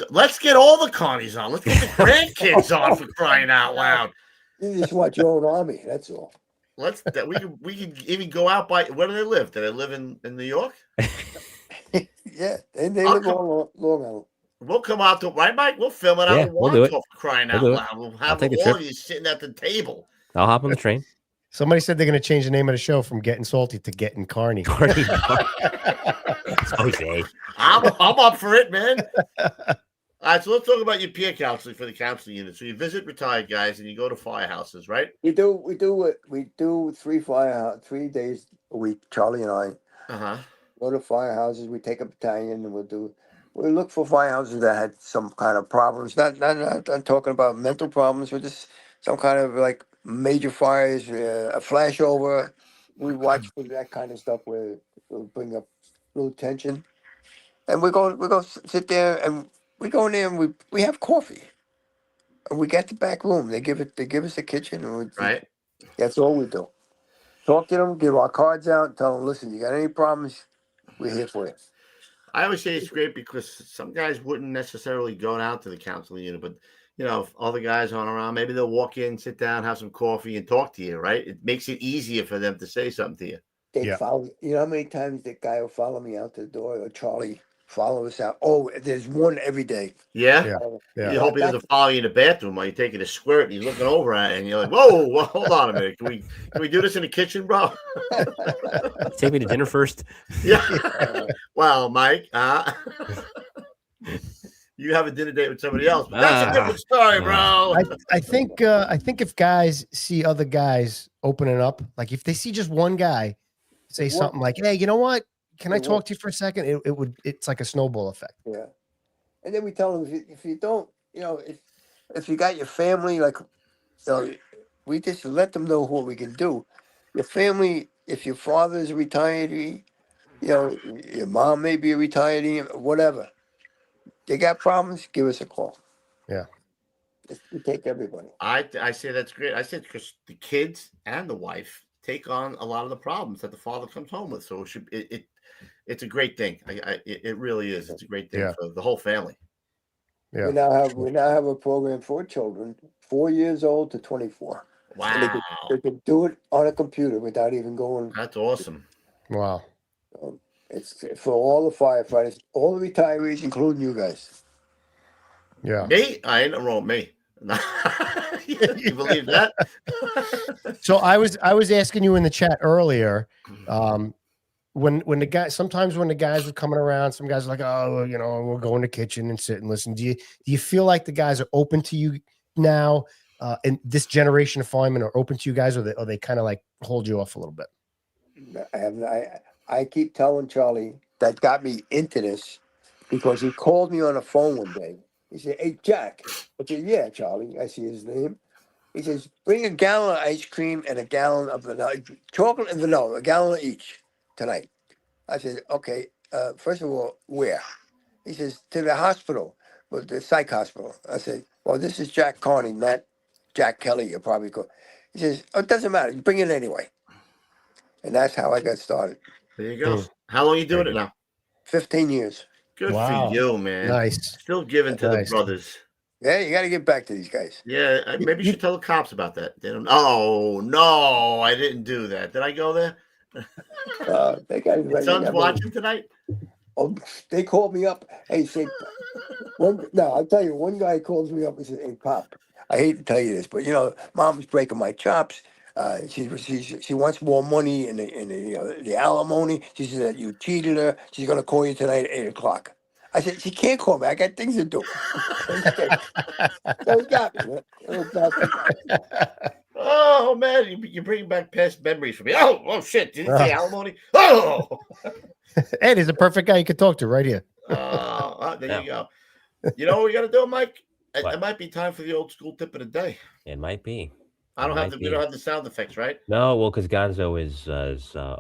S4: Let's get all the Carneys on. Let's get the grandkids on, for crying out loud.
S6: You just want your own army. That's all.
S4: We can even go out by. Where do they live? Do they live in New York?
S6: Yeah, and they live all Long Island.
S4: We'll come out to right, Mike. We'll film it out of
S1: we'll do it.
S4: for crying out
S1: We'll do it.
S4: loud. We'll have
S1: take the
S4: all
S1: trip.
S4: of you sitting at the table.
S1: I'll hop on the train.
S5: Somebody said they're going to change the name of the show from Getting Salty to Getting Carney.
S1: Jose.
S4: I'm up for it, man. All right, so let's talk about your peer counseling for the counseling unit. So you visit retired guys and you go to firehouses, right?
S6: We do 3 days a week. Charlie and I go to firehouses. We take a battalion and we look for firehouses that had some kind of problems. Not I'm talking about mental problems, but just some kind of like major fires, a flashover. We watch for that kind of stuff where it'll bring up a little tension, and we go sit there and we go in there and we have coffee. And we get the back room. They give us the kitchen, and
S4: Right.
S6: That's all we do. Talk to them, give our cards out, tell them, listen, you got any problems? We're here for you.
S4: I always say it's great because some guys wouldn't necessarily go down to the counseling unit, but you know, if other guys aren't around, maybe they'll walk in, sit down, have some coffee, and talk to you. Right? It makes it easier for them to say something to you.
S6: They follow. You know how many times that guy will follow me out the door, or Charlie follow us out? Oh, there's one every day.
S4: Yeah. You hope he doesn't follow you in the bathroom while you're taking a squirt and he's looking over at it and you're like, whoa, hold on a minute. Can we do this in the kitchen, bro?
S1: Take me to dinner first.
S4: Yeah. Well, Mike, you have a dinner date with somebody else. But that's a different story, bro.
S5: I think if guys see other guys opening up, like if they see just one guy say something like, "Hey, you know what? Can I talk to you for a second?" It's like a snowball effect.
S6: Yeah. And then we tell them if you don't, you know, if you got your family, like, you know, we just let them know what we can do. Your family, if your father's a retiree, you know, your mom may be a retiree, whatever. They got problems, give us a call.
S5: Yeah.
S6: We take everybody.
S4: I say that's great. I said because the kids and the wife take on a lot of the problems that the father comes home with. So it's a great thing. It really is. It's a great thing for the whole family.
S5: Yeah.
S6: We now have a program for children 4 years old to 24.
S4: Wow.
S6: They can do it on a computer without even going.
S4: That's awesome.
S5: Wow.
S6: It's for all the firefighters, all the retirees, including you guys.
S5: Yeah.
S4: Me? I ain't wrong. Me. You believe that?
S5: So I was asking you in the chat earlier, when the guys were coming around, some guys are like, oh, you know, we'll go in the kitchen and sit and listen. Do you feel like the guys are open to you now? And this generation of firemen are open to you guys, or they kind of like hold you off a little bit?
S6: I keep telling Charlie that got me into this because he called me on the phone one day. He said, "Hey, Jack." I said, "Yeah, Charlie." I see his name. He says, "Bring a gallon of ice cream and a gallon of vanilla, chocolate and vanilla, a gallon of each tonight." I said, "Okay, first of all, where?" He says, "To the hospital, but the psych hospital." I said, "Well, this is Jack Carney, not Jack Kelly. You're probably called." He says, "Oh, it doesn't matter. You bring it anyway." And that's how I got started.
S4: There you go. How long are you doing it now?
S6: 15 years.
S4: Good for you, man.
S5: Nice.
S4: Still giving to the brothers.
S6: Yeah, you got to get back to these guys.
S4: Yeah, maybe you should tell the cops about that. They don't. Oh no, I didn't do that. Did I go there?
S6: They got
S4: Your son's watching tonight.
S6: Oh, they called me up. Hey, say, I'll tell you. One guy calls me up and says, "Hey, Pop, I hate to tell you this, but you know, Mom's breaking my chops. She wants more money in the alimony. She said that you cheated her. She's gonna call you tonight at 8:00." I said, she can't call me. I got things to do. So he got me. Little bastard.
S4: Oh man, you bring back past memories for me. Oh shit! Did he say alimony? Oh,
S5: Ed is a perfect guy you could talk to right here.
S4: there you go. You know what we got to do, Mike?
S1: What?
S4: It might be time for the old school tip of the day.
S1: It might be.
S4: We don't have the sound effects, right?
S1: No, well, because Gonzo is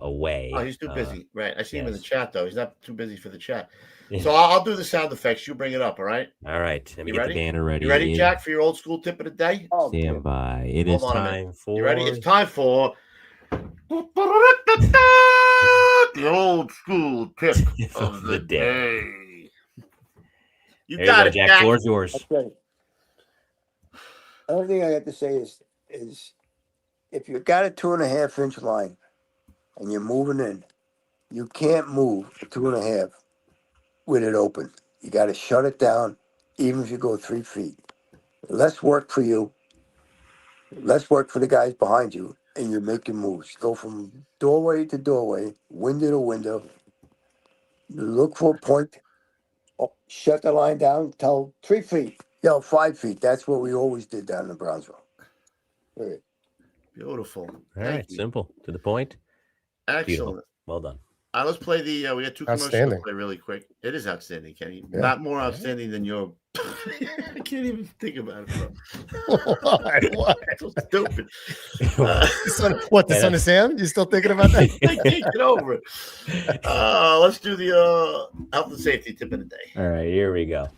S1: away.
S4: Oh, he's too busy. Right. I see him in the
S1: yes.
S4: chat though. He's not too busy for the chat. So I'll do the sound effects. You bring it up, all right?
S1: All right. Let me
S4: You
S1: get
S4: ready?
S1: the banner ready.
S4: You ready, Jack, for your old school tip of the day?
S6: Oh,
S1: Stand by. It
S4: Hold
S1: is
S4: on a minute.
S1: time for.
S4: You ready? It's time for the old school tip of the day. You
S1: There
S4: got
S1: you
S4: it,
S1: go, Jack.
S4: Jack.
S1: Floor's yours.
S6: okay. The only thing I have to say is if you got a 2.5-inch line and you're moving in, you can't move a 2.5 with it open. You got to shut it down, even if you go 3 feet. Less work for you, less work for the guys behind you, and you're making moves. Go from doorway to doorway, window to window. Look for a point. Oh, shut the line down. Tell 3 feet. 5 feet. That's what we always did down in Brownsville. Right.
S4: Beautiful.
S1: All right.
S4: you.
S1: Simple. To the point.
S4: Excellent.
S1: Beautiful. Well done.
S4: Let's play the. We got 2 commercials to
S5: Outstanding.
S4: play really quick. It is outstanding, Kenny.
S5: Yeah.
S4: Not more outstanding than your. I can't even think about it, bro.
S5: What?
S4: So stupid.
S5: The son of Sam? You still thinking about that?
S4: I can't get over it. Let's do the health and safety tip of the day.
S1: All right. Here we go.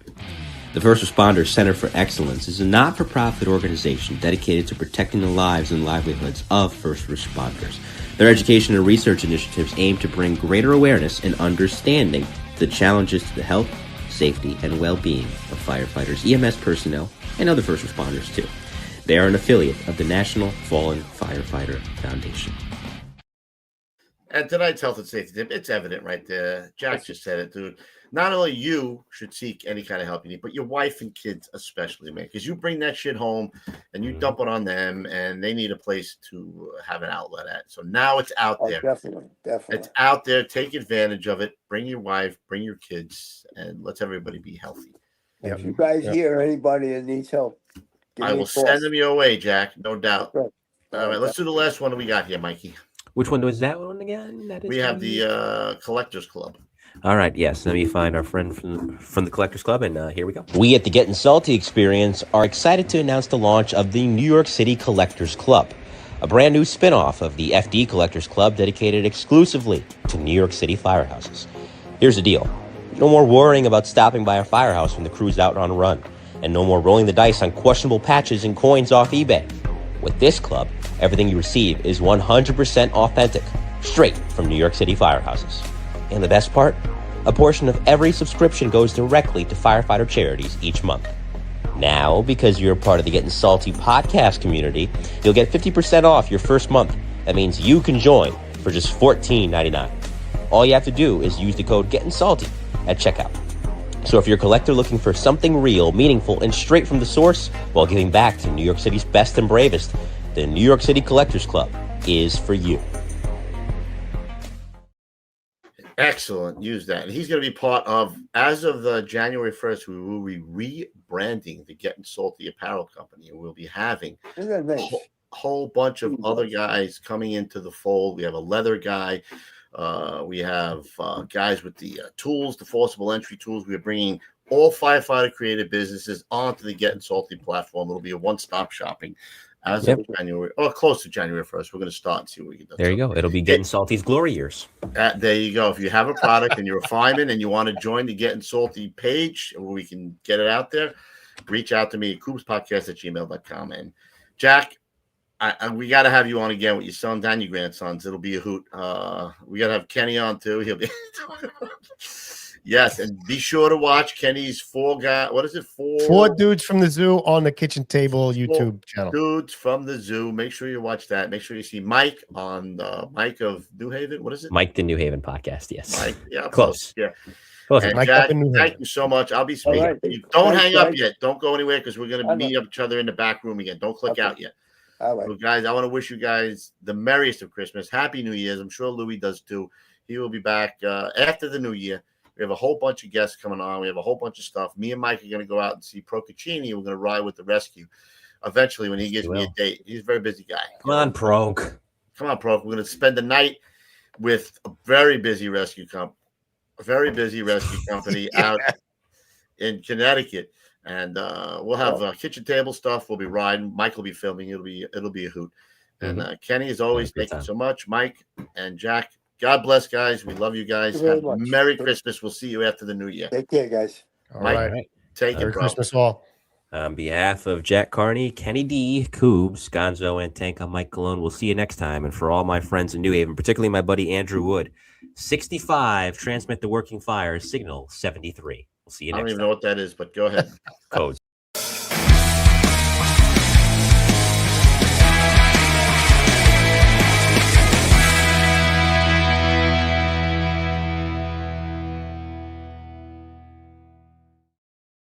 S7: The First Responders Center for Excellence is a not-for-profit organization dedicated to protecting the lives and livelihoods of first responders. Their education and research initiatives aim to bring greater awareness and understanding to the challenges to the health, safety, and well-being of firefighters, EMS personnel, and other first responders too. They are an affiliate of the National Fallen Firefighter Foundation.
S4: And tonight's health and safety tip, it's evident right there. Jack just said it, dude. Not only you should seek any kind of help you need, but your wife and kids especially, man. Because you bring that shit home and you dump it on them, and they need a place to have an outlet at. So now it's out there.
S6: Definitely.
S4: It's out there. Take advantage of it. Bring your wife, bring your kids, and let's everybody be healthy.
S6: If you guys hear anybody that needs help,
S4: I will send them your way, Jack. No doubt. All right, let's do the last one we got here, Mikey.
S1: Which one was that one again?
S4: We have the Collectors Club.
S1: All right, yes. Let me find our friend from the Collectors Club, and here we go. We at the Gettin Salty Experience are excited to announce the launch of the New York City Collectors Club, a brand new spin-off of the FD Collectors Club dedicated exclusively to New York City firehouses. Here's the deal. No more worrying about stopping by a firehouse when the crew's out on a run, and no more rolling the dice on questionable patches and coins off eBay. With this club, everything you receive is 100% authentic, straight from New York City firehouses. And the best part? A portion of every subscription goes directly to firefighter charities each month. Now, because you're a part of the Gettin Salty podcast community, you'll get 50% off your first month. That means you can join for just $14.99. All you have to do is use the code Gettin Salty at checkout. So if you're a collector looking for something real, meaningful, and straight from the source while giving back to New York City's best and bravest, the New York City Collectors Club is for you.
S4: Excellent. Use that. And he's going to be part of, as of the January 1st, we will be rebranding the Gettin Salty Apparel Company. And we'll be having a whole bunch of other guys coming into the fold. We have a leather guy. We have guys with the tools, the forcible entry tools. We're bringing all firefighter creative businesses onto the Gettin Salty platform. It'll be a one-stop shopping as of January, or close to January 1st. We're going to start and see what we can do.
S1: There you go. It'll be Gettin Salty's glory years.
S4: There you go. If you have a product and you're a fireman and you want to join the Gettin Salty page where we can get it out there, reach out to me at coopspodcast@gmail.com. And Jack, we got to have you on again with your sons and your grandsons. It'll be a hoot. We got to have Kenny on too. He'll be yes, and be sure to watch Kenny's Four
S5: Dudes from the Zoo on the Kitchen Table YouTube channel.
S4: Dudes from the Zoo. Make sure you watch that. Make sure you see Mike on Mike of New Haven. What is it?
S1: Mike the New Haven podcast. Yes.
S4: Mike. Yeah.
S1: Close.
S4: Yeah.
S1: Close.
S4: And
S5: Mike
S4: Jack,
S5: up in New Haven.
S4: thank you so much. I'll be speaking.
S6: Right.
S4: Don't
S6: Thanks,
S4: hang up
S6: Mike.
S4: yet. Don't go anywhere because we're going to meet up each other in the back room again. Don't click out yet.
S6: All right.
S4: So guys, I want to wish you guys the merriest of Christmas. Happy New Year's. I'm sure Louis does too. He will be back after the new year. We have a whole bunch of guests coming on. We have a whole bunch of stuff. Me and Mike are going to go out and see Procaccini. We're going to ride with the rescue eventually when he gives me a date. He's a very busy guy.
S1: Come on, Proc.
S4: Come on, Proc. We're going to spend the night with a very busy rescue company. Out in Connecticut, and we'll have kitchen table stuff. We'll be riding. Mike will be filming. It'll be a hoot. And Kenny, as always, thank you so much. Mike and Jack, God bless, guys. We love you guys. Merry Christmas. We'll see you after the new year.
S6: Take care, guys.
S4: Mike,
S5: All right.
S4: take
S5: Merry
S4: it, bro.
S5: Christmas all.
S7: On behalf of Jack Carney, Kenny D, Coobs, Gonzo, and Tank, I'm Mike Cologne. We'll see you next time. And for all my friends in New Haven, particularly my buddy Andrew Wood, 65, transmit the working fire, signal 73. We'll see you next time.
S4: I don't even know what that is, but go ahead.
S7: Codes.